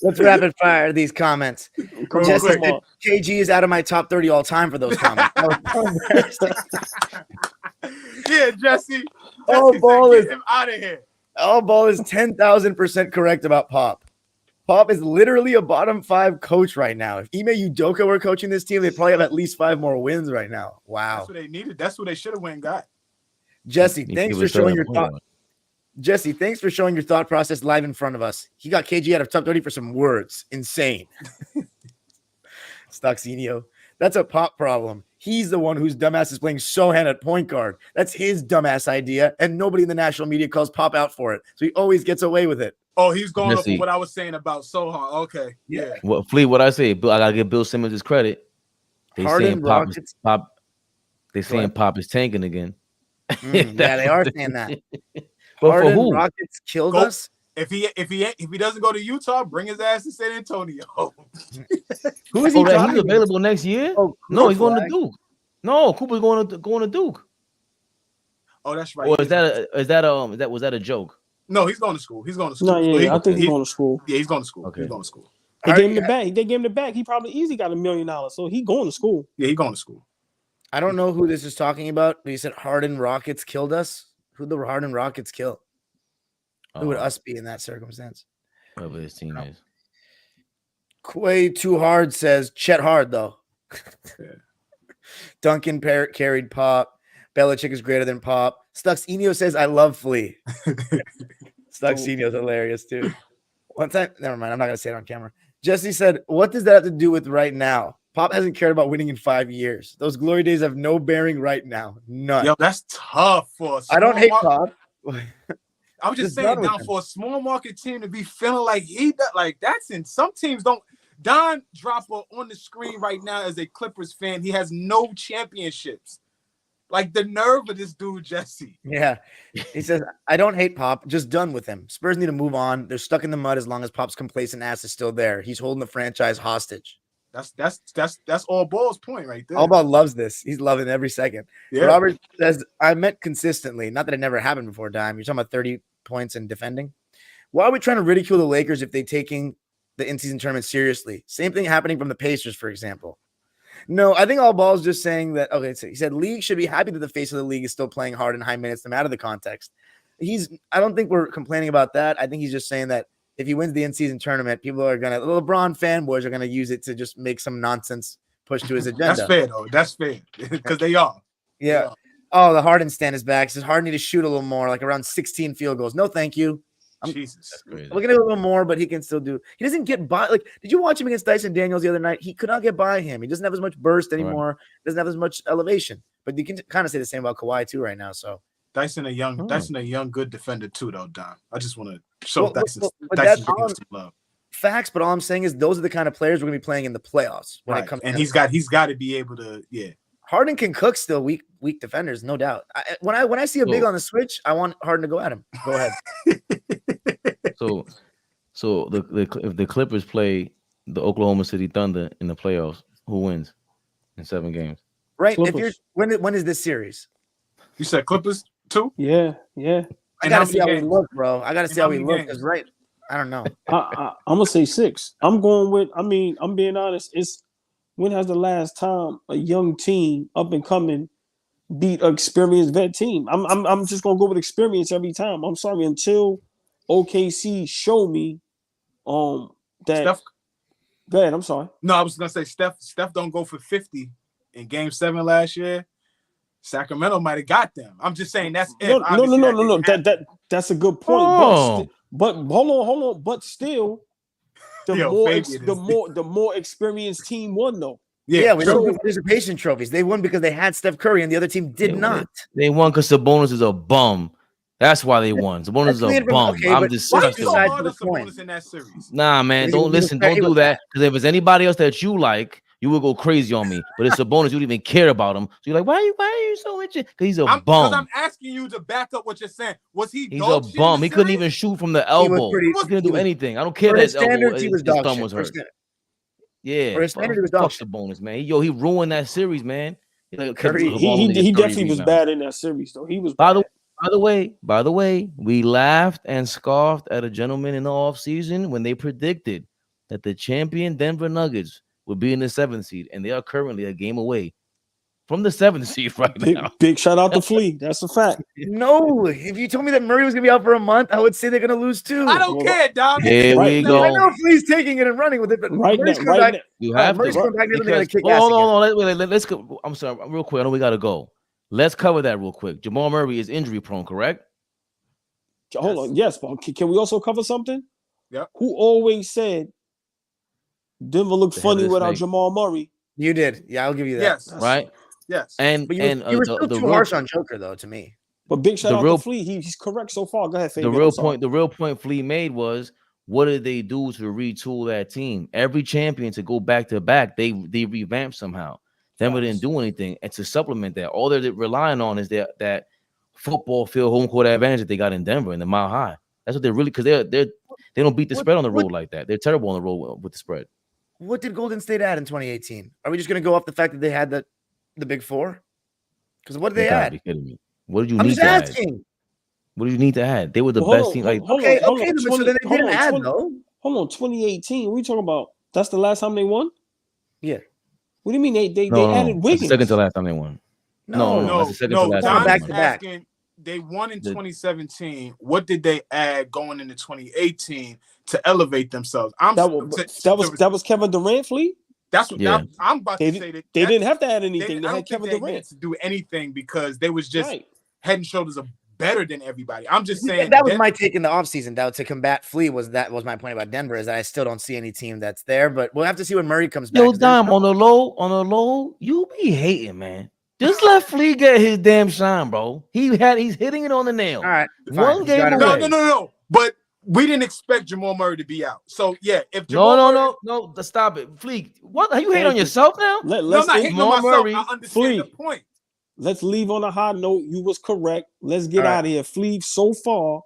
Let's rapid fire these comments. Jesse, KG is out of my top 30 all time for those comments. Yeah, Jesse. All ball get him out of here. All ball is 10,000% correct about Pop. Pop is literally a bottom 5 coach right now. If Ime Udoka were coaching this team, they'd probably have at least 5 more wins right now. Wow. That's what they needed. That's what they should have went and got. Jesse, thanks for showing your thought. Jesse, thanks for showing your thought process live in front of us. He got KG out of top 30 for some words. Insane. Stoxinio. That's a Pop problem. He's the one whose dumbass is playing Sohan at point guard. That's his dumbass idea, and nobody in the national media calls Pop out for it. So he always gets away with it. Oh, he's going Let's up on see. what I was saying about Sohan. Okay, yeah. What Flea? What I say? I gotta give Bill Simmons his credit. They Harden, saying Pop, Rockets. Pop. They saying ahead. Pop is tanking again. Yeah, they are saying that. But Harden, for who? Rockets killed Go- us. If he doesn't go to Utah, bring his ass to San Antonio. Who is he Oh, that talking he's available next year? Oh, No, he's going to flag. Duke. No, Cooper's going to Duke. Oh, that's right. Or was that a joke? No, he's going to school. He's going to school. No, yeah, I think he's going to school. Yeah, he's going to school. Okay. He's going to school. They gave him the bag. They gave him the bag. He probably easily got $1 million. So he going to school. Yeah, he's going to school. I don't know who this is talking about, but he said Harden Rockets killed us. Who the Harden Rockets kill? Who would us be in that circumstance? Whoever his team is. Quay Too Hard says Chet Hard though. Duncan Parrott carried Pop. Belichick is greater than Pop. Stuxinho says I love Flea. Stuxinho's hilarious too. One time, never mind. I'm not gonna say it on camera. Jesse said, "What does that have to do with right now? Pop hasn't cared about winning in 5 years. Those glory days have no bearing right now. None. Yo, that's tough for us. I don't hate Pop. I was just Just saying, done with Don, him. for a small market team to be feeling like he does, like that's in some teams don't. Don Dropper on the screen right now as a Clippers fan, he has no championships. Like the nerve of this dude, Jesse. Yeah. He says, I don't hate Pop, just done with him. Spurs need to move on. They're stuck in the mud as long as Pop's complacent ass is still there. He's holding the franchise hostage. That's all Ball's point right there. All Ball loves this. He's loving every second. Yeah. Robert says, I meant consistently. Not that it never happened before, Dime. You're talking about 30 points and defending. Why are we trying to ridicule the Lakers if they're taking the in-season tournament seriously? Same thing happening from the Pacers, for example. No, I think All Ball's just saying that, okay, so he said league should be happy that the face of the league is still playing hard in high minutes, no matter the context. I don't think we're complaining about that. I think he's just saying that if he wins the in-season tournament, people are going to, the LeBron fanboys are going to use it to just make some nonsense push to his agenda. That's fair, though. That's fair. Because they are. Yeah. Oh, the Harden stand is back. Says Harden need to shoot a little more, like around 16 field goals. No, thank you. Jesus. Looking at a little more, but he can still do. He doesn't get by. Like, did you watch him against Dyson Daniels the other night? He could not get by him. He doesn't have as much burst anymore. Right. Doesn't have as much elevation. But you can kind of say the same about Kawhi too right now. So Dyson a young good defender too, though, Don. I just want to show Dyson some love. Facts, but all I'm saying is those are the kind of players we're gonna be playing in the playoffs when it comes. And he's got to be able to, yeah. Harden can cook still, weak defenders, no doubt. When I see a big on the switch, I want Harden to go at him. Go ahead. So if the Clippers play the Oklahoma City Thunder in the playoffs, who wins in 7 games? Right. Clippers. If you're when is this series? You said Clippers too? Yeah. I gotta see how we look, bro. I gotta see how we look. Because I don't know. I'm gonna say 6. I'm going with. I mean, I'm being honest. It's when has the last time a young team up and coming beat an experienced vet team? I'm just gonna go with experience every time. I'm sorry until OKC show me that. Steph, go ahead. I'm sorry. No, I was gonna say Steph don't go for 50 in Game 7 last year. Sacramento might have got them. I'm just saying that's no. That's a good point. Oh. But hold on. But still, the more experienced team won though. Yeah, we don't do participation trophies. They won because they had Steph Curry and the other team did not. They won because Sabonis is a bum. That's why they won. Sabonis is a bum. Okay, I'm just why so hard of Sabonis in that series? Nah, man, don't do that. Because if it's anybody else that you like, you would go crazy on me. But it's Sabonis, you don't even care about him. So you're like, why are you so interested? Because he's a bum. Because I'm asking you to back up what you're saying. He's a bum. He couldn't even shoot from the elbow. He couldn't do anything. I don't care that his thumb was hurt. Yeah, fuck Sabonis, man. He ruined that series, man. He definitely was bad in that series, though. He was By the way, we laughed and scoffed at a gentleman in the offseason when they predicted that the champion Denver Nuggets would be in the 7th seed, and they are currently a game away from the 7th seed now. Big shout out to Flea. That's a fact. No, if you told me that Murray was gonna be out for a month, I would say they're gonna lose too. I don't care, dog. Here we go. I know Flea's taking it and running with it, but Murray's coming back. You have to. Hold on. Let's go. I'm sorry, real quick. I know we gotta go. Let's cover that real quick. Jamal Murray is injury prone, correct? Hold on. Yes, but can we also cover something? Yeah. Who always said Denver looked funny without Jamal Murray? You did. Yeah, I'll give you that. Yes. Right. Yes. And But and you were still the too harsh on Joker though. To me, But big shout The out real- to Flea. He's correct so far. Go ahead, the Fabian. real I'm sorry. point Flea made was, what did they do to retool that team? Every champion to go back to back, they revamped somehow. Denver didn't do anything, and to supplement that, all they're relying on is that football field home court advantage that they got in Denver in the Mile High. That's what they're really, because they don't beat the spread on the road like that. They're terrible on the road with the spread. what did Golden State add in 2018? Are we just going to go off the fact that they had the Big Four? Because what did You they gotta add? be kidding me. What did you I'm need just to add? asking. What do you need to add? They were the Well, best team. Like, Okay, but so then they didn't add 20 though. Hold on, 2018. We talking about? That's the last time they won. Yeah. What do you mean they no, added that's the Wiggins? second to last time they won. No, No, that's the second to last John time. back John's to back. asking. They won in The- 2017. What did they add going into 2018 to elevate themselves? That was Kevin Durant, Flea. That's what Yeah. I'm about They to say. That didn't have to add they, anything. They I had don't think Kevin they Durant. needed to do anything because they was just Right. head and shoulders better than everybody. I'm just saying That was my take in the offseason, though, to combat Flea. That was my point about Denver, is that I still don't see any team that's there. But we'll have to see when Murray comes back. Yo, 'cause there's Dom, on the low, you be hating, man. Just let Flea get his damn shine, bro. He's hitting it on the nail. All right, One fine. game Got it away. right. No. But we didn't expect Jamal Murray to be out. So yeah, if No, Jamal no. Stop it, Flea. What are you hating Thank on you. yourself now? No, I'm Let's not hating on Jamal myself. Murray, I understand Flea. the point. Let's leave on a high note. You was correct. Let's get All right. out of here. Flea so far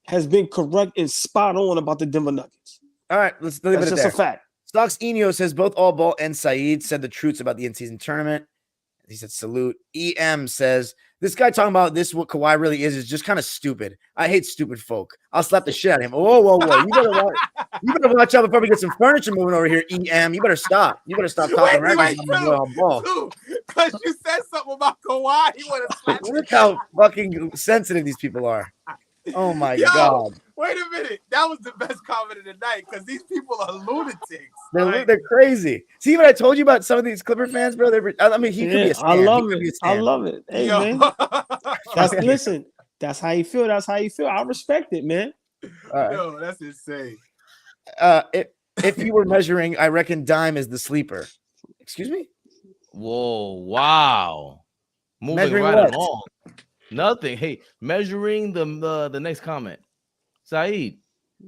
has been correct and spot on about the Denver Nuggets. All right, let's leave That's it just there. a fact. Stocks Enio says both All Ball and Saeed said the truths about the in-season tournament. He said salute. EM says this guy talking about this, what Kawhi really is just kind of stupid. I hate stupid folk. I'll slap the shit out of him. Whoa. You better watch out before we get some furniture moving over here, EM. You better stop. You better stop talking records on the boy on ball. Because you said something about Kawhi. He would have slapped Look how fucking sensitive these people are. Oh my Yo, God. Wait a minute. That was the best comment of the night because these people are lunatics. They're crazy. See what I told you about some of these Clipper fans, bro? I mean, he could be a stan. I love He could be a it. I stan. love it. Hey, Yo. man. Listen, that's how you feel. That's how you feel. I respect it, man. All right. Yo, that's insane. If you were measuring, I reckon Dime is the sleeper. Excuse me? Whoa, wow. Moving Measuring right what? along. Nothing. Hey, measuring the next comment. Saeed.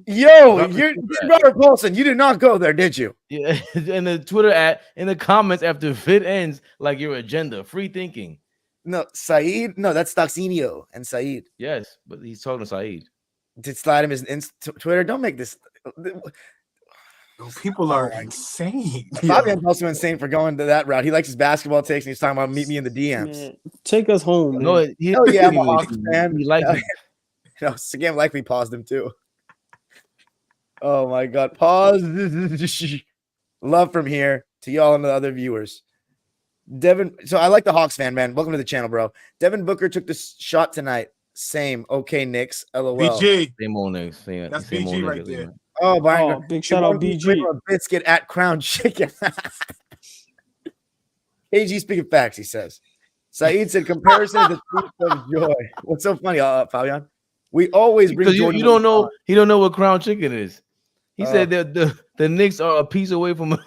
Yo, Robert you're Paulson. Robert Paulson. You did not go there, did you? Yeah, in the Twitter in the comments after vid ends, like your agenda, free thinking. No, Saeed. No, that's Stoxinio and Saeed. Yes, but he's talking to Saeed. Did slide him his Twitter. Don't make this. People are insane. Fabian's also insane for going to that route. He likes his basketball takes, and he's talking about meet me in the DMs. Man, take us home, man. No, Oh yeah, I'm a Hawks fan. He likes it. No, Scam likely paused him too. Oh my God, pause. Love from here to y'all and the other viewers. Devin, so I like the Hawks fan, man. Welcome to the channel, bro. Devin Booker took the shot tonight. Same. Okay, Knicks. LOL. BG. Same old niggas. That's same BG old right niggas, there. man. Oh, Byron. Big shout out BG. Biscuit at Crown Chicken. KG speaking facts, he says. Saeed said comparison is the thief of joy. What's so funny, Fabian? We always bring Because Jordan you don't on the know, spot. he don't know what Crown Chicken is. He said that the Knicks are a piece away from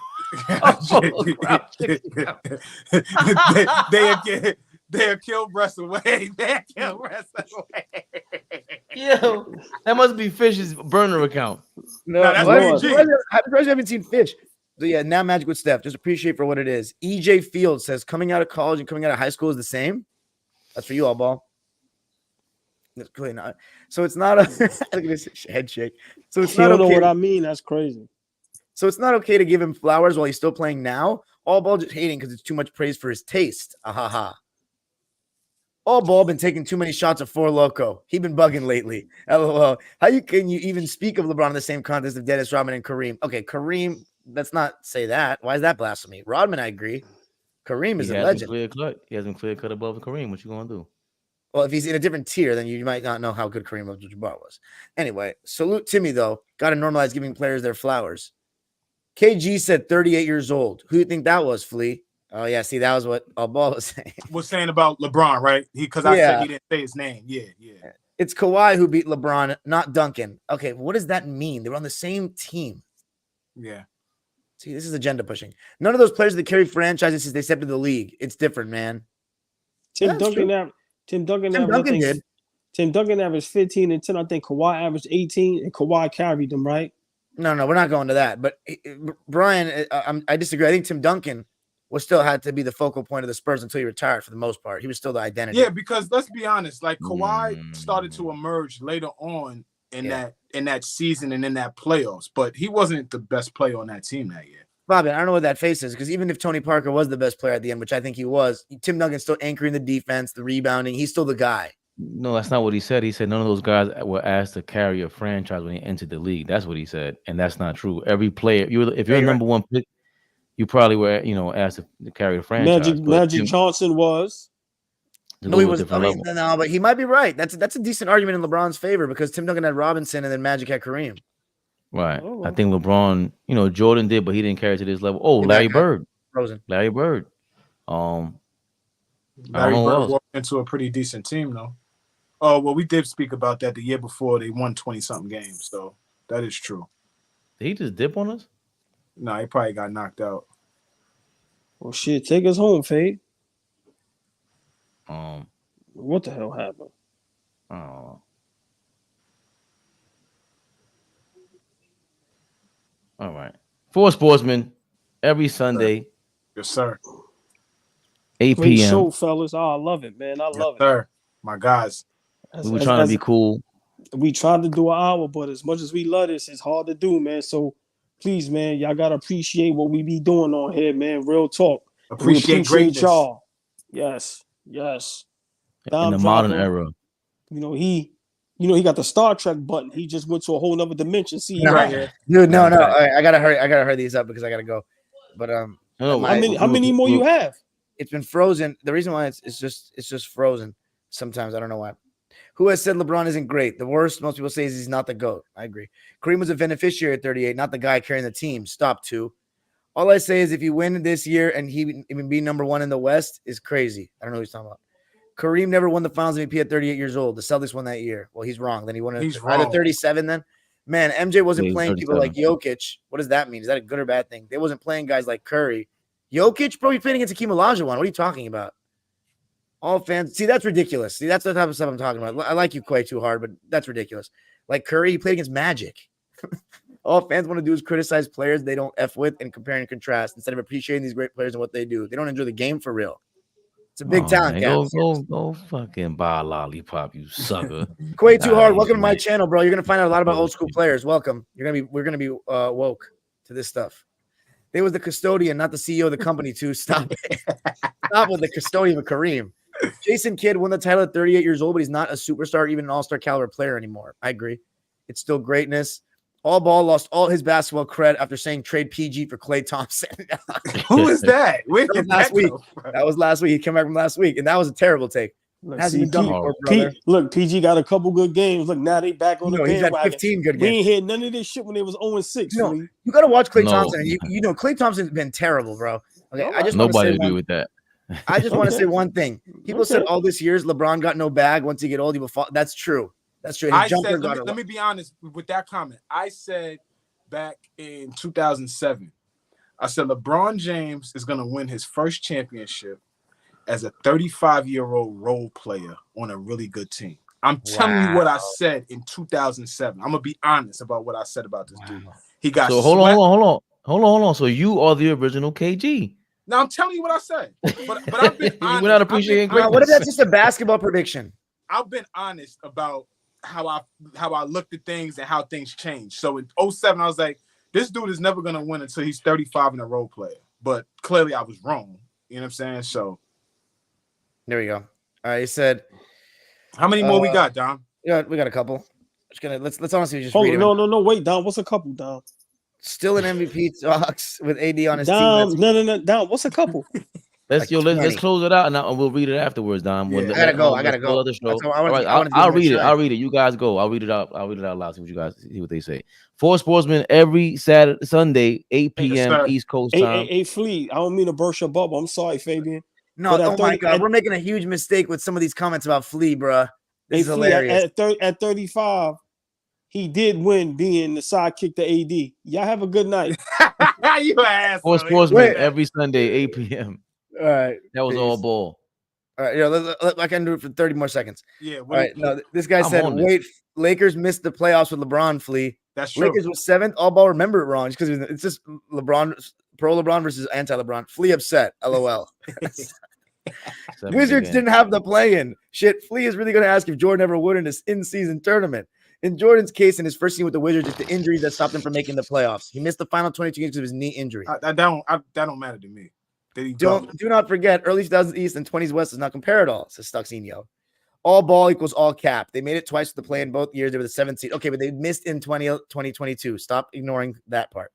They'll kill breasts away. They'll kill breasts away. Yo, that must be Fish's burner account. No, that's what? BG. I'm surprised you haven't seen Fish. So yeah, now Magic with Steph. Just appreciate for what it is. EJ Fields says coming out of college and coming out of high school is the same. That's for you, all ball. That's clearly not. So it's not a look at this head shake. So it's You not don't know okay. what I mean. That's crazy. So it's not okay to give him flowers while he's still playing now. All ball just hating because it's too much praise for his taste. Ahaha. All ball been taking too many shots of Four Loco. He been bugging lately. LOL. Can you even speak of LeBron in the same contest of Dennis Rodman and Kareem? Okay, Kareem. Let's not say that. Why is that blasphemy? Rodman, I agree. Kareem is a legend. He has been clear cut above Kareem. What you gonna do? Well, if he's in a different tier, then you might not know how good Kareem Abdul-Jabbar was. Anyway, salute Timmy though. Got to normalize giving players their flowers. KG said 38 years old. Who do you think that was, Flea? Oh yeah, see that was what Ball was saying. Was saying about LeBron, right? Because I said he didn't say his name. Yeah. It's Kawhi who beat LeBron, not Duncan. Okay, what does that mean? They were on the same team. Yeah. See, this is agenda pushing. None of those players that carry franchises since they stepped into the league. It's different, man. Tim That's Duncan, true. Tim Duncan, Tim averaged, I Duncan think, did. Tim Duncan averaged 15 and 10. I think Kawhi averaged 18, and Kawhi carried them, right? No, we're not going to that. But Brian, I disagree. I think Tim Duncan was still had to be the focal point of the Spurs until he retired for the most part. He was still the identity. Yeah, because let's be honest, like Kawhi started to emerge later on in that season and in that playoffs, but he wasn't the best player on that team that year. Bobby, I don't know what that face is because even if Tony Parker was the best player at the end, which I think he was, Tim Duncan's still anchoring the defense, the rebounding. He's still the guy. No, that's not what he said. He said none of those guys were asked to carry a franchise when they entered the league. That's what he said, and that's not true. Every player, if you're a number one pick, you probably were, asked to carry the franchise. Magic Johnson was. No, he was. No, but he might be right. That's a decent argument in LeBron's favor because Tim Duncan had Robinson and then Magic had Kareem. Right. I think LeBron, Jordan did, but he didn't carry to this level. Oh, Larry Bird. Frozen. Larry Bird. Larry Bird walked into a pretty decent team, though. Oh, well, we did speak about that the year before. They won 20-something games, so that is true. Did he just dip on us? No, he probably got knocked out. Well, shit, take us home, Fade. What the hell happened? Oh. All right. For Sportsmen, every Sunday. Yes, sir. 8 Great p.m. show, fellas. Oh, I love it, man. I love it. Sir. My guys. We were trying to be cool. We tried to do an hour, but as much as we love this, it's hard to do, man. So please, man, y'all gotta appreciate what we be doing on here, man. Real talk. Appreciate greatness. Y'all. Yes. In the modern era. He got the Star Trek button. He just went to a whole nother dimension. See, right here. Dude, no. I gotta hurry these up because I gotta go. But how many more you have? It's been frozen. The reason why it's just frozen. Sometimes I don't know why. Who has said LeBron isn't great? The worst most people say is he's not the GOAT. I agree. Kareem was a beneficiary at 38, not the guy carrying the team. Stop 2. All I say is if you win this year and he even be number 1 in the West is crazy. I don't know what he's talking about. Kareem never won the Finals MVP at 38 years old. The Celtics won that year. Well, he's wrong. Then he won it at 37 then. Man, MJ wasn't playing people like Jokic. What does that mean? Is that a good or bad thing? They wasn't playing guys like Curry. Jokic, bro, he's playing against Hakeem Olajuwon. What are you talking about? All fans. See, that's ridiculous. See, that's the type of stuff I'm talking about. I like you, Quay, too hard, but that's ridiculous. Like Curry, he played against Magic. All fans want to do is criticize players they don't F with and compare and contrast instead of appreciating these great players and what they do. They don't enjoy the game for real. It's a big talent gap. Go fucking buy a lollipop, you sucker. Quay too hard. Welcome to my channel, bro. You're gonna find out a lot about old school players. Welcome. We're gonna be woke to this stuff. They was the custodian, not the CEO of the company. Too. Stop it. Stop with the custodian of Kareem. Jason Kidd won the title at 38 years old, but he's not a superstar, even an all-star caliber player anymore. I agree. It's still greatness. All Ball lost all his basketball cred after saying trade PG for Klay Thompson. Who is that? That was last week. He came back from last week, and that was a terrible take. PG got a couple good games. Look, now they back on the bandwagon. He's had 15 good games. We ain't had none of this shit when they was 0-6. You got to watch Klay Thompson. Klay Thompson's been terrible, bro. Okay, I just nobody agree with that. I just want to say one thing. People said all this years LeBron got no bag. Once he get old, he will fall. That's true. That's true. Let me be honest with that comment. I said back in 2007, I said LeBron James is going to win his first championship as a 35-year-old role player on a really good team. I'm telling you what I said in 2007. I'm going to be honest about what I said about this dude. He got hold on. So you are the original KG. Now I'm telling you what I said. But I've been honest. We're not appreciating greatness. What if that's just a basketball prediction? I've been honest about how I looked at things and how things changed. So in 2007, I was like, this dude is never going to win until he's 35 and a role player. But clearly I was wrong. You know what I'm saying? So there we go. All right, he said. How many more we got, Dom? Yeah, we got a couple. Let's honestly just read them. No. Wait, Dom. What's a couple, Dom? Still an MVP talks with AD on his team. No. Dom, what's a couple? Let's close it out and we'll read it afterwards, Dom. Yeah. I gotta go. I'll read it. I'll read it. You guys go. I'll read it out loud. See what they say. For Sportsmen every Sunday, 8 p.m. East Coast time. Hey, Flea. I don't mean to burst your bubble. I'm sorry, Fabian. No, my God, we're making a huge mistake with some of these comments about Flea, bro. This is hilarious. At 35, he did win being the sidekick to AD. Y'all have a good night. You an asshole. Sportsmen Wait. every Sunday, 8 p.m. All right. That was all peace. ball. All right, I can do it for 30 more seconds. Yeah. All right. No, this guy I'm said, on this. wait, Lakers missed the playoffs with LeBron, Flea. That's true. Lakers was 7th. All ball remember it wrong because it's just LeBron, pro LeBron versus anti LeBron. Flea upset. LOL. Wizards didn't have the play-in. Shit, Flea is really going to ask if Jordan ever would in this in-season tournament. In Jordan's case, in his first season with the Wizards, it's the injuries that stopped him from making the playoffs. He missed the final 22 games of his knee injury. That don't matter to me. Do not forget, early 2000s East and 20s West does not compare at all, says Stuxinho. All ball equals all cap. They made it twice with the play in both years. They were the 7th seed. Okay, but they missed in 2022. Stop ignoring that part.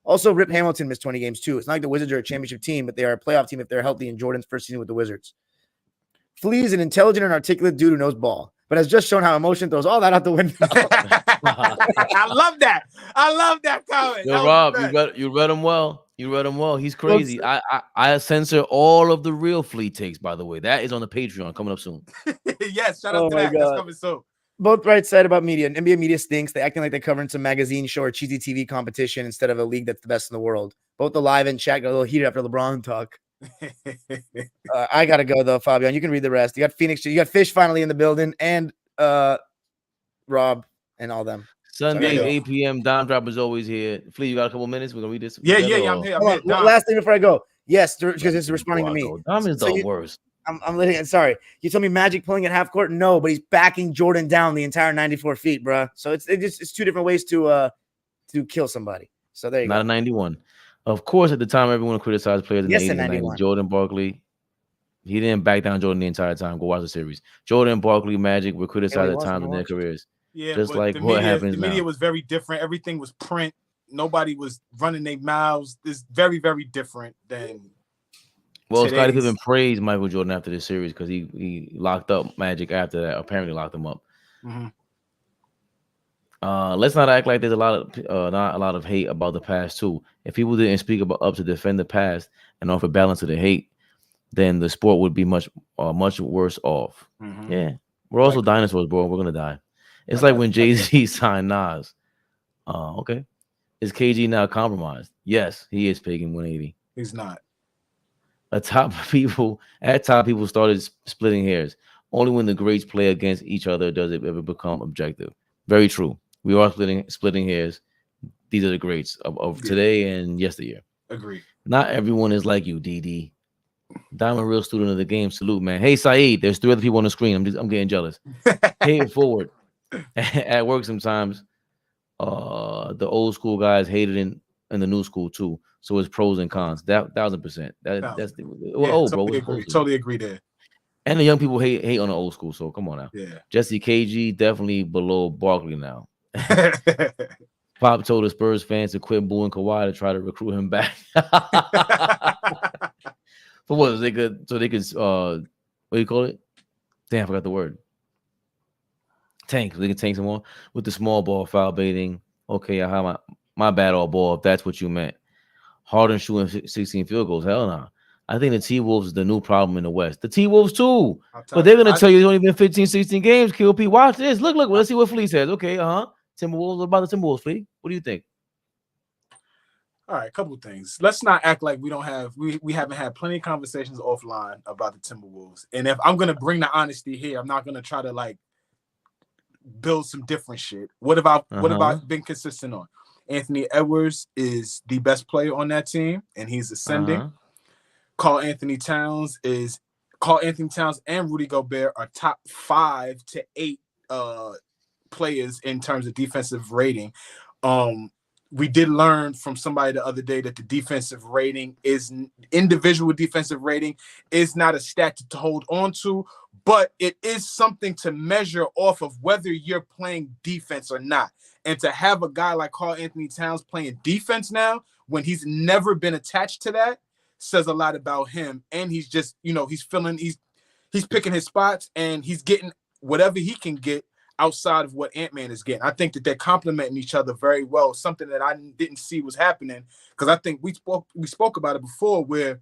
Also, Rip Hamilton missed 20 games too. It's not like the Wizards are a championship team, but they are a playoff team if they're healthy in Jordan's first season with the Wizards. Flea is an intelligent and articulate dude who knows ball, but has just shown how emotion throws all that out the window. I love that. I love that comment. Yo, Rob, you read him well. You read him well. He's crazy. I censor all of the real Flea takes, by the way. That is on the Patreon coming up soon. Yes, shout out to that. That's coming soon. Both right side about media. NBA media stinks. They acting like they're covering some magazine show or cheesy TV competition instead of a league that's the best in the world. Both the live and chat got a little heated after LeBron talk. I gotta go though, Fabian. You can read the rest. You got Phoenix. You got Fish finally in the building, and Rob and all them. Sunday, 8 p.m. Dime Drop is always here. Flea, you got a couple minutes? We're gonna read this. Yeah, I'm here. Last thing before I go. Yes, because it's responding to me. Dime is the worst. I'm letting it. Sorry, you told me Magic pulling at half court. No, but he's backing Jordan down the entire 94 feet, bro. So it's two different ways to kill somebody. So there you go. Not a 91. Of course, at the time, everyone criticized players in the 80s and 90s. Jordan Barkley, he didn't back down Jordan the entire time. Go watch the series. Jordan, Barkley, Magic were criticized at times in their careers. Yeah, just like what happens now. The media was very different. Everything was print. Nobody was running their mouths. It's very, very different than. Well, Scottie Pippen praised Michael Jordan after this series because he locked up Magic after that. Apparently, locked him up. Mm-hmm. Let's not act like there's not a lot of hate about the past too. If people didn't speak up to defend the past and offer balance to the hate, then the sport would be much worse off. Mm-hmm. Yeah, we're also dinosaurs, bro. We're gonna die. It's like when Jay-Z signed Nas. Okay, is KG now compromised? Yes, he is picking 180. He's not. At top people started splitting hairs. Only when the greats play against each other does it ever become objective. Very true. We are splitting hairs. These are the greats of today and yesteryear. Agree. Not everyone is like you, DD. I'm a real student of the game. Salute, man. Hey, Saeed, there's 3 other people on the screen. I'm getting jealous. Pay it forward. At work sometimes, the old school guys hated in the new school too. So it's pros and cons. 1000%. Totally agree there. And the young people hate on the old school. So come on now. Yeah. Jesse KG definitely below Barkley now. Pop told the Spurs fans to quit booing Kawhi to try to recruit him back. For what? They could what do you call it? Damn, I forgot the word. Tank. They can tank some more with the small ball foul baiting. Okay, I have my bad all ball if that's what you meant. Harden shooting 16 field goals. Hell no. I think the T-Wolves is the new problem in the West. The T-Wolves too. But they're going to tell you it's only been 15, 16 games. QP, watch this. Look. Let's see what Flea says. Okay, Timberwolves. What about the Timberwolves, Flea? What do you think? All right, a couple of things. Let's not act like we haven't had plenty of conversations offline about the Timberwolves. And if I'm going to bring the honesty here, I'm not going to try to like build some different shit. What have I been consistent on? Anthony Edwards is the best player on that team, and he's ascending. Carl Anthony Towns and Rudy Gobert are top 5 to 8 players in terms of defensive rating. We did learn from somebody the other day that the defensive rating is individual defensive rating is not a stat to hold on to, but it is something to measure off of whether you're playing defense or not. And to have a guy like Carl Anthony Towns playing defense now when he's never been attached to that says a lot about him. And he's just, he's picking his spots and he's getting whatever he can get outside of what Ant-Man is getting. I think that they're complementing each other very well. Something that I didn't see was happening because I think we spoke about it before where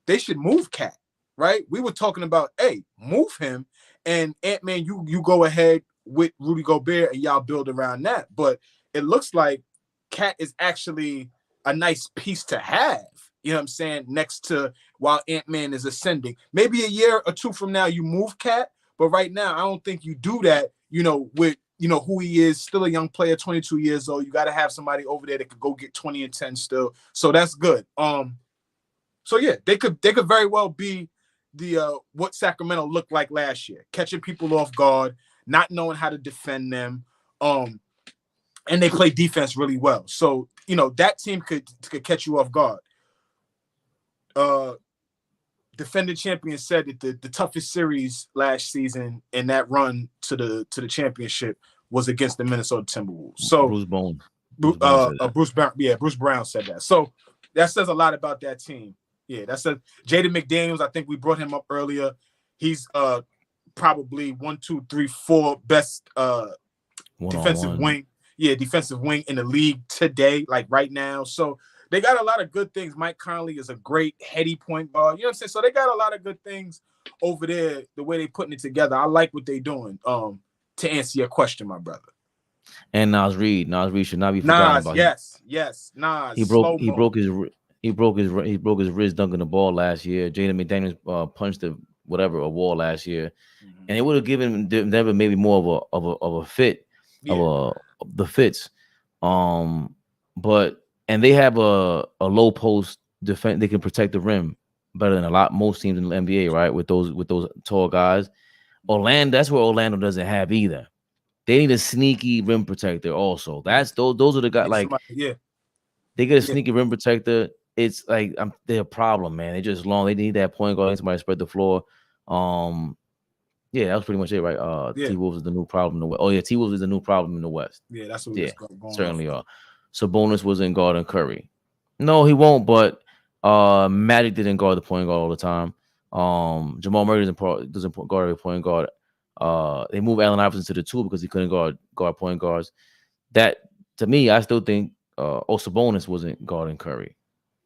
they should move Cat, right? We were talking about, hey, move him, and Ant-Man, you go ahead with Rudy Gobert and y'all build around that. But it looks like Cat is actually a nice piece to have. You know what I'm saying? Next to while Ant-Man is ascending. Maybe a year or two from now you move Cat, but right now I don't think you do that, with who he is, still a young player, 22 years old. You got to have somebody over there that could go get 20 and 10 still. So that's good. So yeah, they could very well be the what Sacramento looked like last year, catching people off guard, not knowing how to defend them. And they play defense really well. So, that team could catch you off guard. Defending champion said that the toughest series last season in that run to the championship was against the Minnesota Timberwolves. So Bruce Bowen. Bruce Brown said that. So that says a lot about that team. Yeah, that says Jaden McDaniels. I think we brought him up earlier. He's probably 1, 2, 3, 4 best defensive wing. Yeah, defensive wing in the league today, like right now. So they got a lot of good things. Mike Conley is a great heady point guard. You know what I'm saying? So they got a lot of good things over there, the way they putting it together. I like what they doing, to answer your question, my brother. And Nas Reed should not be forgotten about. Yes. Nas. He broke his wrist dunking the ball last year. Jaden McDaniels punched a wall last year, and it would have given Denver maybe more of a fit of the fits. But they have a low post defense. They can protect the rim better than most teams in the NBA, right? With those tall guys. That's where Orlando doesn't have either. They need a sneaky rim protector also. Those are the guys they get a sneaky rim protector. It's like they're a problem, man. They're just long. They need that point guard. Somebody to spread the floor. Yeah, that was pretty much it, right? T-Wolves is the new problem in the West. Oh yeah, T-Wolves is the new problem in the West. Yeah, that's what it's going certainly are. Sabonis wasn't guarding Curry. No, he won't. But Magic didn't guard the point guard all the time. Jamal Murray doesn't guard every point guard. They moved Allen Iverson to the 2 because he couldn't guard point guards. That, to me, I still think Sabonis wasn't guarding Curry.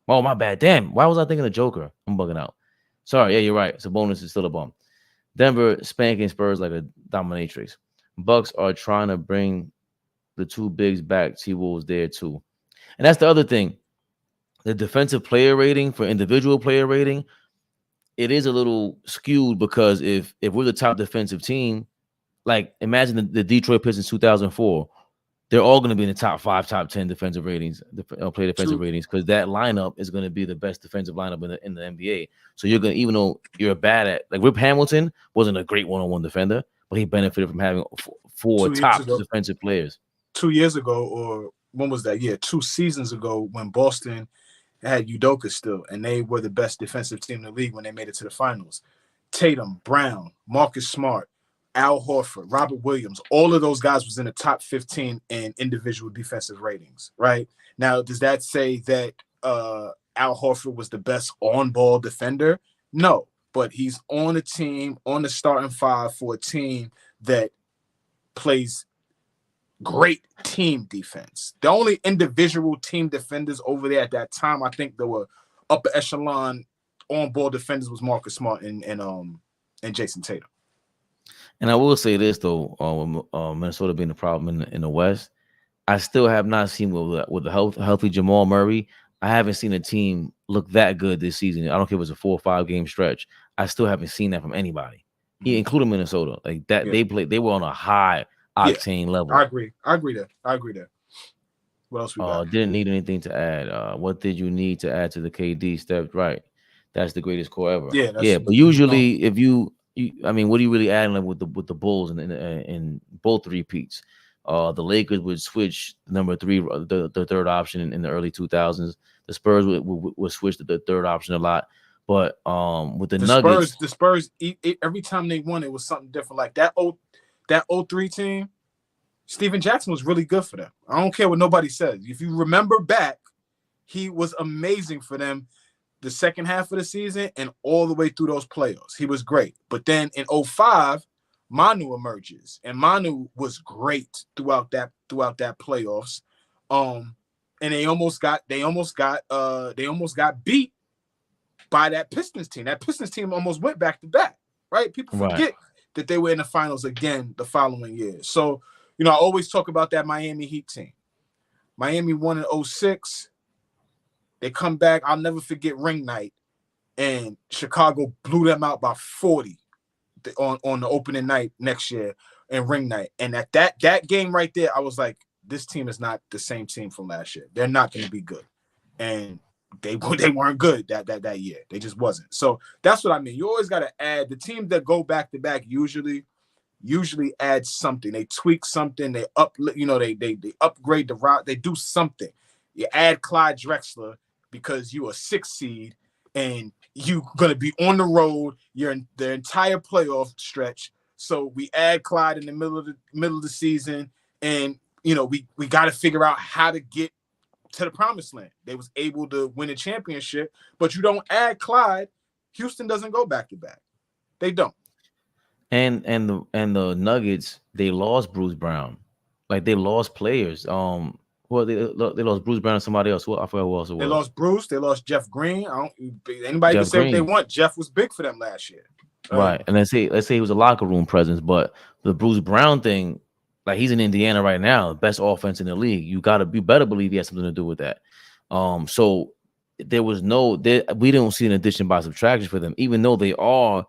Oh, my bad. Damn. Why was I thinking of Joker? I'm bugging out. Sorry. Yeah, you're right. Sabonis is still a bum. Denver spanking Spurs like a dominatrix. Bucks are trying to bring the 2 bigs back. T-Wolves there too. And that's the other thing. The defensive player rating for individual player rating, it is a little skewed because if we're the top defensive team, like imagine the Detroit Pistons 2004, they're all going to be in the top 5, top 10 defensive ratings, play defensive ratings, because that lineup is going to be the best defensive lineup in the NBA. So you're going to, even though you're bad at, like Rip Hamilton wasn't a great one-on-one defender, but he benefited from having 4 top defensive players. 2 years ago, or when was that? Yeah, 2 seasons ago when Boston had Udoka still, and they were the best defensive team in the league when they made it to the finals. Tatum, Brown, Marcus Smart, Al Horford, Robert Williams, all of those guys was in the top 15 in individual defensive ratings, right? Now, does that say that Al Horford was the best on-ball defender? No, but he's on a team, on the starting 5 for a team that plays great team defense. The only individual team defenders over there at that time, I think there were upper echelon on-ball defenders, was Marcus Smart and Jason Tatum. And I will say this though, Minnesota being the problem in the West, I still have not seen with the healthy Jamal Murray. I haven't seen a team look that good this season. I don't care if it was a 4 or 5 game stretch. I still haven't seen that from anybody, including Minnesota. Like that, they were on a high octane level. I agree there. What else we got? Didn't need anything to add. What did you need to add to the KD step? Right, that's the greatest core ever. Yeah. But usually, if you I mean, what are you really adding with the Bulls in both repeats? The Lakers would switch number 3, the third option in the early 2000s. The Spurs would switch to the third option a lot. But with the Nuggets, the Spurs every time they won, it was something different. Like that 03 team, Steven Jackson was really good for them. I don't care what nobody says. If you remember back, he was amazing for them the second half of the season and all the way through those playoffs. He was great. But then in 05, Manu emerges, and Manu was great throughout that playoffs. And they almost got beat by that Pistons team. That Pistons team almost went back to back, right? People forget that they were in the finals again the following year. So, I always talk about that Miami Heat team. Miami won in 06. They come back. I'll never forget ring night, and Chicago blew them out by 40 on the opening night next year and ring night. And at that game right there, I was like, this team is not the same team from last year. They're not going to be good. And they weren't good that year. They just wasn't. So that's what I mean. You always got to add. The teams that go back to back usually add something. They tweak something. They they upgrade the route. They do something. You add Clyde Drexler because you a 6 seed and you're gonna be on the road. You're in the entire playoff stretch. So we add Clyde in the middle of the season, and we got to figure out how to get to the promised land. They was able to win a championship, but you don't add Clyde, Houston doesn't go back to back. They don't. And the Nuggets, they lost Bruce Brown. Like they lost players. Well, they lost Bruce Brown and somebody else. I forgot who else it was. They lost Bruce. They lost Jeff Green. Anybody can say what they want. Jeff was big for them last year. Right. And let's say he was a locker room presence, but the Bruce Brown thing, like he's in Indiana right now, best offense in the league. You better believe he has something to do with that. So there was we don't see an addition by subtraction for them, even though they are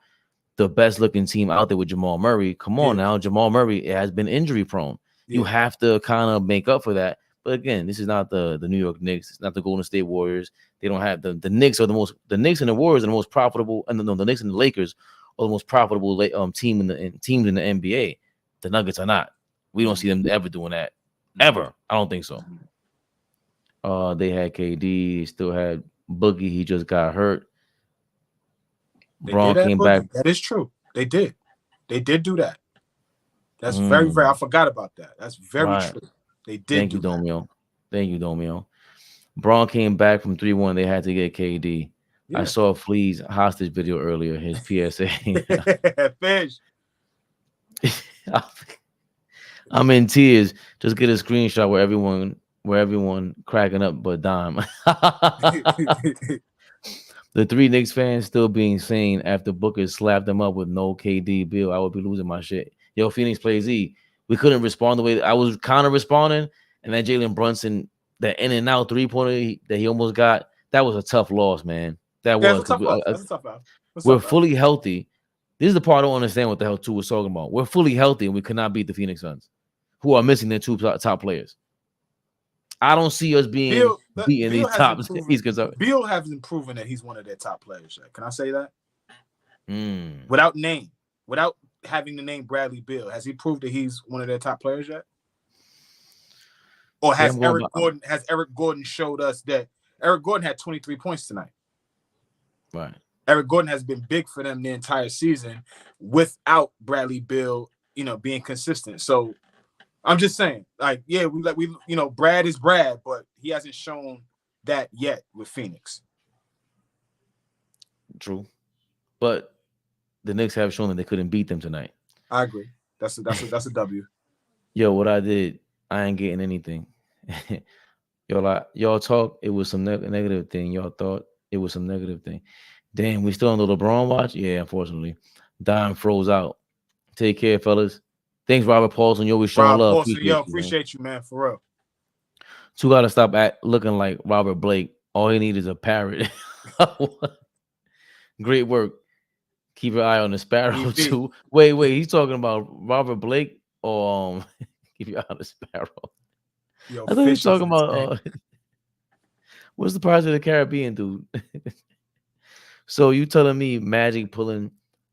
the best looking team out there with Jamal Murray. Come on now, Jamal Murray has been injury prone. Yeah. You have to kind of make up for that. But again, this is not the New York Knicks. It's not the Golden State Warriors. They don't have the Knicks are the Knicks and the Warriors are the most profitable, and the Knicks and the Lakers are the most profitable teams in the NBA. The Nuggets are not. We don't see them ever doing that. Ever. I don't think so. They had KD, still had Boogie. He just got hurt. Braun came back. That is true. They did. They did do that. That's very, very. I forgot about that. That's very true. They did. Thank you, Domio. Thank you, Domio. Braun came back from 3-1. They had to get KD. Yeah. I saw Flea's hostage video earlier. His PSA. Fish. I'm in tears. Just get a screenshot where everyone cracking up but Dime. The 3 Knicks fans still being sane after Booker slapped them up with no KD bill. I would be losing my shit. Yo, Phoenix plays E. We couldn't respond the way I was kind of responding, and that Jalen Brunson, that in and out 3-pointer that he almost got, that was a tough loss, man. That was. That's a tough loss. We're fully healthy. This is the part I don't understand what the hell Tu was talking about. We're fully healthy, and we could not beat the Phoenix Suns, who are missing their 2 top players. I don't see us being beating these top. Beal hasn't proven that he's one of their top players yet. Can I say that? Without having the name Bradley Beal, has he proved that he's one of their top players yet? Or has Eric Gordon showed us that Eric Gordon had 23 points tonight? Right. Eric Gordon has been big for them the entire season without Bradley Beal, being consistent. So I'm just saying, Brad is Brad, but he hasn't shown that yet with Phoenix. True, but the Knicks have shown that they couldn't beat them tonight. I agree. That's a W. Yo, what I did, I ain't getting anything. Y'all talk, it was some negative thing. Y'all thought it was some negative thing. Damn, we still on the LeBron watch? Yeah, unfortunately. Dime froze out. Take care, fellas. Thanks, Robert Paulson. You always showing love. Appreciate you, man, for real. Tu got to stop looking like Robert Blake. All he needs is a parrot. Great work. Keep your eye on the sparrow, too. Wait. He's talking about Robert Blake or keep your eye on the sparrow. Yo, I thought he was talking about what's the Pirates of the Caribbean, dude? So you telling me Magic pulling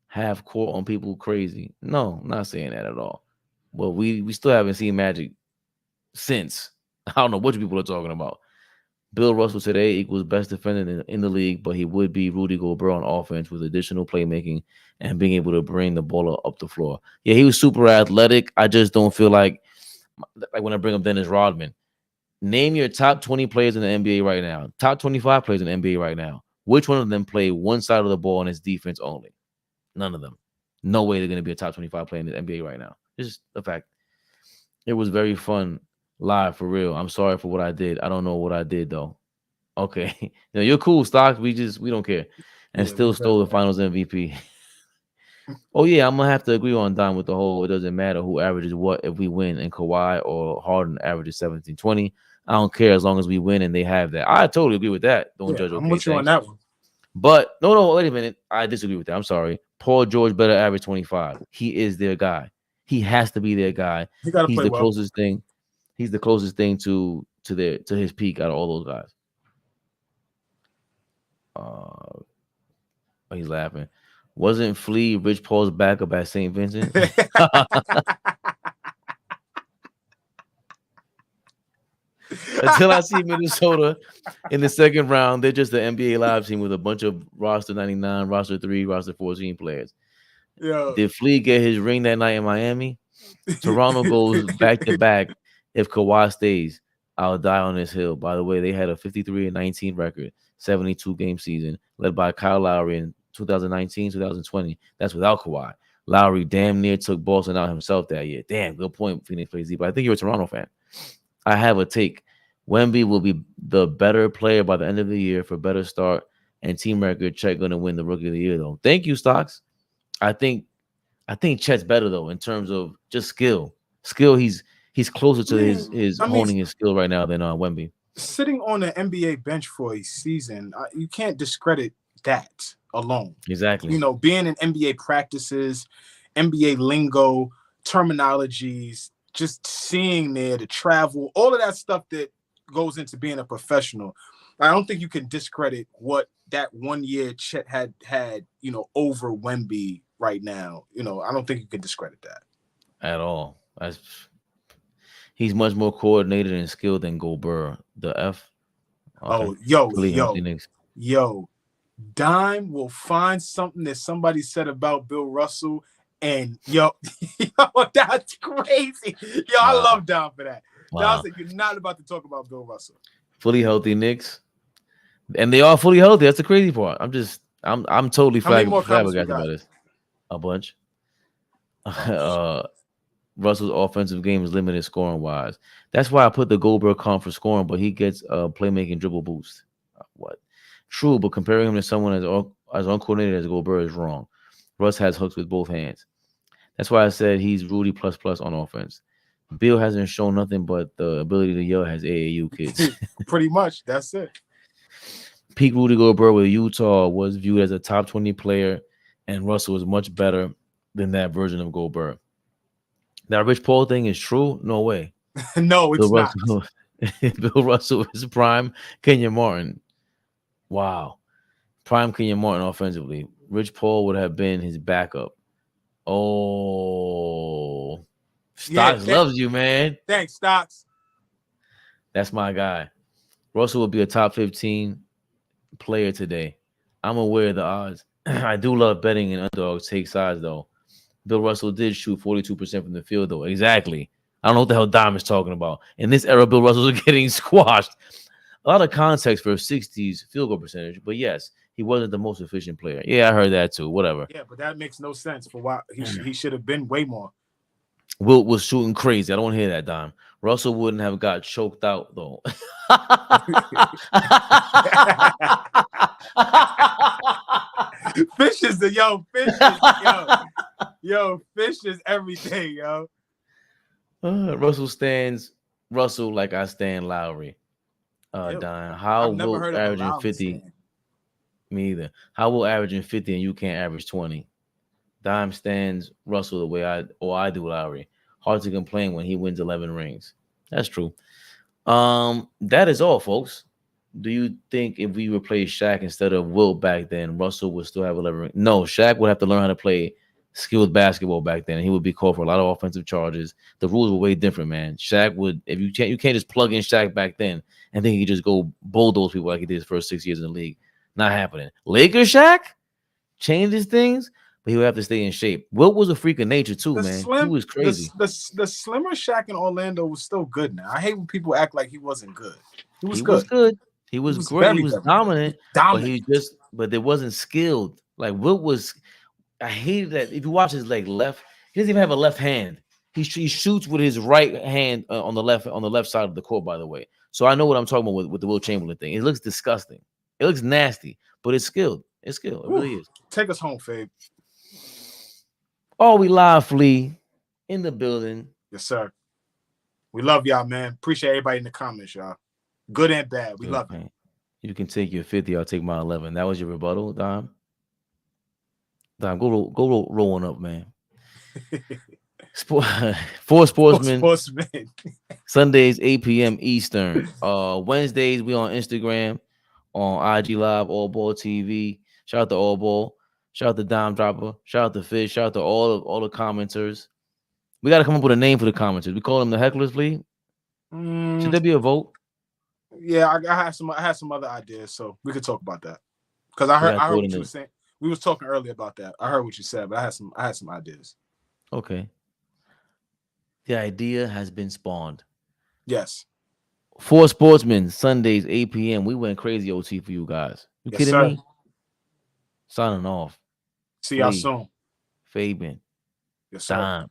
half court on people crazy? No, I'm not saying that at all. Well, we still haven't seen Magic since. I don't know what people are talking about. Bill Russell today equals best defender in the league, but he would be Rudy Gobert on offense with additional playmaking and being able to bring the ball up the floor. Yeah, he was super athletic. I just don't feel like when I bring up Dennis Rodman, name your top 20 players in the NBA right now, top 25 players in the NBA right now. Which one of them play one side of the ball and it's defense only? None of them. No way they're going to be a top 25 player in the NBA right now. It's just the fact. It was very fun live for real. I'm sorry for what I did. I don't know what I did though. Okay. You're cool, Stocks. We don't care. And still stole the finals MVP. Oh yeah, I'm gonna have to agree on Don with the whole it doesn't matter who averages what if we win and Kawhi or Harden averages 17-20. I don't care as long as we win and they have that. I totally agree with that. Don't Yeah, judge. I'm Okay, with you on thanks. that one. But no, wait a minute. I disagree with that. I'm sorry. Paul George better average 25. He is their guy. He has to be their guy. He got to He's play the well. closest thing. He's the closest thing to his peak out of all those guys. Oh, he's laughing. Wasn't Flea Rich Paul's backup at St. Vincent? Until I see Minnesota in the second round, they're just the NBA Live team with a bunch of roster 99, roster 3, roster 14 players. Yeah. Did Flea get his ring that night in Miami? Toronto goes back to back. If Kawhi stays, I'll die on this hill. By the way, they had a 53-19 record, 72 game season, led by Kyle Lowry in 2019, 2020. That's without Kawhi. Lowry damn near took Boston out himself that year. Damn, good point, Phoenix plays Z. But I think you're a Toronto fan. I have a take. Wemby will be the better player by the end of the year for better start and team record. Chet going to win the Rookie of the Year though. Thank you, Stocks. I think Chet's better though in terms of just skill. He's closer to his honing his skill right now than Wemby. Sitting on an NBA bench for a season, you can't discredit that alone. Exactly. You know, being in NBA practices, NBA lingo, terminologies, just seeing there, the travel, all of that stuff that goes into being a professional. I don't think you can discredit what that 1 year Chet had, over Wemby right now. You know, I don't think you can discredit that. At all. He's much more coordinated and skilled than Gobert. The F. Okay. Yo. Dime will find something that somebody said about Bill Russell. And that's crazy. I love Dom for that. Dom said, you're not about to talk about Bill Russell. Fully healthy Knicks. And they are fully healthy. That's the crazy part. I'm totally flabbergasted about this. A bunch. Russell's offensive game is limited scoring wise. That's why I put the Goldberg comp for scoring, but he gets a playmaking dribble boost. What? True, but comparing him to someone as uncoordinated as Goldberg is wrong. Russ has hooks with both hands. That's why I said he's Rudy plus on offense. Bill hasn't shown nothing but the ability to yell as AAU kids. Pretty much. That's it. Peak Rudy Gobert with Utah was viewed as a top 20 player, and Russell was much better than that version of Gobert. That Rich Paul thing is true? No way. No, it's not. Bill Russell is prime Kenyon Martin. Wow. Prime Kenyon Martin offensively. Rich Paul would have been his backup. Oh. Stocks loves you, man. Thanks, Stocks. That's my guy. Russell will be a top 15 player today. I'm aware of the odds. I do love betting and underdogs take sides, though. Bill Russell did shoot 42% from the field, though. Exactly. I don't know what the hell Dime is talking about. In this era, Bill Russell's getting squashed. A lot of context for a 60s field goal percentage, but yes, he wasn't the most efficient player. Yeah, I heard that too. Whatever. Yeah, but that makes no sense for why he should have been way more. Wilt was shooting crazy. I don't hear that, Dime. Russell wouldn't have got choked out, though. Fish is Fish is everything, yo. Russell stands Russell like I stand Lowry. Dime, how will averaging 50? Stand. Me either. How will averaging 50 and you can't average 20? Dime stands Russell the way I do Lowry. Hard to complain when he wins 11 rings. That's true. That is all, folks. Do you think if we replaced Shaq instead of Wilt back then, Russell would still have 11 rings? No, Shaq would have to learn how to play skilled basketball back then. He would be called for a lot of offensive charges. The rules were way different, man. Shaq would, if you can't just plug in Shaq back then and think he could just go bulldoze people like he did his first 6 years in the league. Not happening. Lakers Shaq changes things, but he would have to stay in shape. Wilt was a freak of nature too, man. He was crazy. The slimmer Shaq in Orlando was still good now. I hate when people act like he wasn't good. He was good. He was great. He was dominant. But there wasn't skilled. Like Wilt was. I hated that. If you watch his left, he doesn't even have a left hand. He shoots with his right hand on the left side of the court. By the way, so I know what I'm talking about with the Wilt Chamberlain thing. It looks disgusting. It looks nasty, but it's skilled. It's skilled. It really is. Take us home, Fabe. Oh, we live, Flea, in the building. Yes, sir. We love y'all, man. Appreciate everybody in the comments, y'all. Good and bad. We love you. You can take your 50. I'll take my 11. That was your rebuttal, Dom. Dom, go roll one up, man. For Sportsmen. Sportsmen. Sundays 8 p.m. Eastern. Wednesdays we on Instagram, on IG Live, All Ball TV. Shout out to All Ball. Shout out to Dime Dropper. Shout out to Fish. Shout out to all the commenters. We got to come up with a name for the commenters. We call them the Hecklers League. Should there be a vote? Yeah, I had some other ideas, so we could talk about that. Because I heard what you were saying. We was talking earlier about that. I heard what you said, but I had some ideas. Okay. The idea has been spawned. Yes. For Sportsmen, Sundays 8 p.m. We went crazy OT for you guys. You kidding me? Signing off. See y'all soon. Fabian. Yes, sir. Dime.